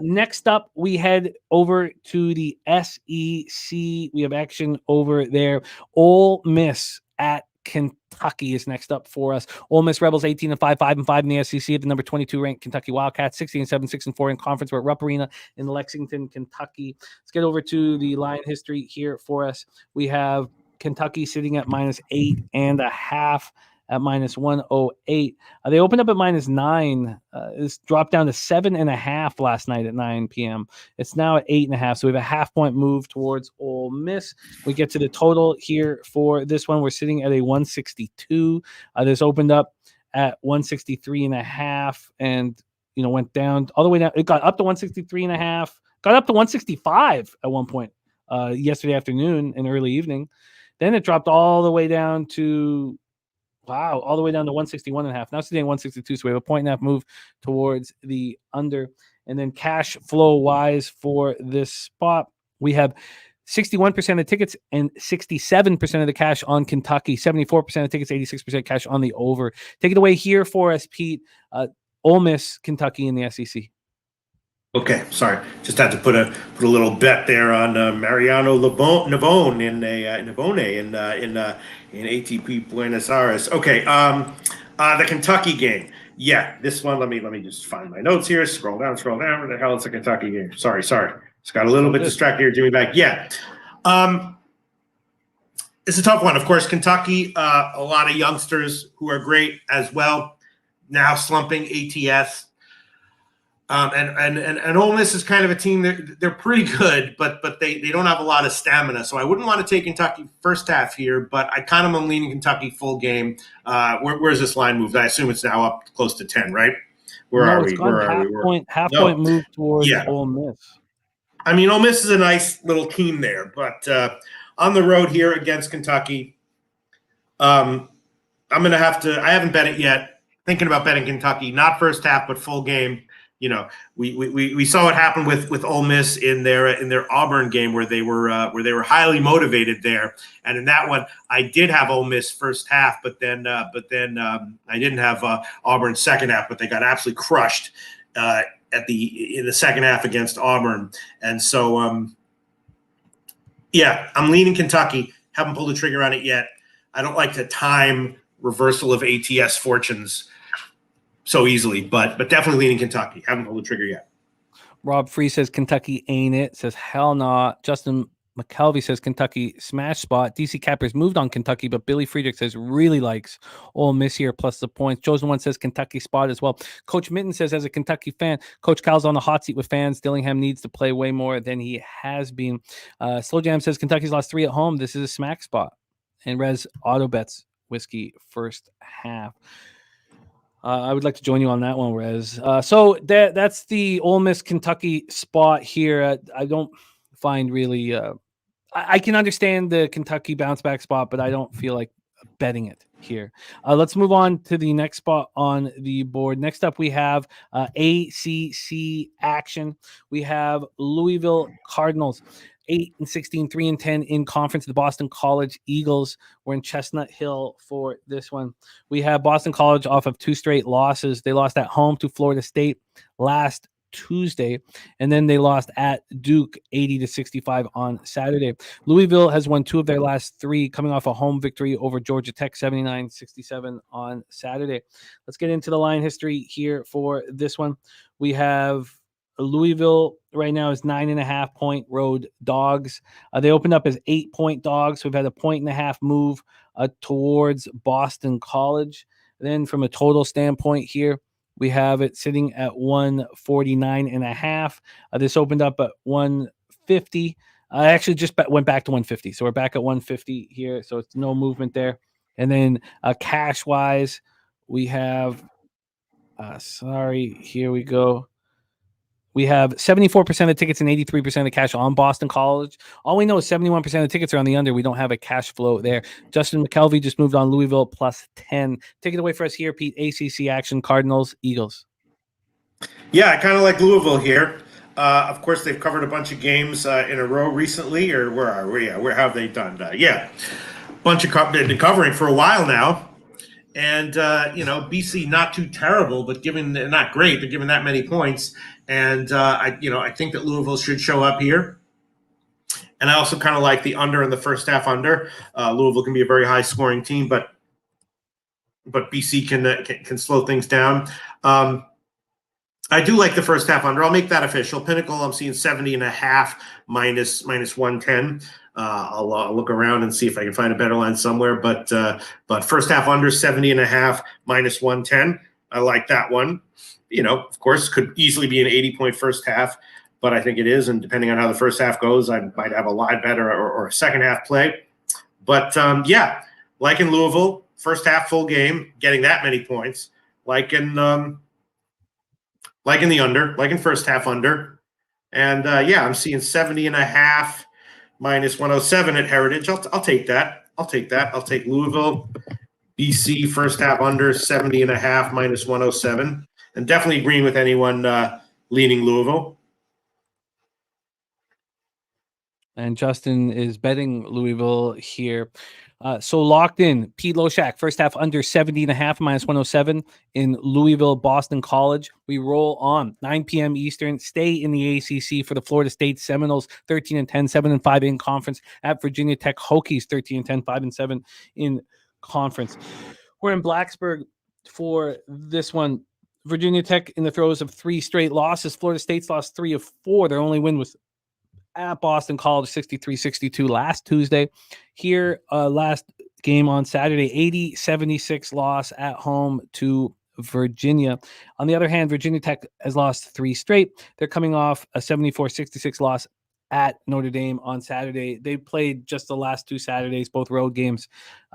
Next up, we head over to the SEC. We have action over there. Ole Miss at Kentucky is next up for us. Ole Miss Rebels 18-5, 5-5 in the SEC. The number 22 ranked Kentucky Wildcats 16-7, 6-4 in conference. We're at Rupp Arena in Lexington, Kentucky. Let's get over to the line history here for us. We have Kentucky sitting at -8.5. at minus 108. They opened up at minus 9. It's dropped down to 7.5 last night at 9 p.m. It's now at 8.5. So we have a half-point move towards Ole Miss. We get to the total here for this one. We're sitting at a 162. This opened up at 163.5 and went down all the way down. It got up to 163.5, got up to 165 at one point yesterday afternoon and early evening. Then it dropped all the way down to all the way down to 161.5. Now it's sitting at 162. So we have a 1.5 move towards the under. And then cash flow wise for this spot, we have 61% of tickets and 67% of the cash on Kentucky, 74% of tickets, 86% cash on the over. Take it away here for us, Pete. Ole Miss, Kentucky in the SEC. Okay, sorry. Just had to put a little bet there on Mariano Navone in ATP Buenos Aires. Okay, the Kentucky game. Yeah, this one. Let me just find my notes here. Scroll down. Where the hell is the Kentucky game? Sorry. Just got a little bit distracted here. Jimmy back. Yeah, it's a tough one. Of course, Kentucky. A lot of youngsters who are great as well. Now slumping ATS. And Ole Miss is kind of a team. They're pretty good, but they don't have a lot of stamina. So I wouldn't want to take Kentucky first half here, but I kind of am leaning Kentucky full game. Where's this line moved? I assume it's now up close to 10, right? Where are we? Half point move towards Ole Miss. I mean, Ole Miss is a nice little team there, but on the road here against Kentucky, I'm going to have to. I haven't bet it yet. Thinking about betting Kentucky, not first half, but full game. We saw what happened with Ole Miss in their Auburn game where they were highly motivated there, and in that one I did have Ole Miss first half, but then I didn't have Auburn second half, but they got absolutely crushed in the second half against Auburn, and so I'm leaning Kentucky. Haven't pulled the trigger on it yet. I don't like to time reversal of ATS fortunes so easily, but definitely leaning Kentucky. Haven't pulled the trigger yet. Rob Free says Kentucky ain't it. Says hell not. Justin McKelvey says Kentucky smash spot. DC Cappers moved on Kentucky, but Billy Friedrich says really likes Ole Miss here plus the points. Chosen One says Kentucky spot as well. Coach Mitten says as a Kentucky fan, Coach Cal's on the hot seat with fans. Dillingham needs to play way more than he has been. Slow Jam says Kentucky's lost 3 at home. This is a smack spot. And Rez auto bets whiskey first half. I would like to join you on that one, Rez. So that's the Ole Miss Kentucky spot here. I don't find really I can understand the Kentucky bounce back spot, but I don't feel like betting it here. Let's move on to the next spot on the board. Next up, we have ACC action. We have Louisville Cardinals. 8-16, 3-10 in conference. The Boston College Eagles were in Chestnut Hill for this one. We have Boston College off of 2 straight losses. They lost at home to Florida State last Tuesday, and then they lost at Duke 80-65 on Saturday. Louisville has won 2 of their last 3, coming off a home victory over Georgia Tech 79-67 on Saturday. Let's get into the line history here for this one. We have Louisville right now is 9.5 point road dogs. They opened up as 8-point dogs. So we've had a 1.5 move towards Boston College. Then from a total standpoint here, we have it sitting at 149.5. This opened up at 150. I actually just went back to 150. So we're back at 150 here. So it's no movement there. And then cash wise, we have, here we go. We have 74% of tickets and 83% of the cash on Boston College. All we know is 71% of the tickets are on the under. We don't have a cash flow there. Justin McKelvey just moved on Louisville plus 10. Take it away for us here, Pete. ACC action, Cardinals, Eagles. Yeah, I kind of like Louisville here. Of course, they've covered a bunch of games in a row recently, or where are we? Where have they done? Bunch of been covering for a while now. And, BC not too terrible, but not great, but given that many points. And, I think that Louisville should show up here. And I also kind of like the under in the first half under. Louisville can be a very high scoring team, but BC can slow things down. I do like the first half under. I'll make that official. Pinnacle, I'm seeing 70.5 minus 110. I'll look around and see if I can find a better line somewhere. But first half under 70.5 minus 110. I like that one. Of course, could easily be an 80-point first half, but I think it is. And depending on how the first half goes, I might have a lie better or a second half play. But like in Louisville, first half full game, getting that many points. Like in the under, like in first half under. And I'm seeing 70.5 minus 107 at Heritage. I'll take that. I'll take Louisville, BC first half under 70.5 minus 107. And definitely agreeing with anyone leaning Louisville. And Justin is betting Louisville here. So locked in, Pete Loshak, first half under 70.5 minus 107 in Louisville, Boston College. We roll on 9 p.m. Eastern. Stay in the ACC for the Florida State Seminoles, 13-10, 7-5 in conference at Virginia Tech Hokies, 13-10, 5-7 in conference. We're in Blacksburg for this one. Virginia Tech in the throes of 3 straight losses. Florida State's lost 3 of 4. Their only win was at Boston College, 63-62 last Tuesday. Here, last game on Saturday, 80-76 loss at home to Virginia. On the other hand, Virginia Tech has lost 3 straight. They're coming off a 74-66 loss at Notre Dame on Saturday. They played just the last 2 Saturdays, both road games.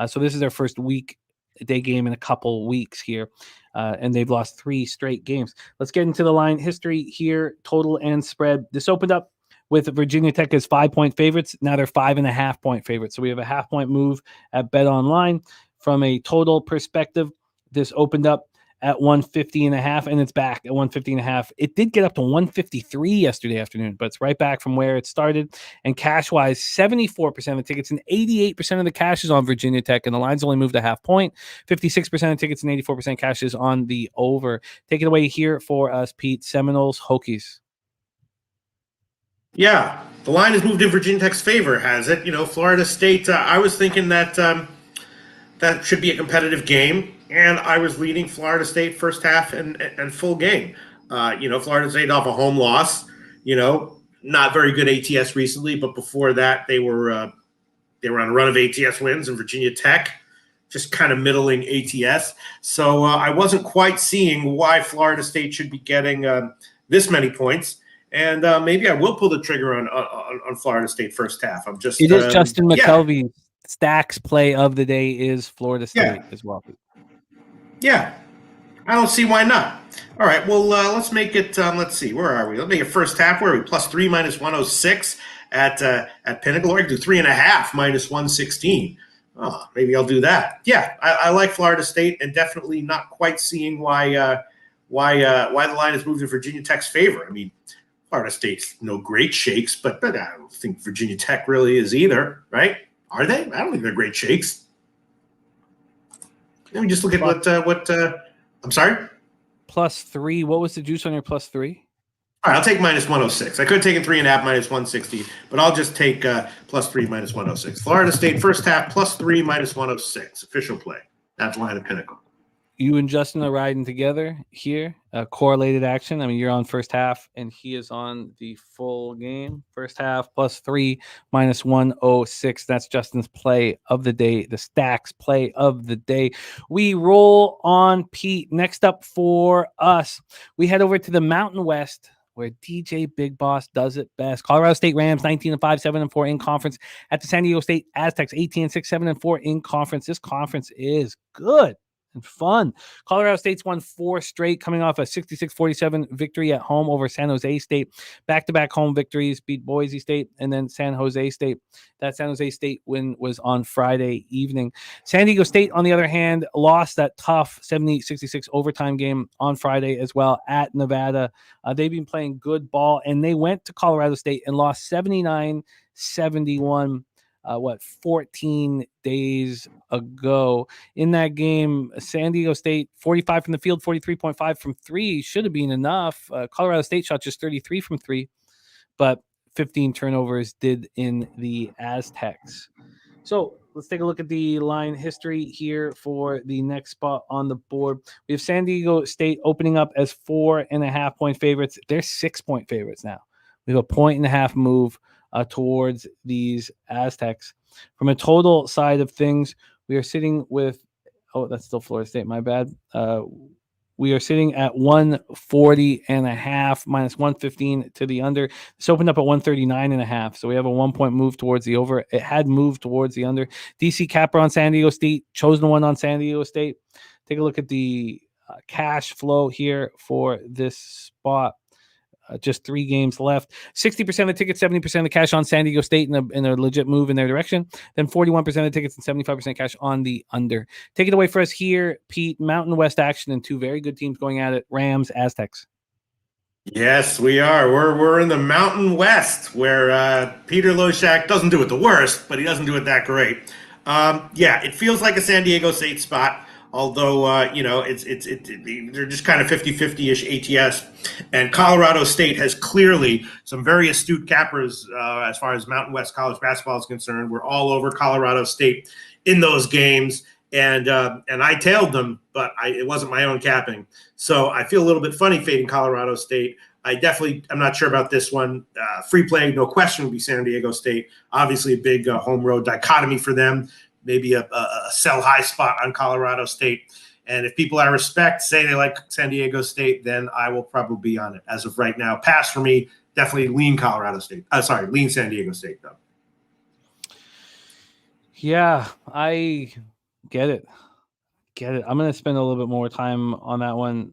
So this is their first weekday game in a couple weeks here. And they've lost 3 straight games. Let's get into the line history here, total and spread. This opened up with Virginia Tech as 5-point favorites. Now they're 5.5-point favorites. So we have a half-point move at Bet Online. From a total perspective, this opened up at 150.5, and it's back at 150.5. It did get up to 153 yesterday afternoon, but it's right back from where it started. And cash-wise, 74% of the tickets and 88% of the cash is on Virginia Tech, and the line's only moved a half point. 56% of tickets and 84% cash is on the over. Take it away here for us, Pete. Seminoles, Hokies. Yeah, the line has moved in Virginia Tech's favor, has it? Florida State, I was thinking that that should be a competitive game, and I was leading Florida State first half and full game. Florida State off a home loss, not very good ATS recently, but before that they were on a run of ATS wins, and Virginia Tech just kind of middling ATS. So I wasn't quite seeing why Florida State should be getting this many points. And maybe I will pull the trigger on Florida State first half. I'm just. It is Justin McKelvey. Stacks play of the day is Florida State as well. Yeah, I don't see why not. All right, well, let's make it. Let's see, where are we? Let's make it first half. Where are we? +3 minus 106 at Pinnacle. Or I can do 3.5 minus 116. Oh, maybe I'll do that. Yeah, I like Florida State, and definitely not quite seeing why the line has moved in Virginia Tech's favor. I mean, Florida State's no great shakes, but I don't think Virginia Tech really is either, right? Are they? I don't think they're great shakes. Let me just look at what I'm sorry? +3. What was the juice on your +3? All right, I'll take minus 106. I could have taken 3.5 minus 160, but I'll just take +3 minus 106. Florida State first half +3 minus 106. Official play. That's line of Pinnacle. You and Justin are riding together here. Correlated action. I mean, you're on first half, and he is on the full game. First half +3 minus 106. That's Justin's play of the day. The Stacks play of the day. We roll on, Pete. Next up for us, we head over to the Mountain West, where DJ Big Boss does it best. Colorado State Rams 19-5, 7-4 in conference at the San Diego State Aztecs 18-6, 7-4 in conference. This conference is good and fun. Colorado State's won 4 straight, coming off a 66-47 victory at home over San Jose State. Back-to-back home victories, beat Boise State and then San Jose State. That San Jose State win was on Friday evening. San Diego State, on the other hand, lost that tough 70-66 overtime game on Friday as well at Nevada. They've been playing good ball, and they went to Colorado State and lost 79-71. 14 days ago. In that game, San Diego State, 45 from the field, 43.5 from 3 should have been enough. Colorado State shot just 33 from 3, but 15 turnovers did in the Aztecs. So let's take a look at the line history here for the next spot on the board. We have San Diego State opening up as 4.5-point favorites. They're 6-point favorites now. We have a 1.5 move towards these Aztecs. From a total side of things, we are sitting with, that's still Florida State, my bad. We are sitting at 140.5 minus 115 to the under. This opened up at 139.5. So we have a 1 point move towards the over. It had moved towards the under. DC Capper on San Diego State, chosen one on San Diego State. Take a look at the cash flow here for this spot. Just 3 games left. 60% of the tickets, 70% of the cash on San Diego State in a legit move in their direction. Then 41% of the tickets and 75% cash on the under. Take it away for us here, Pete. Mountain West action and 2 very good teams going at it. Rams, Aztecs. Yes, we are. We're in the Mountain West, where Peter Loshak doesn't do it the worst, but he doesn't do it that great. It feels like a San Diego State spot. Although, they're just kind of 50-50-ish ATS. And Colorado State has clearly some very astute cappers as far as Mountain West college basketball is concerned. We're all over Colorado State in those games. And I tailed them, but it wasn't my own capping. So I feel a little bit funny fading Colorado State. I'm not sure about this one. Free play, no question, would be San Diego State. Obviously a big home road dichotomy for them. Maybe a sell high spot on Colorado State. And if people I respect say they like San Diego State, then I will probably be on it. As of right now, pass for me, definitely lean Colorado State. Lean San Diego State, though. Yeah, I get it. I'm going to spend a little bit more time on that one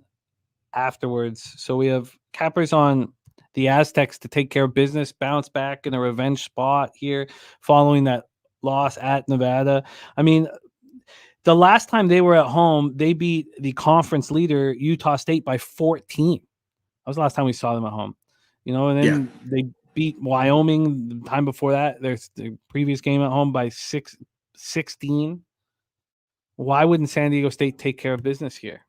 afterwards. So we have cappers on the Aztecs to take care of business, bounce back in a revenge spot here following that loss at Nevada. I mean, the last time they were at home, they beat the conference leader, Utah State, by 14. That was the last time we saw them at home. And then they beat Wyoming the time before that. There's the previous game at home by 16. Why wouldn't San Diego State take care of business here?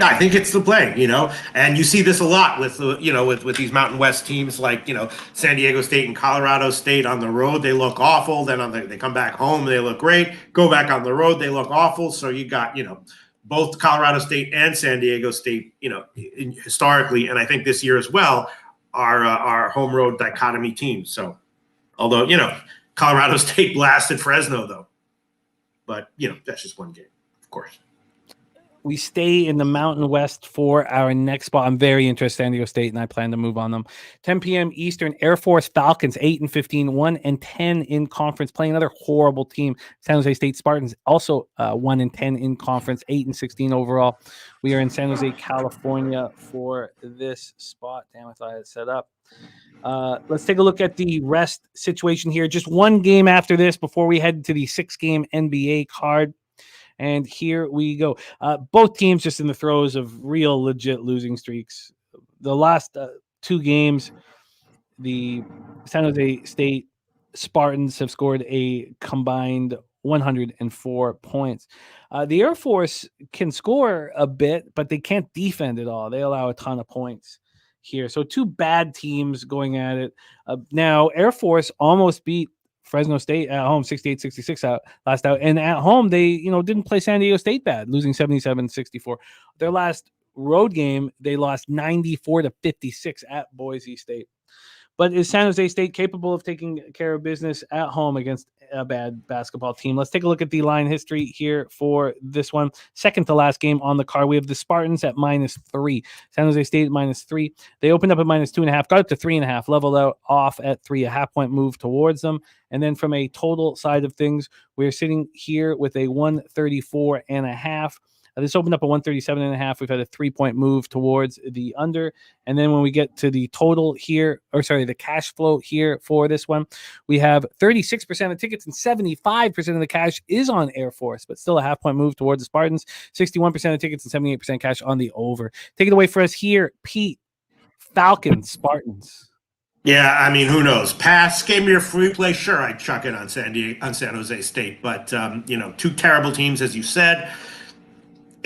I think it's the play, and you see this a lot with these Mountain West teams like, San Diego State and Colorado State on the road. They look awful. Then they come back home. They look great. Go back on the road. They look awful. So you got, both Colorado State and San Diego State, historically, and I think this year as well, are home road dichotomy teams. So although, Colorado State blasted Fresno though, but that's just one game, of course. We stay in the Mountain West for our next spot. I'm very interested in San Diego State, and I plan to move on them. 10 p.m. Eastern, Air Force Falcons, 8-15, 1-10 in conference, playing another horrible team. San Jose State Spartans, also 1-10 in conference, 8-16 overall. We are in San Jose, California for this spot. Damn, I thought I had it set up. Let's take a look at the rest situation here. Just one game after this before we head to the 6-game NBA card. And here we go. Both teams just in the throes of real legit losing streaks. The last 2 games, the San Jose State Spartans have scored a combined 104 points. The Air Force can score a bit, but they can't defend at all. They allow a ton of points here. So 2 bad teams going at it. Now, Air Force almost beat Fresno State at home 68-66 last out, and at home they didn't play San Diego State bad, losing 77-64. Their last road game they lost 94-56 at Boise State. But is San Jose State capable of taking care of business at home against a bad basketball team? Let's take a look at the line history here for this one. Second to last game on the card, we have the Spartans at -3. San Jose State at -3. They opened up at -2.5, got up to 3.5, leveled out off at 3, a half-point move towards them. And then from a total side of things, we're sitting here with a 134.5. This opened up at 137.5. We've had a 3-point move towards the under. And then when we get to the total here, the cash flow here for this one, we have 36% of tickets and 75% of the cash is on Air Force, but still a half-point move towards the Spartans. 61% of tickets and 78% cash on the over. Take it away for us here, Pete. Falcons, Spartans. Yeah, I mean, who knows? Pass, game your free play. Sure, I'd chuck it on San Jose State, but 2 terrible teams, as you said.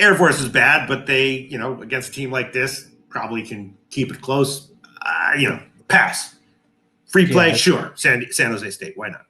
Air Force is bad, but they, against a team like this, probably can keep it close. Pass. Free play, sure. San Jose State, why not?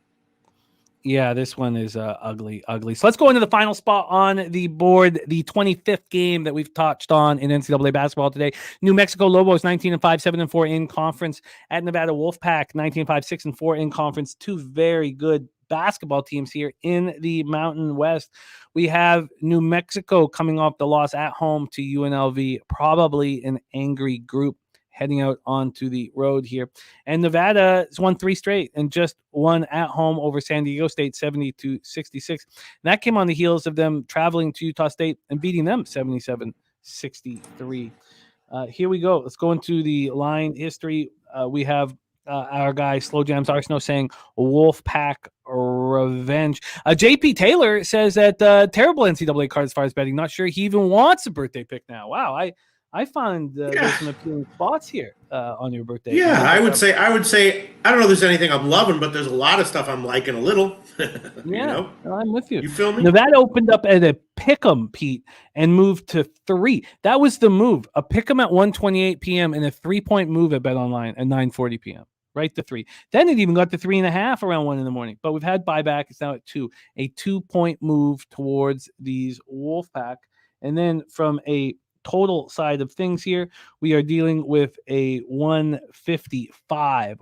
Yeah, this one is ugly. So let's go into the final spot on the board, the 25th game that we've touched on in NCAA basketball today. New Mexico Lobos 19-5, 7-4 in conference. At Nevada Wolfpack 19-5, 6-4 in conference. Two very good basketball teams here in the Mountain West. We have New Mexico coming off the loss at home to UNLV, probably an angry group heading out onto the road here. And Nevada has won 3 straight and just won at home over San Diego State 70-66. And that came on the heels of them traveling to Utah State and beating them 77-63. Here we go. Let's go into the line history. We have our guy Slow Jams Arsenault saying Wolfpack revenge. JP Taylor says that terrible NCAA card as far as betting. Not sure he even wants a birthday pick now. Wow, I found there's some appealing spots here on your birthday. Yeah, I would say I don't know if there's anything I'm loving, but there's a lot of stuff I'm liking a little. Yeah, I'm with you. You feel me? Nevada opened up at a pick'em, Pete, and moved to 3. That was the move. A pick'em at 1:28 p.m. and a 3-point move at BetOnline at 9:40 p.m. Right to 3. Then it even got to 3.5 around 1 in the morning. But we've had buyback. It's now at 2. A 2-point move towards these Wolfpack. And then from a total side of things here, we are dealing with a 155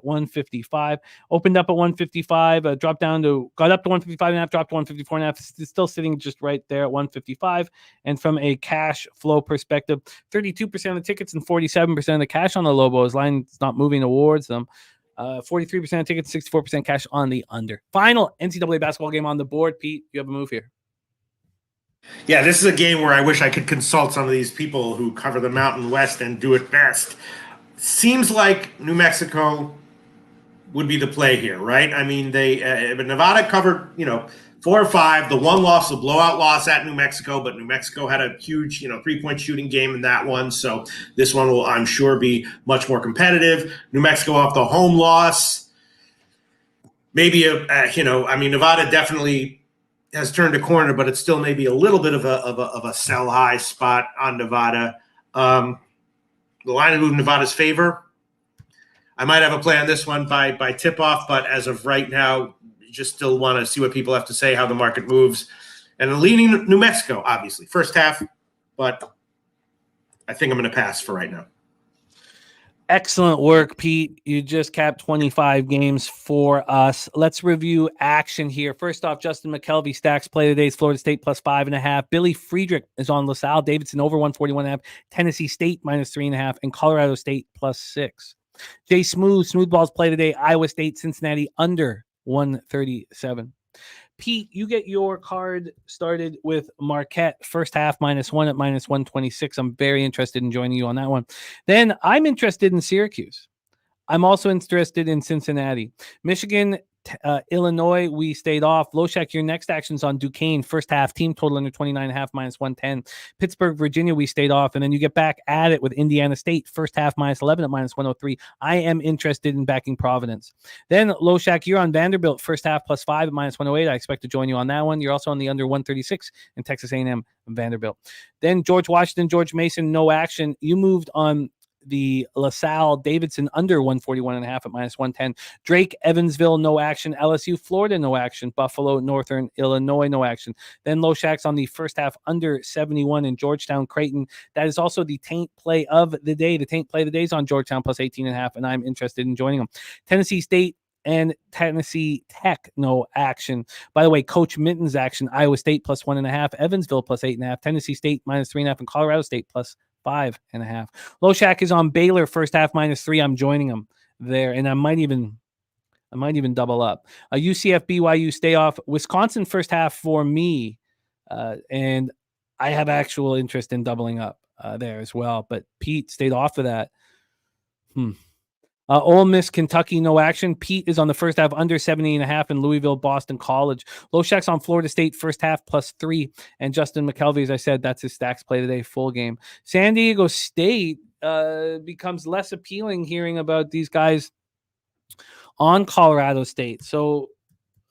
opened up at 155, got up to 155.5, dropped to 154.5, still sitting just right there at 155. And from a cash flow perspective, 32% of the tickets and 47% of the cash on the Lobos. Line's not moving towards them. 43% of tickets, 64% cash on the under. Final NCAA basketball game on the board. Pete, you have a move here. Yeah, this is a game where I wish I could consult some of these people who cover the Mountain West and do it best. Seems like New Mexico would be the play here, right? I mean, Nevada covered, 4 or 5. The one loss, the blowout loss at New Mexico, but New Mexico had a huge, 3-point shooting game in that one. So this one will, I'm sure, be much more competitive. New Mexico off the home loss. Maybe, Nevada definitely has turned a corner, but it's still maybe a little bit of a sell high spot on Nevada. The line has moved in Nevada's favor. I might have a play on this one by tip off, but as of right now, just still want to see what people have to say, how the market moves. And I'm leaning New Mexico, obviously, first half, but I think I'm going to pass for right now. Excellent work, Pete. You just capped 25 games for us. Let's review action here. First off, Justin McKelvey stacks play today is Florida State plus 5.5. Billy Friedrich is on LaSalle Davidson over 141.5. Tennessee State minus 3.5, and Colorado State plus 6. Jay Smoothball's play today, Iowa State Cincinnati under 137. Pete, you get your card started with Marquette, first half -1 at -126. I'm very interested in joining you on that one. Then I'm interested in Syracuse. I'm also interested in Cincinnati. Michigan, Illinois, we stayed off. Loshak, your next action's on Duquesne, first half, team total under 29.5, -110. Pittsburgh, Virginia, we stayed off. And then you get back at it with Indiana State, first half, -11 at -103. I am interested in backing Providence. Then Loshak, you're on Vanderbilt, first half, +5 at -108. I expect to join you on that one. You're also on the under 136 in Texas A&M Vanderbilt. Then George Washington, George Mason, no action. You moved on the LaSalle Davidson under 141.5 at -110. Drake, Evansville, no action. LSU, Florida, no action. Buffalo, Northern Illinois, no action. Then Loshak's on the first half under 71 in Georgetown, Creighton. That is also the taint play of the day. The taint play of the day is on Georgetown plus 18.5, and I'm interested in joining them. Tennessee State and Tennessee Tech, no action. By the way, Coach Minton's action, Iowa State plus 1.5, Evansville plus 8.5, Tennessee State -3.5, and Colorado State plus 5.5. Loshak is on Baylor, first half -3. I'm joining him there, and I might even double up. UCF, BYU, stay off. Wisconsin, first half for me, and I have actual interest in doubling up there as well. But Pete stayed off of that. Ole Miss, Kentucky, no action. Pete is on the first half under 70.5 in Louisville, Boston College. Loshak's on Florida State, first half +3. And Justin McKelvey, as I said, that's his stacks play today, full game. San Diego State becomes less appealing hearing about these guys on Colorado State. So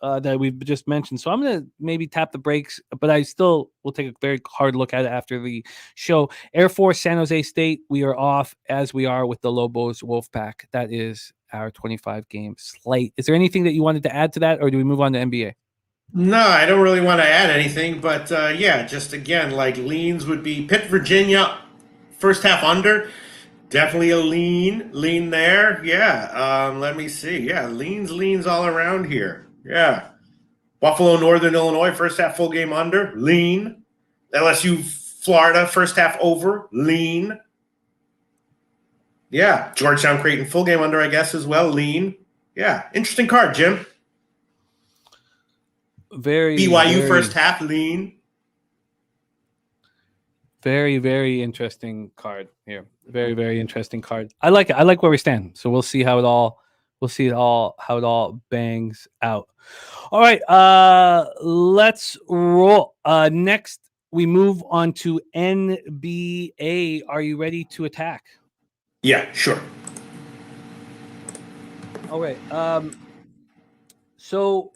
that we've just mentioned. So I'm going to maybe tap the brakes, but I still will take a very hard look at it after the show. Air Force, San Jose State, we are off as we are with the Lobos Wolfpack. That is our 25 game slate. Is there anything that you wanted to add to that, or do we move on to NBA? No, I don't really want to add anything, but yeah, just again, like leans would be Pitt, Virginia, first half under. Definitely a lean there. Yeah. Let me see. Yeah, leans all around here. Yeah. Buffalo, Northern Illinois, first half full game under, lean. LSU, Florida, first half over, lean. Yeah. Georgetown, Creighton, full game under, I guess, as well, lean. Yeah. Interesting card, Jim. Very, BYU, first very, half, lean. very, very interesting card here. Very, very interesting card. I like it. I like where we stand. So we'll see how it all how it all bangs out. All right. Let's roll. Next we move on to NBA. Are you ready to attack? Yeah, sure. All right. So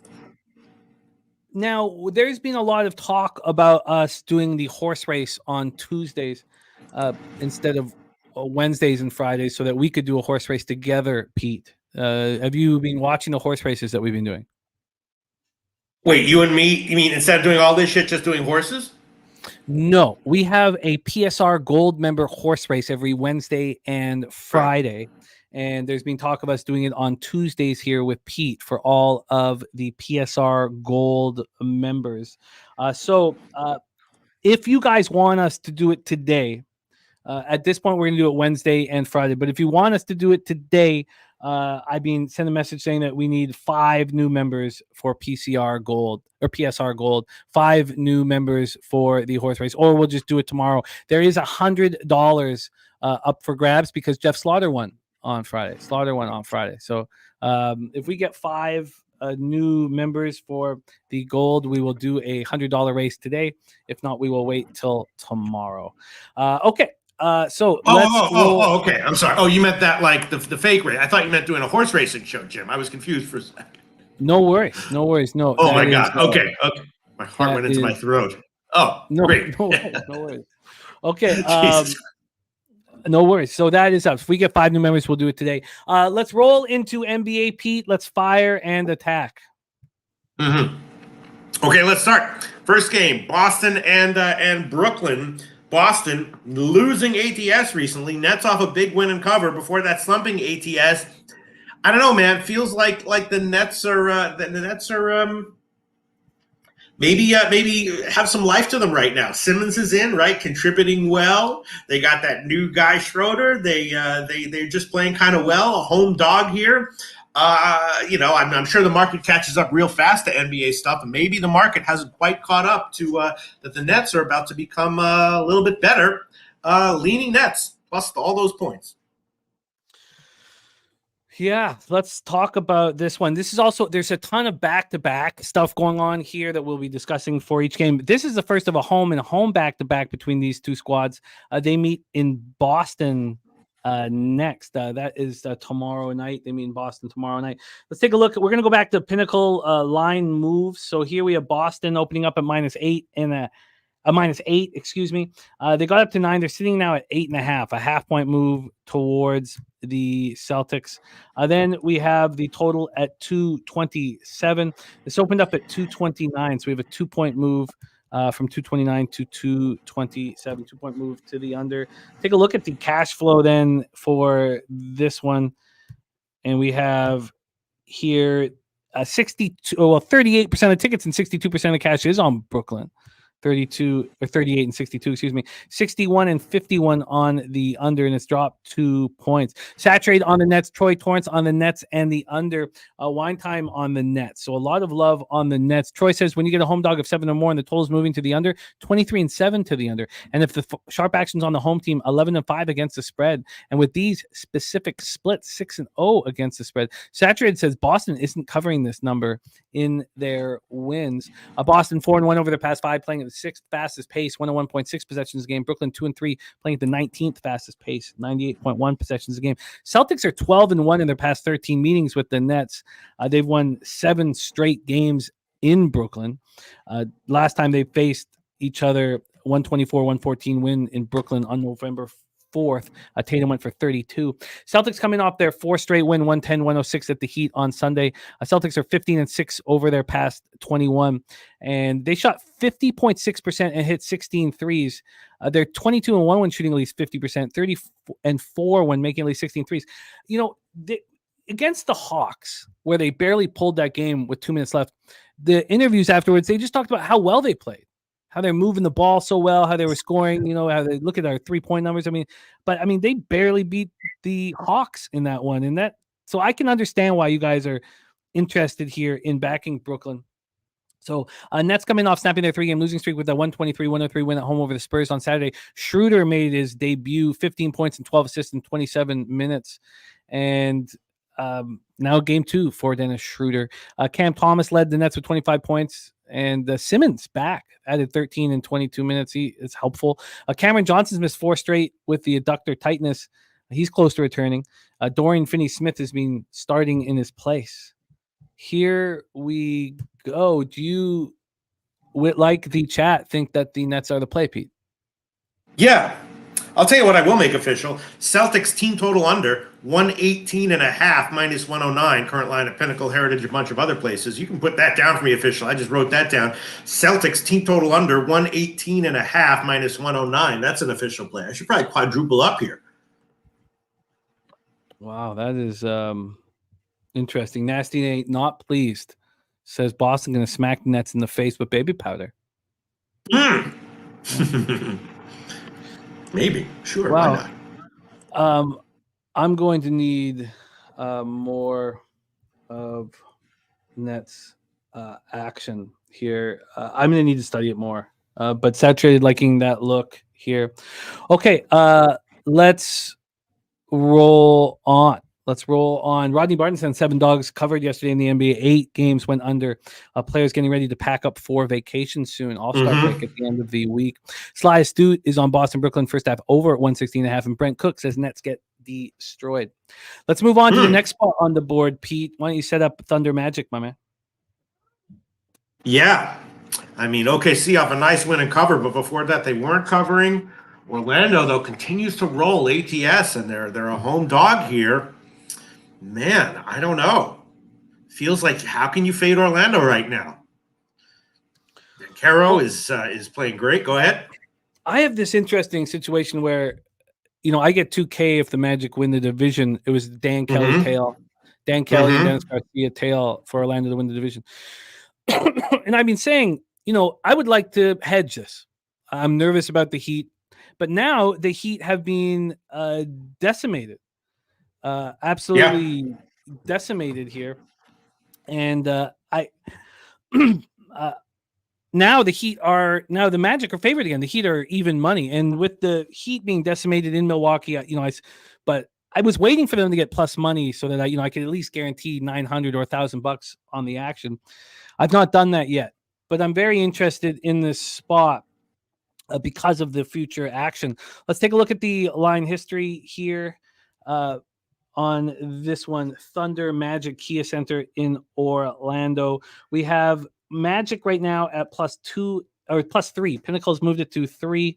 now there's been a lot of talk about us doing the horse race on Tuesdays instead of Wednesdays and Fridays, so that we could do a horse race together. Pete, have you been watching the horse races that we've been doing? Wait, you and me? You mean instead of doing all this shit, just doing horses? No, we have a PSR Gold member horse race every Wednesday and Friday. And there's been talk of us doing it on Tuesdays here with Pete for all of the PSR Gold members. So if you guys want us to do it today, at this point, we're going to do it Wednesday and Friday. But if you want us to do it today, I've been sent a message saying that we need 5 new members for PCR Gold or PSR Gold, 5 new members for the horse race, or we'll just do it tomorrow. There is $100 up for grabs because Jeff Slaughter won on Friday. So if we get 5 new members for the gold, we will do a $100 race today. If not, we will wait till tomorrow. Okay. So okay. I'm sorry. Oh, you meant that like the fake race. I thought you meant doing a horse racing show, Jim. I was confused for a second. No worries. No. Oh my God. Okay. My heart went into my throat. Oh, no, great. No worries. Okay. Jesus. No worries. So that is up. If we get 5 new members, we'll do it today. Let's roll into NBA, Pete. Let's fire and attack. Mm-hmm. Okay, let's start. First game, Boston and Brooklyn. Boston losing ATS recently. Nets off a big win and cover. Before that, slumping ATS. I don't know, man. Feels like the Nets are maybe have some life to them right now. Simmons is in, right, contributing well. They got that new guy Schroeder. They're just playing kind of well. A home dog here. I'm sure the market catches up real fast to NBA stuff, and maybe the market hasn't quite caught up to that the Nets are about to become a little bit better. Leaning Nets plus all those points. Yeah, let's talk about this one. This is also, there's a ton of back-to-back stuff going on here that we'll be discussing for each game. This is the first of a home back-to-back between these two squads. They meet in Boston next. That is tomorrow night. They meet in Boston tomorrow night. Let's take a look. We're going to go back to Pinnacle line moves. So here we have Boston opening up at -8 and a -8, excuse me. They got up to 9. They're sitting now at 8.5, a half-point move towards the Celtics. Then we have the total at 227. This opened up at 229, so we have a 2-point move from 229 to 227, 2-point move to the under. Take a look at the cash flow then for this one, and we have here 38% of tickets and 62% of cash is on Brooklyn. 38 and 62, excuse me. 61 and 51 on the under, and it's dropped 2 points. Saturate on the Nets, Troy Torrance on the Nets and the under. Wine time on the Nets. So a lot of love on the Nets. Troy says when you get a home dog of 7 or more and the total is moving to the under, 23 and 7 to the under. And if the sharp action's on the home team, 11 and 5 against the spread. And with these specific splits, 6 and 0 against the spread. Saturated says Boston isn't covering this number in their wins. Boston 4-1 over the past 5, playing at the 6th fastest pace, 101.6 possessions a game. Brooklyn 2-3, playing at the 19th fastest pace, 98.1 possessions a game. Celtics are 12-1 in their past 13 meetings with the Nets. They've won 7 straight games in Brooklyn. Last time they faced each other, 124-114 win in Brooklyn on November 4th. Tatum went for 32. Celtics coming off their 4 straight win, 110-106 at the Heat on Sunday. Celtics are 15-6 over their past 21, and they shot 50.6% and hit 16 threes. They're 22-1 when shooting at least 50%, 30-4 when making at least 16 threes. Against the Hawks, where they barely pulled that game with 2 minutes left, the interviews afterwards, they just talked about how well they played, how they're moving the ball so well, how they were scoring, how they look at our 3-point numbers. They barely beat the Hawks in that one. So I can understand why you guys are interested here in backing Brooklyn. So Nets coming off snapping their 3-game losing streak with a 123-103 win at home over the Spurs on Saturday. Schroeder made his debut, 15 points and 12 assists in 27 minutes. And now game 2 for Dennis Schroeder. Cam Thomas led the Nets with 25 points. And Simmons back, added 13 in 22 minutes. It's helpful. Cameron Johnson's missed 4 straight with the adductor tightness. He's close to returning. Dorian Finney-Smith has been starting in his place. Here we go. Do you, like the chat, think that the Nets are the play, Pete? Yeah. I'll tell you what I will make official. Celtics team total under 118.5 minus 109. Current line at Pinnacle, Heritage, a bunch of other places. You can put that down for me, official. I just wrote that down. Celtics team total under 118.5 minus 109. That's an official play. I should probably quadruple up here. Wow, that is interesting. Nasty Nate, not pleased, says Boston going to smack the Nets in the face with baby powder. Maybe. Sure. Wow. Why not? I'm going to need more of Nets action here. I'm going to need to study it more. But saturated liking that look here. Okay, let's roll on. Rodney Barton 7 dogs covered yesterday in the NBA. 8 games went under. Players getting ready to pack up for vacation soon. All-star break at the end of the week. Sly Astute is on Boston, Brooklyn first half over at 116.5. And Brent Cook says Nets get destroyed. Let's move on to the next spot on the board. Pete, why don't you set up Thunder Magic, my man? Yeah. OKC off a nice win and cover, but before that they weren't covering. Orlando, though, continues to roll ATS, and they're a home dog here. Man, I don't know. Feels like, how can you fade Orlando right now? Caro is playing great. Go ahead. I have this interesting situation where, I get 2K if the Magic win the division. It was Dan Kelly tail. Dan Kelly and Dennis Garcia tail for Orlando to win the division. And I've been saying, I would like to hedge this. I'm nervous about the Heat. But now the Heat have been decimated. Absolutely decimated here. And now the Magic are favored again. The Heat are even money. And with the Heat being decimated in Milwaukee, but I was waiting for them to get plus money so that I could at least guarantee $900 or $1,000 on the action. I've not done that yet, but I'm very interested in this spot because of the future action. Let's take a look at the line history here on this one. Thunder Magic Kia Center in Orlando. We have Magic right now at +2 or +3. Pinnacle's moved it to 3,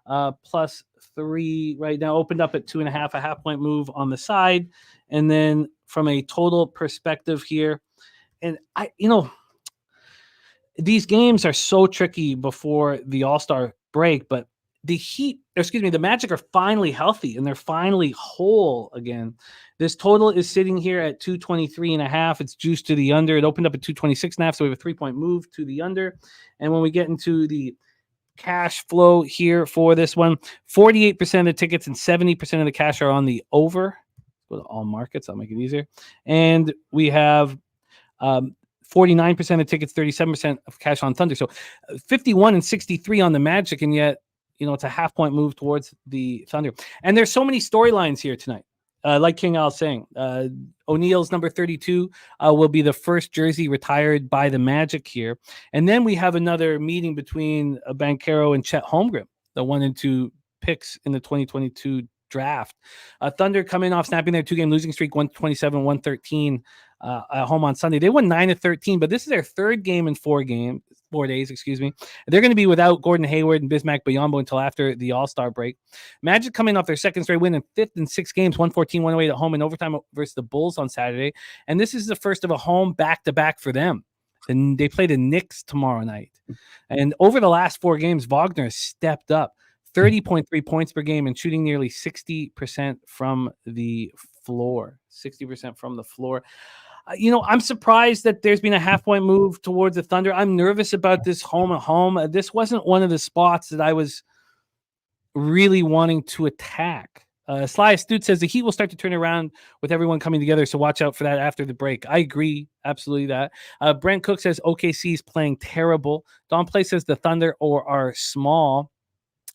+3 right now. Opened up at 2.5, a half-point move on the side, and then from a total perspective here, and these games are so tricky before the All-Star break, but the Magic are finally healthy and they're finally whole again. This total is sitting here at 223.5. It's juiced to the under. It opened up at 226.5, so we have a 3-point move to the under. And when we get into the cash flow here for this one, 48% of the tickets and 70% of the cash are on the over. Go to all markets. I'll make it easier. And we have 49% of tickets, 37% of cash on Thunder. So 51 and 63 on the Magic, and yet, it's a half-point move towards the Thunder. And there's so many storylines here tonight. Like King Al saying, O'Neal's number 32 will be the first jersey retired by the Magic here. And then we have another meeting between Banchero and Chet Holmgren, the 1 and 2 picks in the 2022 draft. Thunder coming off snapping their 2-game losing streak, 127-113 at home on Sunday. They won 9 of 13, but this is their 3rd game in 4 games. 4 days, excuse me. They're going to be without Gordon Hayward and Bismack Biyombo until after the All-Star break. Magic coming off their second straight win in 5th in 6 games, 114-108 at home in overtime versus the Bulls on Saturday. And this is the first of a home back-to-back for them. And they play the Knicks tomorrow night. And over the last 4 games, Wagner has stepped up 30.3 points per game and shooting nearly 60% from the floor. 60% from the floor. I'm surprised that there's been a half-point move towards the Thunder. I'm nervous about this home at home. This wasn't one of the spots that I was really wanting to attack. Sly Astute says the Heat will start to turn around with everyone coming together, so watch out for that after the break. I agree, absolutely that. Brent Cook says OKC is playing terrible. Don Play says the Thunder are small.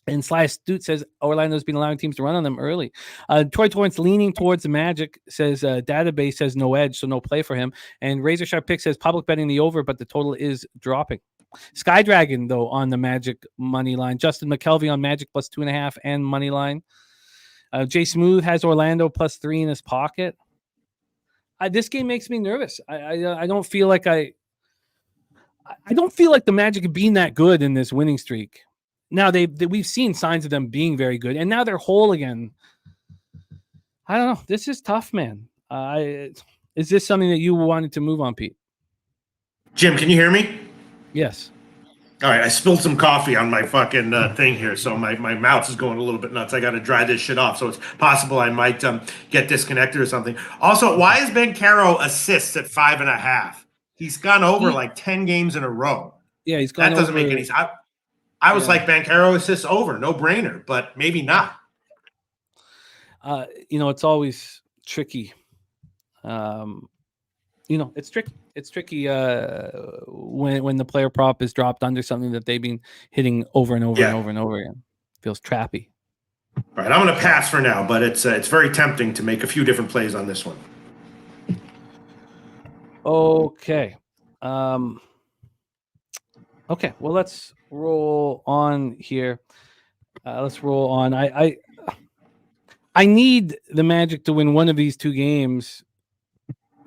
And Sly Astute says Orlando's been allowing teams to run on them early. Troy Torrance leaning towards the Magic says database says no edge, so no play for him. And Razor Sharp Pick says public betting the over, but the total is dropping. Sky Dragon, though, on the Magic money line. Justin McKelvey on Magic plus 2.5 and money line. Jay Smooth has Orlando plus 3 in his pocket. This game makes me nervous. I don't feel like I don't feel like the Magic have been that good in this winning streak. Now we've seen signs of them being very good, and now they're whole again. I don't know. This is tough, man. Is this something that you wanted to move on, Pete? Jim, can you hear me? Yes. All right, I spilled some coffee on my fucking thing here, so my mouth is going a little bit nuts. I got to dry this shit off, so it's possible I might get disconnected or something. Also, why is Banchero assists at 5.5? He's gone over like 10 games in a row. Yeah, he's gone over. That doesn't make any sense. I was like, Banchero assists over, no brainer, but maybe not. It's always tricky. It's tricky. It's tricky when the player prop is dropped under something that they've been hitting over and over and over and over again. Feels trappy. All right, I'm going to pass for now, but it's very tempting to make a few different plays on this one. Okay. Okay, well, let's roll on here. Let's roll on. I need the Magic to win one of these 2 games,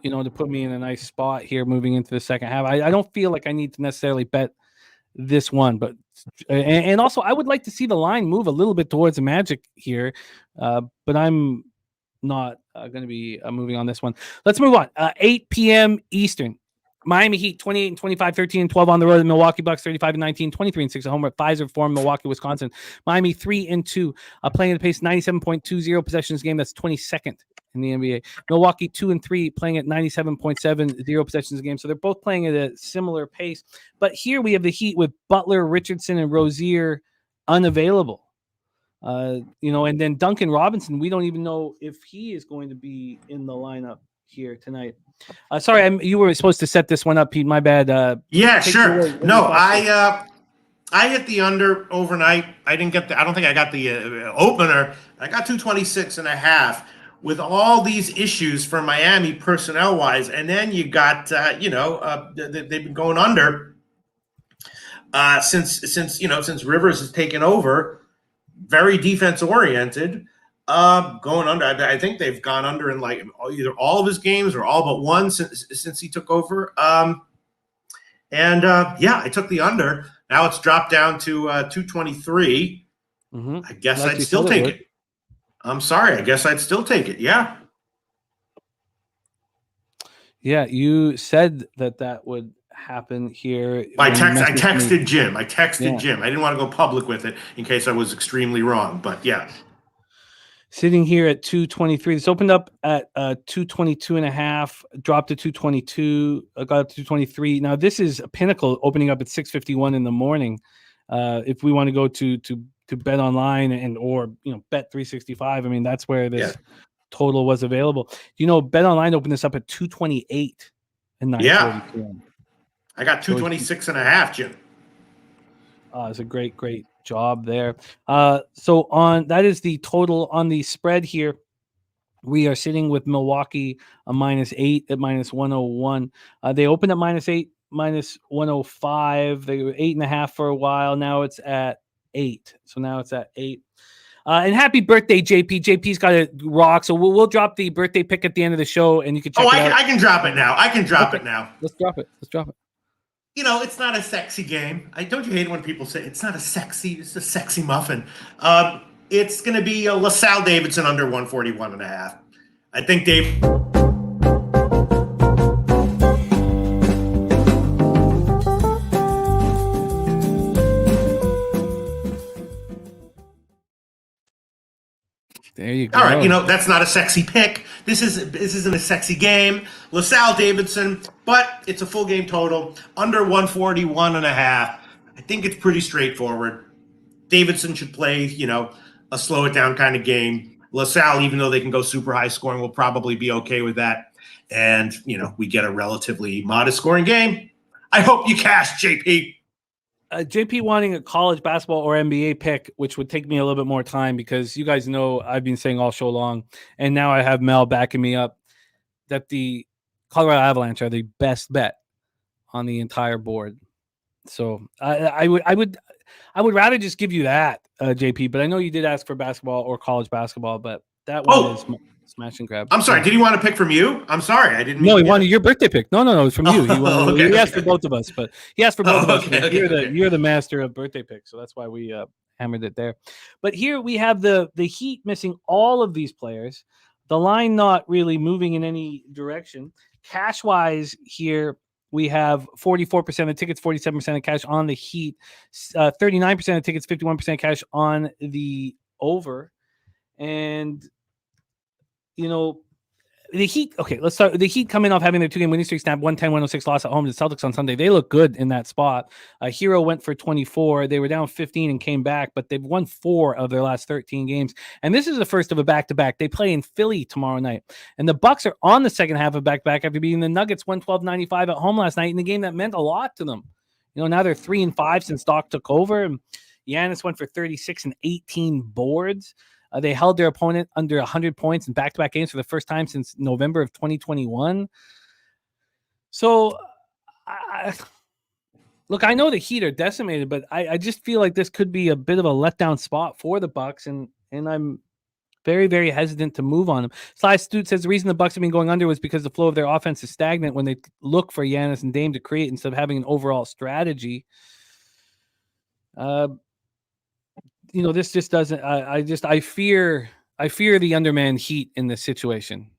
to put me in a nice spot here moving into the second half. I don't feel like I need to necessarily bet this one, but and also I would like to see the line move a little bit towards the Magic here, but I'm not going to be moving on this one. Let's move on. 8 p.m. Eastern. Miami Heat 28-25, 13-12 on the road. The Milwaukee Bucks 35-19, 23-6 at home at Pfizer Forum, Milwaukee, Wisconsin. Miami 3-2, playing at the pace 97.20 possessions game. That's 22nd in the NBA. Milwaukee 2-3, playing at 97.70 possessions a game. So they're both playing at a similar pace. But here we have the Heat with Butler, Richardson, and Rozier unavailable. And then Duncan Robinson, we don't even know if he is going to be in the lineup here tonight. Sorry, you were supposed to set this one up, Pete. My bad. Yeah, sure. No, I hit the under overnight. I didn't get I don't think I got the opener. I got 226.5 with all these issues for Miami personnel wise, and then you got they've been going under since Rivers has taken over. Very defense oriented. Going under. I think they've gone under in like either all of his games or all but one since he took over. I took the under. Now it's dropped down to 223. Mm-hmm. I guess I'd still take it. I'm sorry. I guess I'd still take it. Yeah. Yeah, you said that would happen here. I texted Jim. Jim. I didn't want to go public with it in case I was extremely wrong, but yeah. Sitting here at 223. This opened up at 222.5, dropped to 222, got up to 223. Now this is a Pinnacle opening up at 6:51 in the morning. If we want to go to Bet Online and or Bet 365, I mean that's where this total was available. Bet Online opened this up at 228 and 9:30 p.m. I got 226.5, Jim. It's a great job there. So on that is the total on the spread here. We are sitting with Milwaukee a -8 at -101. They opened at -8, -105. They were 8.5 for a while. Now it's at 8. So now it's at 8. And happy birthday, JP. JP's got a rock. So we'll drop the birthday pick at the end of the show, and you can check it out. I can drop it now. It now. Let's drop it. it's not a sexy game. Don't you hate it when people say it's not it's a sexy muffin? It's going to be a LaSalle Davidson under 141.5. I think Dave. There you go. All right, that's not a sexy pick. This isn't a sexy game. LaSalle Davidson, but it's a full game total under 141.5. I think it's pretty straightforward. Davidson should play, a slow it down kind of game. LaSalle, even though they can go super high scoring, will probably be okay with that. And, we get a relatively modest scoring game. I hope you cash, JP. JP wanting a college basketball or NBA pick, which would take me a little bit more time because you guys know I've been saying all show long, and now I have Mel backing me up that the Colorado Avalanche are the best bet on the entire board. So I would rather just give you that, JP. But I know you did ask for basketball or college basketball, but that one is smash and grab. I'm sorry. Did he want to pick from you? I'm sorry. I didn't. No, he wanted your birthday pick. No, it's from you. He asked for both of us, but he asked for both of us. You're the master of birthday picks, so that's why we hammered it there. But here we have the Heat missing all of these players. The line not really moving in any direction. Cash wise, here we have 44% of tickets, 47% of cash on the Heat, 39% of tickets, 51% cash on the over, and the Heat, okay, let's start. The Heat coming off having their 2-game winning streak snap, 110-106 loss at home to the Celtics on Sunday. They look good in that spot. Hero went for 24. They were down 15 and came back, but they've won 4 of their last 13 games. And this is the first of a back-to-back. They play in Philly tomorrow night. And the Bucks are on the second half of back-to-back after beating the Nuggets 112-95 at home last night in the game that meant a lot to them. Now they're 3-5 since Doc took over. And Giannis went for 36 and 18 boards. They held their opponent under 100 points in back-to-back games for the first time since November of 2021. So, look, I know the Heat are decimated, but I just feel like this could be a bit of a letdown spot for the Bucks, and I'm very, very hesitant to move on them. Sly Stute says the reason the Bucks have been going under was because the flow of their offense is stagnant when they look for Giannis and Dame to create instead of having an overall strategy. This just doesn't. I fear the undermanned Heat in this situation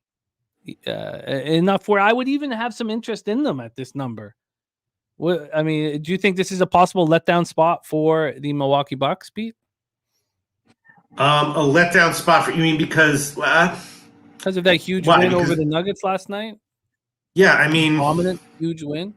enough where I would even have some interest in them at this number. Do you think this is a possible letdown spot for the Milwaukee Bucks, Pete? A letdown spot for you mean because of that huge win over the Nuggets last night? Yeah, dominant, huge win.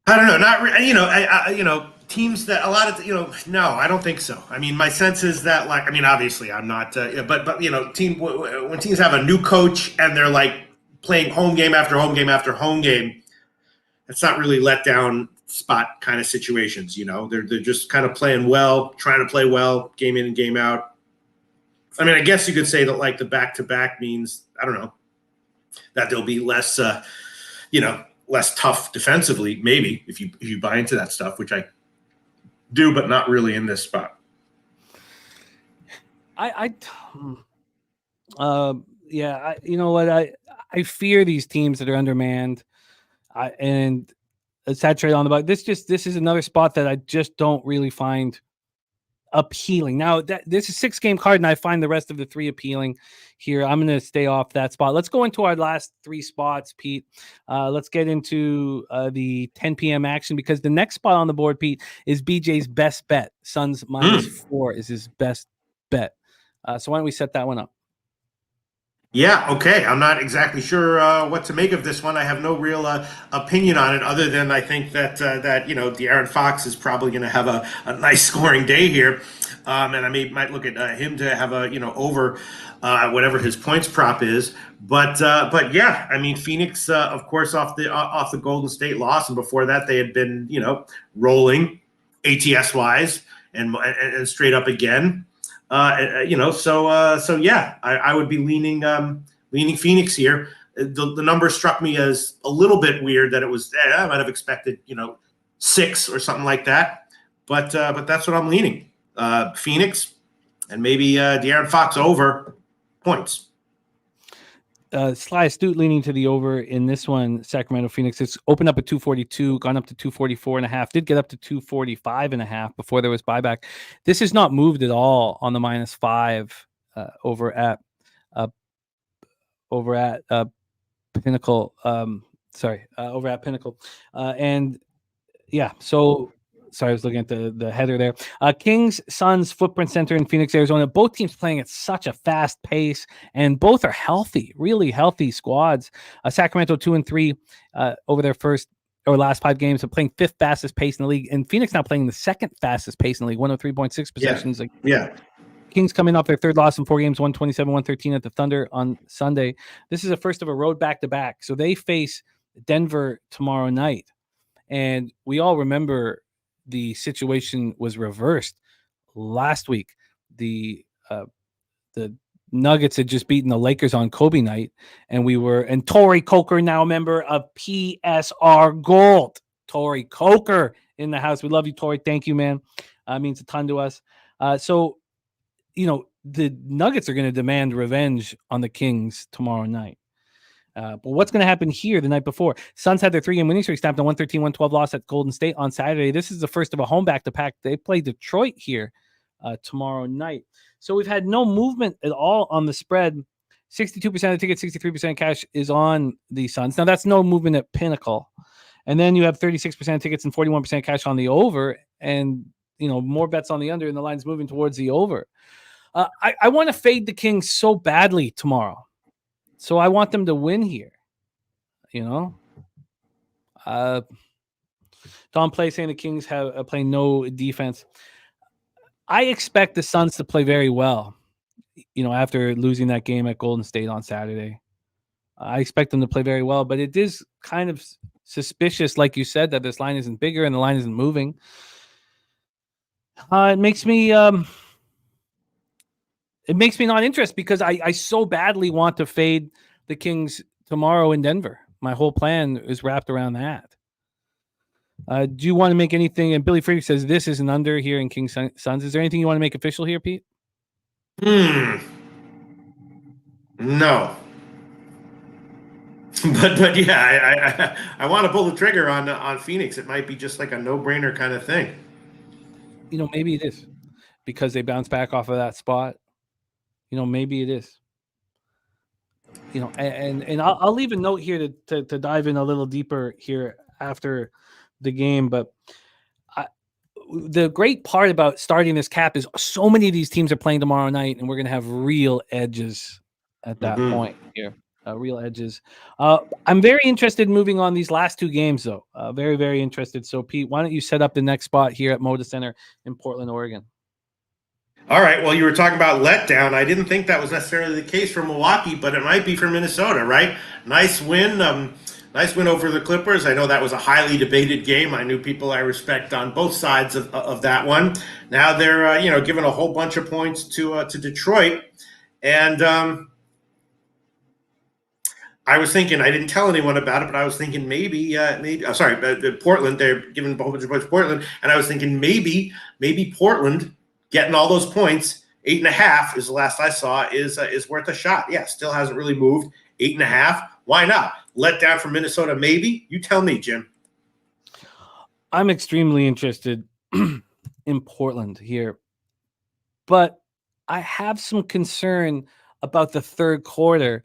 I don't know. Not I teams that a lot of no, I don't think so. My sense is that obviously I'm not, but when teams have a new coach and they're playing home game after home game after home game, it's not really let down spot kind of situations. They're just kind of playing well, trying to play well, game in and game out. I guess you could say that the back to back means I don't know that there'll be less, less tough defensively. Maybe if you buy into that stuff, which I do, but not really in this spot. I fear these teams that are undermanned and saturated on the buck. This is another spot that I just don't really find appealing. Now this is 6-game card, and I find the rest of the 3 appealing here. I'm going to stay off that spot. Let's go into our last 3 spots, Pete. Let's get into the 10 p.m. action because the next spot on the board, Pete, is BJ's best bet. Suns -4 is his best bet. So why don't we set that one up? Yeah, okay. I'm not exactly sure what to make of this one. I have no real opinion on it other than I think that De'Aaron Fox is probably going to have a nice scoring day here. And I might look at him to have a, over whatever his points prop is. But yeah, Phoenix, of course, off the Golden State loss. And before that, they had been, rolling ATS wise and straight up again. So yeah, I would be leaning Phoenix here. The number struck me as a little bit weird that it was, I might have expected, 6 or something like that. But that's what I'm leaning. Phoenix and maybe De'Aaron Fox over points. Sly Astute leaning to the over in this one. Sacramento Phoenix. It's opened up at 242, gone up to 244.5. Did get up to 245.5 before there was buyback. This is not moved at all on the -5 over at Pinnacle. Over at Pinnacle, and yeah. So sorry, I was looking at the header there. Kings Suns Footprint Center in Phoenix, Arizona. Both teams playing at such a fast pace, and both are healthy, really healthy squads. Sacramento 2-3 over their first or last 5 games, are playing 5th fastest pace in the league, and Phoenix now playing the 2nd fastest pace in the league, 103.6 possessions. Yeah. Kings coming off their 3rd loss in 4 games, 127-113 at the Thunder on Sunday. This is the first of a road back-to-back, so they face Denver tomorrow night, and we all remember the situation was reversed last week. The Nuggets had just beaten the Lakers on Kobe night, and Torrey Coker, now a member of PSR Gold. Torrey Coker in the house. We love you, Torrey. Thank you, man. Means a ton to us. So, the Nuggets are going to demand revenge on the Kings tomorrow night. But what's going to happen here the night before? Suns had their 3-game winning streak snapped, a 113-112 loss at Golden State on Saturday. This is the first of a home back-to-back. They play Detroit here tomorrow night. So we've had no movement at all on the spread. 62% of the tickets, 63% cash is on the Suns. Now, that's no movement at Pinnacle. And then you have 36% of tickets and 41% cash on the over, and more bets on the under, and the line's moving towards the over. I want to fade the Kings so badly tomorrow. So I want them to win here. Don Play saying the Kings have playing no defense. I expect the Suns to play very well, after losing that game at Golden State on Saturday. I expect them to play very well, but it is kind of suspicious, like you said, that this line isn't bigger and the line isn't moving. It makes me not interested, because I so badly want to fade the Kings tomorrow in Denver. My whole plan is wrapped around that. Do you want to make anything? And Billy Friedrich says this is an under here in Kings Suns. Is there anything you want to make official here, Pete? No. But yeah, I want to pull the trigger on Phoenix. It might be just like a no-brainer kind of thing. Maybe it is, because they bounce back off of that spot. Maybe it is. And I'll leave a note here to dive in a little deeper here after the game. But the great part about starting this cap is so many of these teams are playing tomorrow night, and we're going to have real edges at that point here. Real edges. I'm very interested in moving on these last 2 games, though. Very, very interested. So, Pete, why don't you set up the next spot here at Moda Center in Portland, Oregon? All right. Well, you were talking about letdown. I didn't think that was necessarily the case for Milwaukee, but it might be for Minnesota, right? Nice win. Nice win over the Clippers. I know that was a highly debated game. I knew people I respect on both sides of that one. Now they're giving a whole bunch of points to Detroit, and I was thinking, I didn't tell anyone about it, but I was thinking Portland. They're giving a whole bunch of points to Portland, and I was thinking maybe Portland getting all those points, 8.5 is the last I saw, is worth a shot. Yeah, still hasn't really moved. 8.5. Why not? Let down from Minnesota, maybe? You tell me, Jim. I'm extremely interested in Portland here, but I have some concern about the third quarter.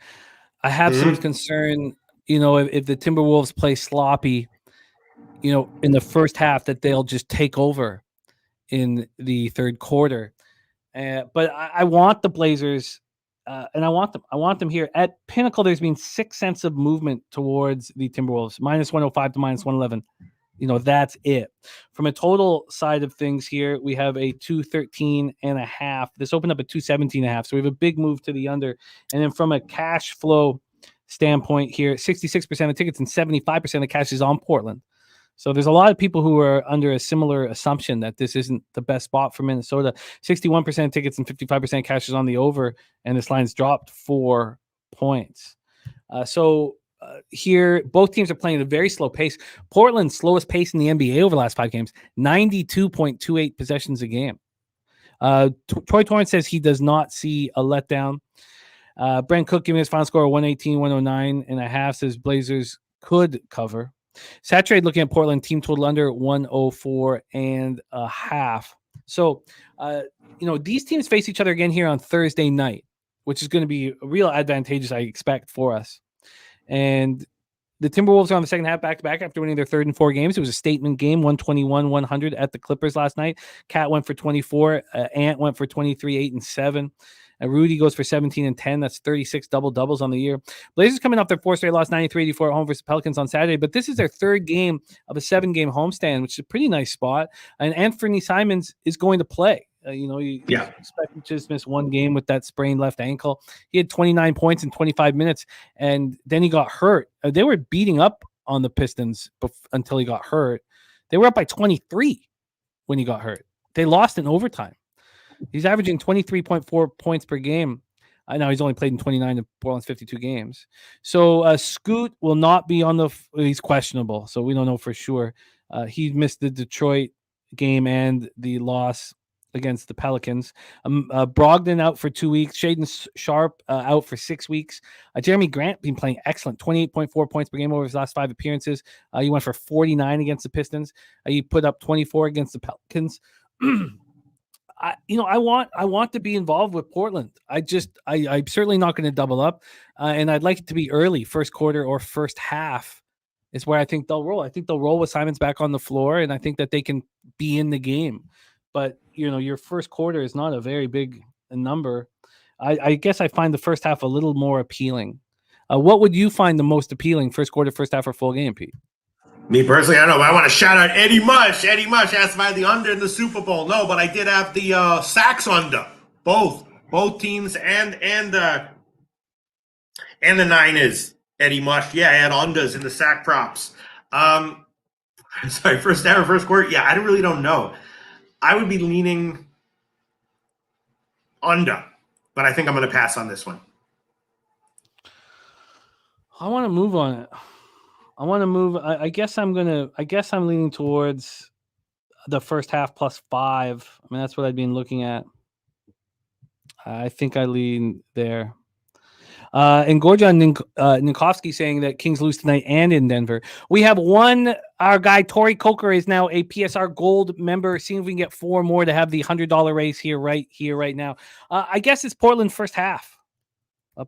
I have some concern, if the Timberwolves play sloppy, in the first half, that they'll just take over in the third quarter. But I want the Blazers, and I want them here. At Pinnacle, there's been 6 cents of movement towards the Timberwolves, -105 to -111. That's it. From a total side of things here, we have a 213.5. This opened up at 217.5. So we have a big move to the under. And then from a cash flow standpoint here, 66% of tickets and 75% of cash is on Portland. So there's a lot of people who are under a similar assumption that this isn't the best spot for Minnesota. 61% of tickets and 55% cash is on the over, and this line's dropped 4 points. Here, both teams are playing at a very slow pace. Portland's slowest pace in the NBA over the last 5 games, 92.28 possessions a game. Troy Torrance says he does not see a letdown. Brent Cook giving his final score of 118-109.5 says Blazers could cover. Saturate looking at Portland team total under 104.5. So, these teams face each other again here on Thursday night, which is going to be real advantageous, I expect, for us. And the Timberwolves are on the second half back-to-back after winning their third and 4 games. It was a statement game, 121-100 at the Clippers last night. Cat went for 24. Ant went for 23, 8 and 7. Rudy goes for 17 and 10. That's 36 double-doubles on the year. Blazers coming off their 4th straight loss, 93-84 at home versus Pelicans on Saturday. But this is their 3rd game of a 7-game homestand, which is a pretty nice spot. And Anthony Simons is going to play. You expect him to just miss 1 game with that sprained left ankle. He had 29 points in 25 minutes, and then he got hurt. They were beating up on the Pistons until he got hurt. They were up by 23 when he got hurt. They lost in overtime. He's averaging 23.4 points per game. Now he's only played in 29 of Portland's 52 games. So Scoot will not be on he's questionable, so we don't know for sure. He missed the Detroit game and the loss against the Pelicans. Brogdon out for 2 weeks. Shaden Sharp out for 6 weeks. Jeremy Grant been playing excellent, 28.4 points per game over his last 5 appearances. He went for 49 against the Pistons. He put up 24 against the Pelicans. I want to be involved with Portland. I'm certainly not going to double up, and I'd like it to be early, first quarter or first half is where I think they'll roll. I think they'll roll with Simons back on the floor, and I think that they can be in the game. But your first quarter is not a very big number. I guess I find the first half a little more appealing. What would you find the most appealing, first quarter, first half, or full game, Pete? Me personally, I don't know, but I want to shout out Eddie Mush. Eddie Mush asked if I had the under in the Super Bowl. No, but I did have the sacks under. Both teams and the Niners. Eddie Mush. Yeah, I had unders in the sack props. Sorry, first half or first quarter? Yeah, I really don't know. I would be leaning under, but I think I'm going to pass on this one. I want to move on it. I guess I'm leaning towards the first half plus 5. I mean, that's what I've been looking at. I think I lean there. And Gorjan Ninkovsky saying that Kings lose tonight and in Denver. We have our guy Tori Coker is now a PSR Gold member. Seeing if we can get 4 more to have the $100 raise here right now. I guess it's Portland first half.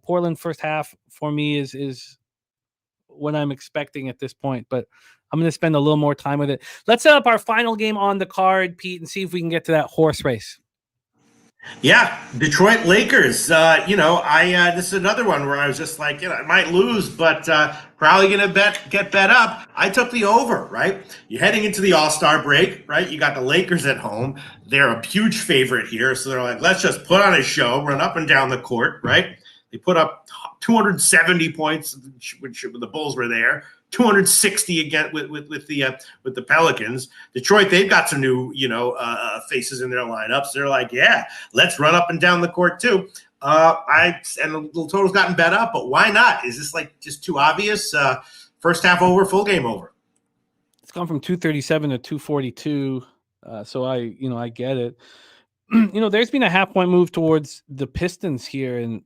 Portland first half for me is what I'm expecting at this point, but I'm going to spend a little more time with it. Let's set up our final game on the card, Pete, and see if we can get to that horse race. Yeah, Detroit Lakers. This is another one where I was just like, I might lose, but probably gonna get bet up. I took the over, right? You're heading into the All-Star break, right? You got the Lakers at home. They're a huge favorite here, so they're like, let's just put on a show, run up and down the court, right? They put up 270 points, which the Bulls were there. 260 again with the Pelicans. Detroit, they've got some new faces in their lineups. They're like, yeah, let's run up and down the court too. And the total's gotten bet up, but why not? Is this like just too obvious? First half over, full game over. It's gone from 237 to 242. So I get it. There's been a half-point move towards the Pistons here, and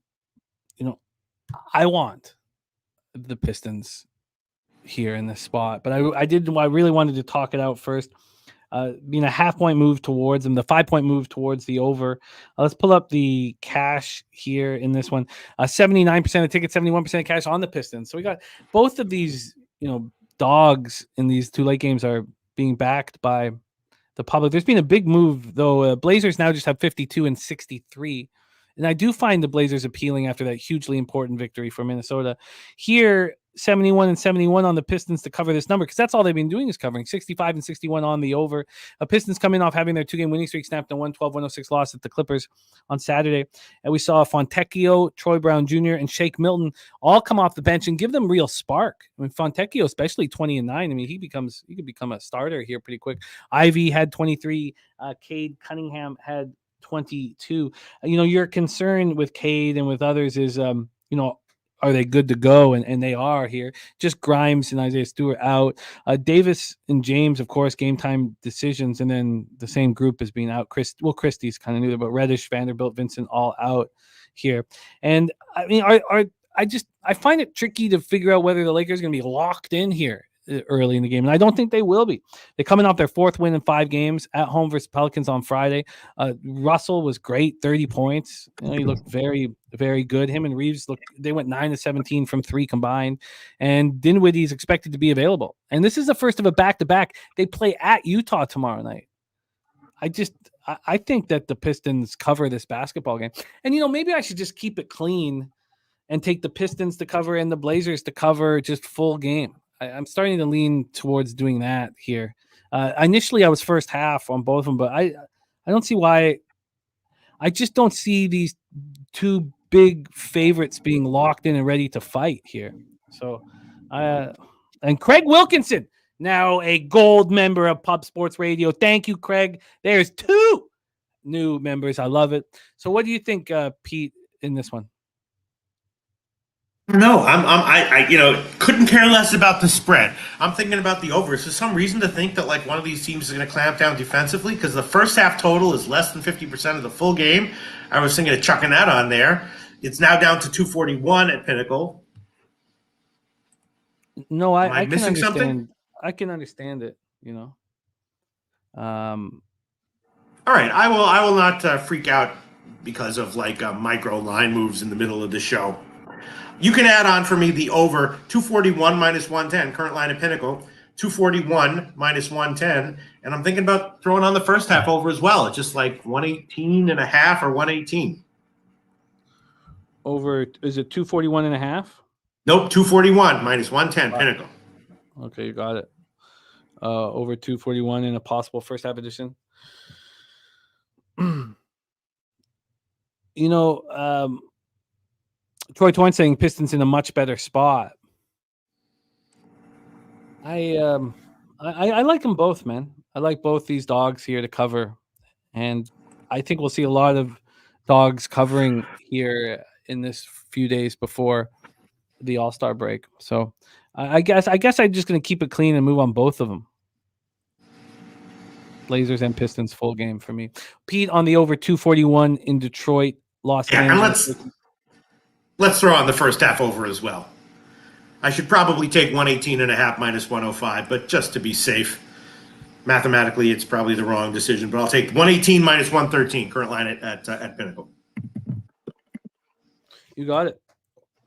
I want the Pistons here in this spot, but I really wanted to talk it out first. Being a half-point move towards them, the 5-point move towards the over. Let's pull up the cash here in this one. 79% of tickets, 71% of cash on the Pistons. So we got both of these, dogs in these 2 late games are being backed by the public. There's been a big move though. Blazers now just have 52 and 63. And I do find the Blazers appealing after that hugely important victory for Minnesota. Here, 71 and 71 on the Pistons to cover this number, because that's all they've been doing is covering 65 and 61 on the over. Pistons coming off having their 2-game winning streak snapped, a 112-106 loss at the Clippers on Saturday. And we saw Fontecchio, Troy Brown Jr., and Shake Milton all come off the bench and give them real spark. I mean, Fontecchio, especially 20 and 9. I mean, he could become a starter here pretty quick. Ivy had 23. Cade Cunningham had 22. Your concern with Cade and with others is, are they good to go? And they are here. Just Grimes and Isaiah Stewart out. Davis and James, of course, game time decisions. And then the same group is being out. Christie's kind of new, but Reddish, Vanderbilt, Vincent all out here. And I mean, I find it tricky to figure out whether the Lakers are going to be locked in here early in the game, and I don't think they will be. They're coming off their 4th win in 5 games at home versus Pelicans on Friday. Russell was great, 30 points. He looked very, very good. Him and Reeves they went 9-17 from 3 combined, and Dinwiddie's expected to be available. And this is the first of a back-to-back. They play at Utah tomorrow night. I think that the Pistons cover this basketball game. And, maybe I should just keep it clean and take the Pistons to cover and the Blazers to cover just full game. I'm starting to lean towards doing that here. Initially, I was first half on both of them, but I don't see why. I just don't see these 2 big favorites being locked in and ready to fight here. So, and Craig Wilkinson, now a gold member of Pub Sports Radio. Thank you, Craig. There's 2 new members. I love it. So what do you think, Pete, in this one? No, I couldn't care less about the spread. I'm thinking about the over. Is there some reason to think that one of these teams is going to clamp down defensively? Because the first half total is less than 50% of the full game. I was thinking of chucking that on there. It's now down to 241 at Pinnacle. No, I can missing understand. something? I can understand it. All right, I will not freak out because of micro line moves in the middle of the show. You can add on for me the over 241 minus 110, current line at Pinnacle, 241 minus 110, and I'm thinking about throwing on the first half over as well. It's just 118 and a half or 118. Over, is it 241 and a half? Nope, 241 minus 110, Pinnacle. Okay, you got it. Over 241 in a possible first half edition. Troy Twine saying Pistons in a much better spot. I like them both, man. I like both these dogs here to cover, and I think we'll see a lot of dogs covering here in this few days before the All-Star break. So I guess I'm just going to keep it clean and move on both of them. Blazers and Pistons full game for me. Pete on the over 241 in Detroit, Los Angeles. And let's throw on the first half over as well. I should probably take 118 and a half minus 105, but just to be safe, mathematically it's probably the wrong decision. But I'll take 118 minus 113, current line at Pinnacle. You got it.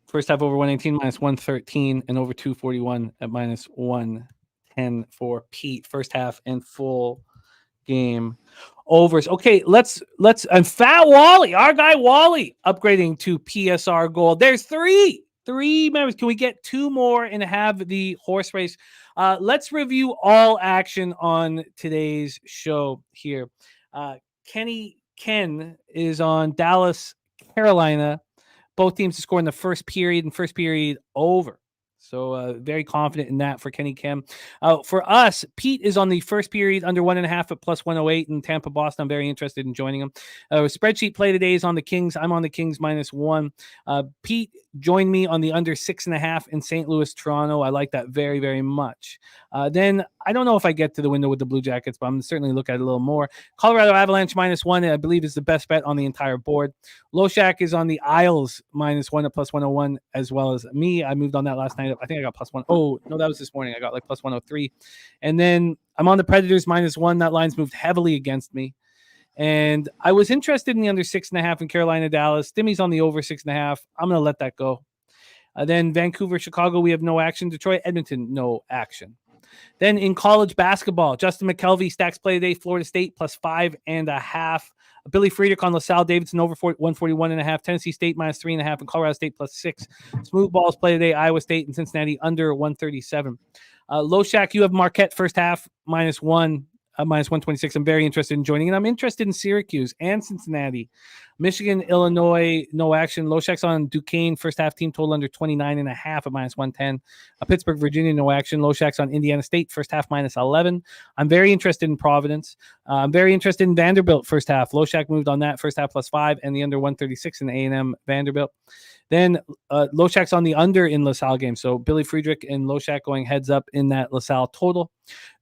First half over 118 minus 113 and over 241 at minus 110 for Pete. First half and full game overs. Okay, let's and Fat Wally, our guy Wally, upgrading to PSR Gold. There's three members. Can we get 2 more and have the horse race? Let's review all action on today's show here. Ken is on Dallas, Carolina. Both teams to score in the first period and first period over. So very confident in that for Kenny Kim. For us, Pete is on the first period under 1.5 at plus 108 in Tampa, Boston. I'm very interested in joining him. Spreadsheet play today is on the Kings. I'm on the Kings -1. Pete joined me on the under 6.5 in St. Louis, Toronto. I like that very, very much. Then I don't know if I get to the window with the Blue Jackets, but I'm certainly look at it a little more. Colorado Avalanche -1, I believe, is the best bet on the entire board. Loshak is on the Isles -1 at plus 101, as well as me. I moved on that last night. I think I got +1. Oh, no, that was this morning. I got plus 103. And then I'm on the Predators -1. That line's moved heavily against me. And I was interested in the under 6.5 in Carolina, Dallas. Stimmy's on the over 6.5. I'm going to let that go. Then Vancouver, Chicago, we have no action. Detroit, Edmonton, no action. Then in college basketball, Justin McKelvey, stacks play today, Florida State +5.5. Billy Friedrich on LaSalle, Davidson over 141.5. Tennessee State -3.5 and Colorado State +6. Smooth balls play today, Iowa State and Cincinnati under 137. Loshak, you have Marquette first half -1. -126. I'm very interested in joining, and I'm interested in Syracuse and Cincinnati. Michigan, Illinois, no action. Loshak's on Duquesne, first half team total under 29.5 at -110. Pittsburgh, Virginia, no action. Loshak's on Indiana State, first half -11. I'm very interested in Providence. I'm very interested in Vanderbilt first half. Loshak moved on that, first half +5 and the under 136 in A&M Vanderbilt. Then Loshak's on the under in LaSalle game. So Billy Friedrich and Loshak going heads up in that LaSalle total.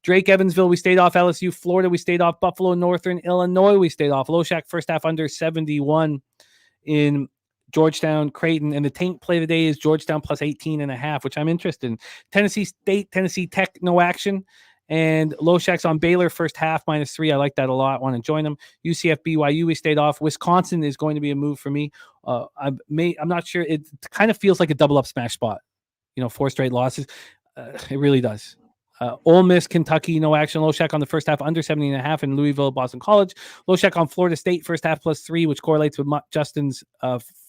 Drake, Evansville, we stayed off. LSU, Florida, we stayed off. Buffalo, Northern Illinois, we stayed off. Loshak first half under 71 in Georgetown, Creighton, and the taint play today is Georgetown plus 18.5, which I'm interested in. Tennessee State, Tennessee Tech, no action. And Loshak's on Baylor first half -3. I like that a lot. Want to join them. UCF, BYU, we stayed off. Wisconsin is going to be a move for me. I'm not sure. It kind of feels like a double up smash spot. 4 straight losses. It really does. Ole Miss, Kentucky, no action. Loshak on the first half under 70.5 in Louisville, Boston College. Loshak on Florida State first half +3, which correlates with Justin's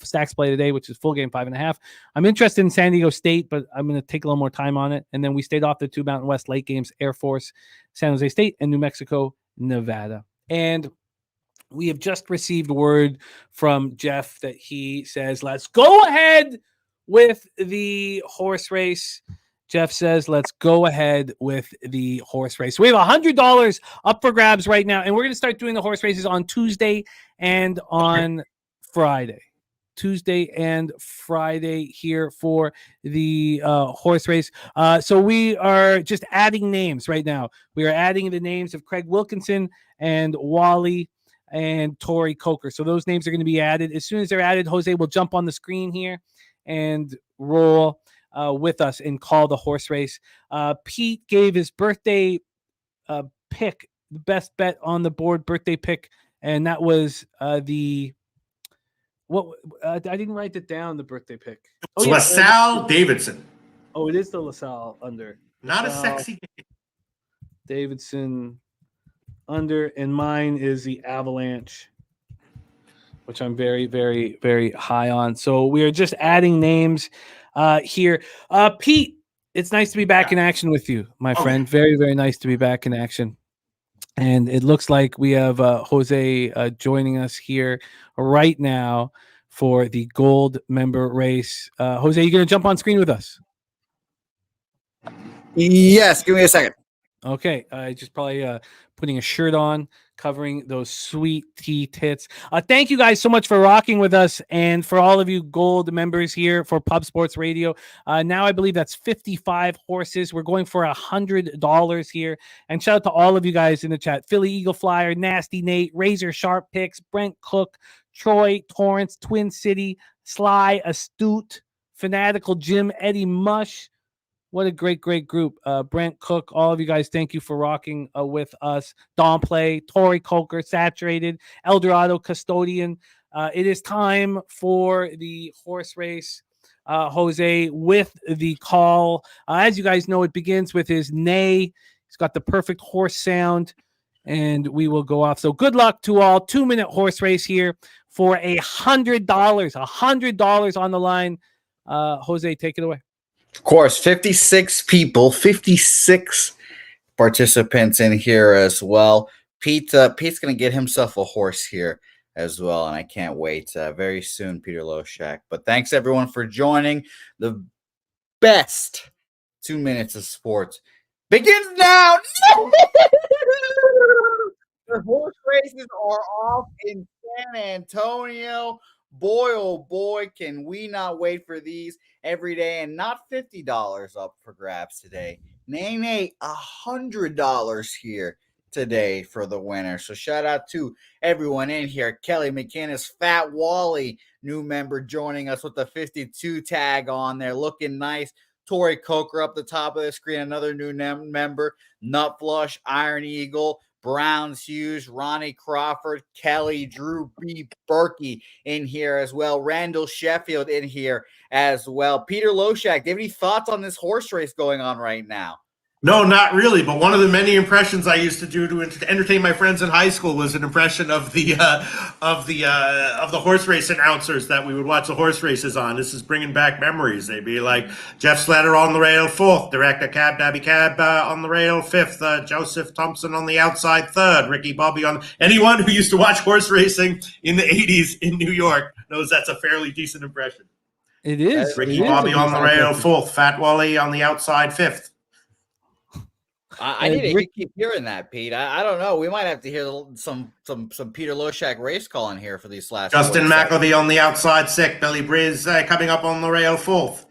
stacks play today, which is full game 5.5. I'm interested in San Diego State, but I'm going to take a little more time on it. And then we stayed off the 2 Mountain West late games: Air Force, San Jose State, and New Mexico, Nevada. And we have just received word from Jeff that he says, let's go ahead with the horse race. Jeff says, let's go ahead with the horse race. We have $100 up for grabs right now, and we're going to start doing the horse races on Tuesday and on Friday. Tuesday and Friday here for the horse race. So we are just adding names right now. We are adding the names of Craig Wilkinson and Wally and Tori Coker. So those names are going to be added. As soon as they're added, Jose will jump on the screen here and roll with us and call the horse race. Pete gave his birthday pick, the best bet on the board birthday pick, and that was I didn't write it down, the birthday pick. Oh, yeah. LaSalle Davidson. Oh, it is the LaSalle under. Not LaSalle, a sexy game. Davidson under, and mine is the Avalanche, which I'm very, very, very high on. So we are just adding names here. Pete, it's nice to be back in action with you, my friend. Very, very nice to be back in action. And it looks like we have Jose joining us here right now for the gold member race. Jose, you going to jump on screen with us? Yes, give me a second. Okay, just probably putting a shirt on, covering those sweet tea tits. Thank you guys so much for rocking with us, and for all of you gold members here for Pub Sports Radio. Now I believe that's 55 horses. We're going for $100 here, and shout out to all of you guys in the chat: Philly Eagle Flyer, Nasty Nate, Razor Sharp Picks, Brent Cook, Troy Torrance, Twin City, Sly, Astute, Fanatical Jim, Eddie Mush. What a great, great group. Brent Cook, all of you guys, thank you for rocking with us. Don Play, Tori Coker, Saturated, Eldorado Custodian. It is time for the horse race, Jose, with the call. As you guys know, it begins with his neigh. He's got the perfect horse sound, and we will go off. So good luck to all. 2-minute horse race here for $100. $100 on the line. Jose, take it away. Of course, 56 people, 56 participants in here as well. Pete's going to get himself a horse here as well, and I can't wait. Very soon, Peter Loshak. But thanks, everyone, for joining. The best 2 minutes of sports begins now. The horse races are off in San Antonio. Boy, oh boy, can we not wait for these every day. And not $50 up for grabs today. Nay, $100 here today for the winner. So shout out to everyone in here. Kelly McInnes, Fat Wally, new member joining us with the 52 tag on there, looking nice. Tori Coker up the top of the screen, another new member. Nut Flush, Iron Eagle, Browns Hughes, Ronnie Crawford, Kelly, Drew B. Berkey in here as well. Randall Sheffield in here as well. Peter Loshak, do you have any thoughts on this horse race going on right now? No, not really. But one of the many impressions I used to do to entertain my friends in high school was an impression of the horse race announcers that we would watch the horse races on. This is bringing back memories. They'd be like Jeff Slater on the rail 4th, Director Cab Dabby Cab on the rail 5th, Joseph Thompson on the outside 3rd, Ricky Bobby on. Anyone who used to watch horse racing in the 80s in New York knows that's a fairly decent impression. It is. Ricky Bobby on the rail 4th, Fat Wally on the outside 5th. I need to keep hearing that, Pete. I don't know. We might have to hear some Peter Loshak race calling here for these last. Justin McElvey on the outside 6th, Billy Briz coming up on the rail 4th.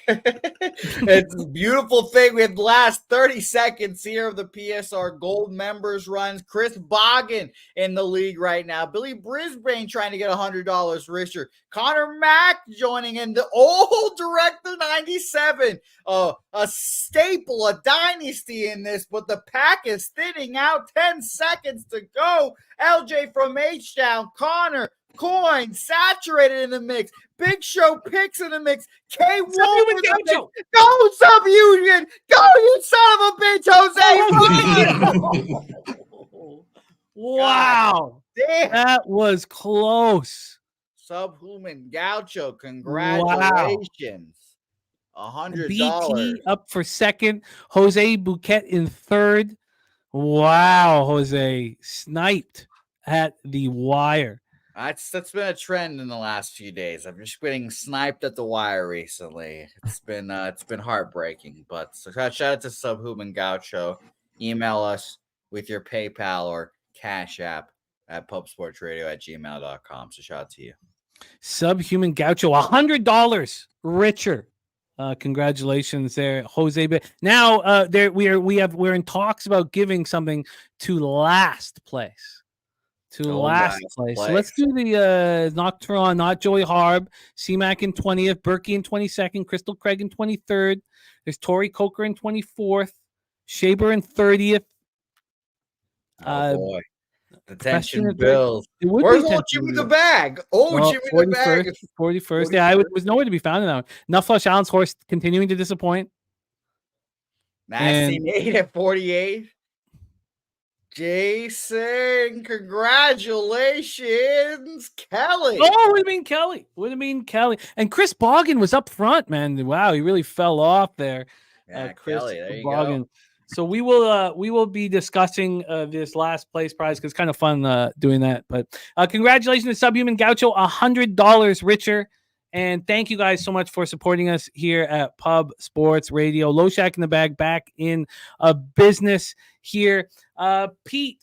It's a beautiful thing. We have the last 30 seconds here of the PSR Gold members runs. Chris Boggin in the league right now. Billy Brisbane trying to get $100 richer. Connor Mack joining in. The old Director 97. A staple, a dynasty in this, but the pack is thinning out. 10 seconds to go. LJ from H-Town. Connor, Coin, Saturated in the mix. Big Show Picks in the mix. K1 in the mix. Go Sub-Union. Go, you son of a bitch, Jose. Wow. Damn. That was close. Subhuman Gaucho, congratulations. $100. BT up for second. Jose Bouquet in third. Wow, Jose sniped at the wire. That's been a trend in the last few days. I've just been sniped at the wire recently. It's been heartbreaking. But so shout out to Subhuman Gaucho. Email us with your PayPal or Cash App at pubsportsradio@gmail.com. So shout out to you. Subhuman Gaucho, $100 richer. Congratulations there, Jose. Now we're in talks about giving something to last place. Last place. So let's do the Noctron, not Joey Harb, C-Mac in 20th, Berkey in 22nd, Crystal Craig in 23rd. There's Tori Coker in 24th, Shaber in 30th. Oh boy. The tension builds. Where's old Jimmy the Bag? Jimmy the Bag. 41st. Yeah, I was nowhere to be found in that one. Nufflush Allen's horse continuing to disappoint. Nasty Nate at 48. Jason, congratulations, Kelly. Oh, would have been Kelly. And Chris Boggin was up front, man. Wow, he really fell off there. Yeah, Chris Kelly, there you Boggin. go. So we will be discussing this last place prize because it's kind of fun doing that. But congratulations to Subhuman Gaucho, $100 richer. And thank you guys so much for supporting us here at Pub Sports Radio. Loshak in the Bag back in business here. Pete,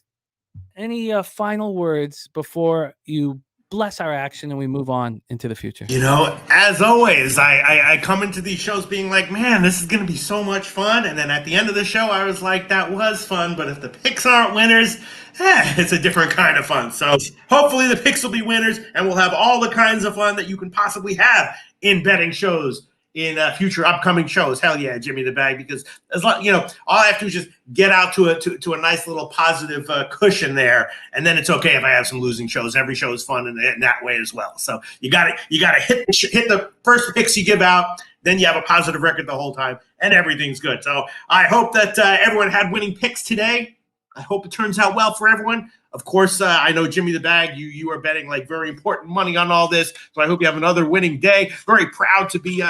any final words before you bless our action and we move on into the future? You know, as always, I come into these shows being like, man, this is going to be so much fun. And then at the end of the show, I was like, that was fun. But if the picks aren't winners, it's a different kind of fun. So hopefully the picks will be winners and we'll have all the kinds of fun that you can possibly have in betting shows in future upcoming shows. Hell yeah, Jimmy the Bag, because as long, all I have to do is just get out to a nice little positive cushion there, and then it's okay if I have some losing shows. Every show is fun in that way as well. So you got to hit the first picks you give out, then you have a positive record the whole time, and everything's good. So I hope that everyone had winning picks today. I hope it turns out well for everyone. Of course, I know Jimmy the Bag, you are betting like very important money on all this. So I hope you have another winning day. Very proud to be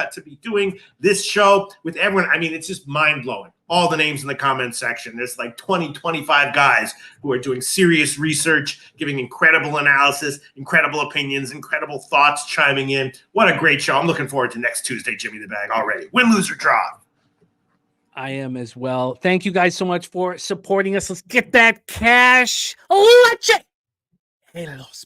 doing this show with everyone. I mean, it's just mind blowing. All the names in the comments section. There's like 20, 25 guys who are doing serious research, giving incredible analysis, incredible opinions, incredible thoughts chiming in. What a great show. I'm looking forward to next Tuesday, Jimmy the Bag already. Win, lose, or draw. I am as well. Thank you guys so much for supporting us. Let's get that cash. Leche. Hey, los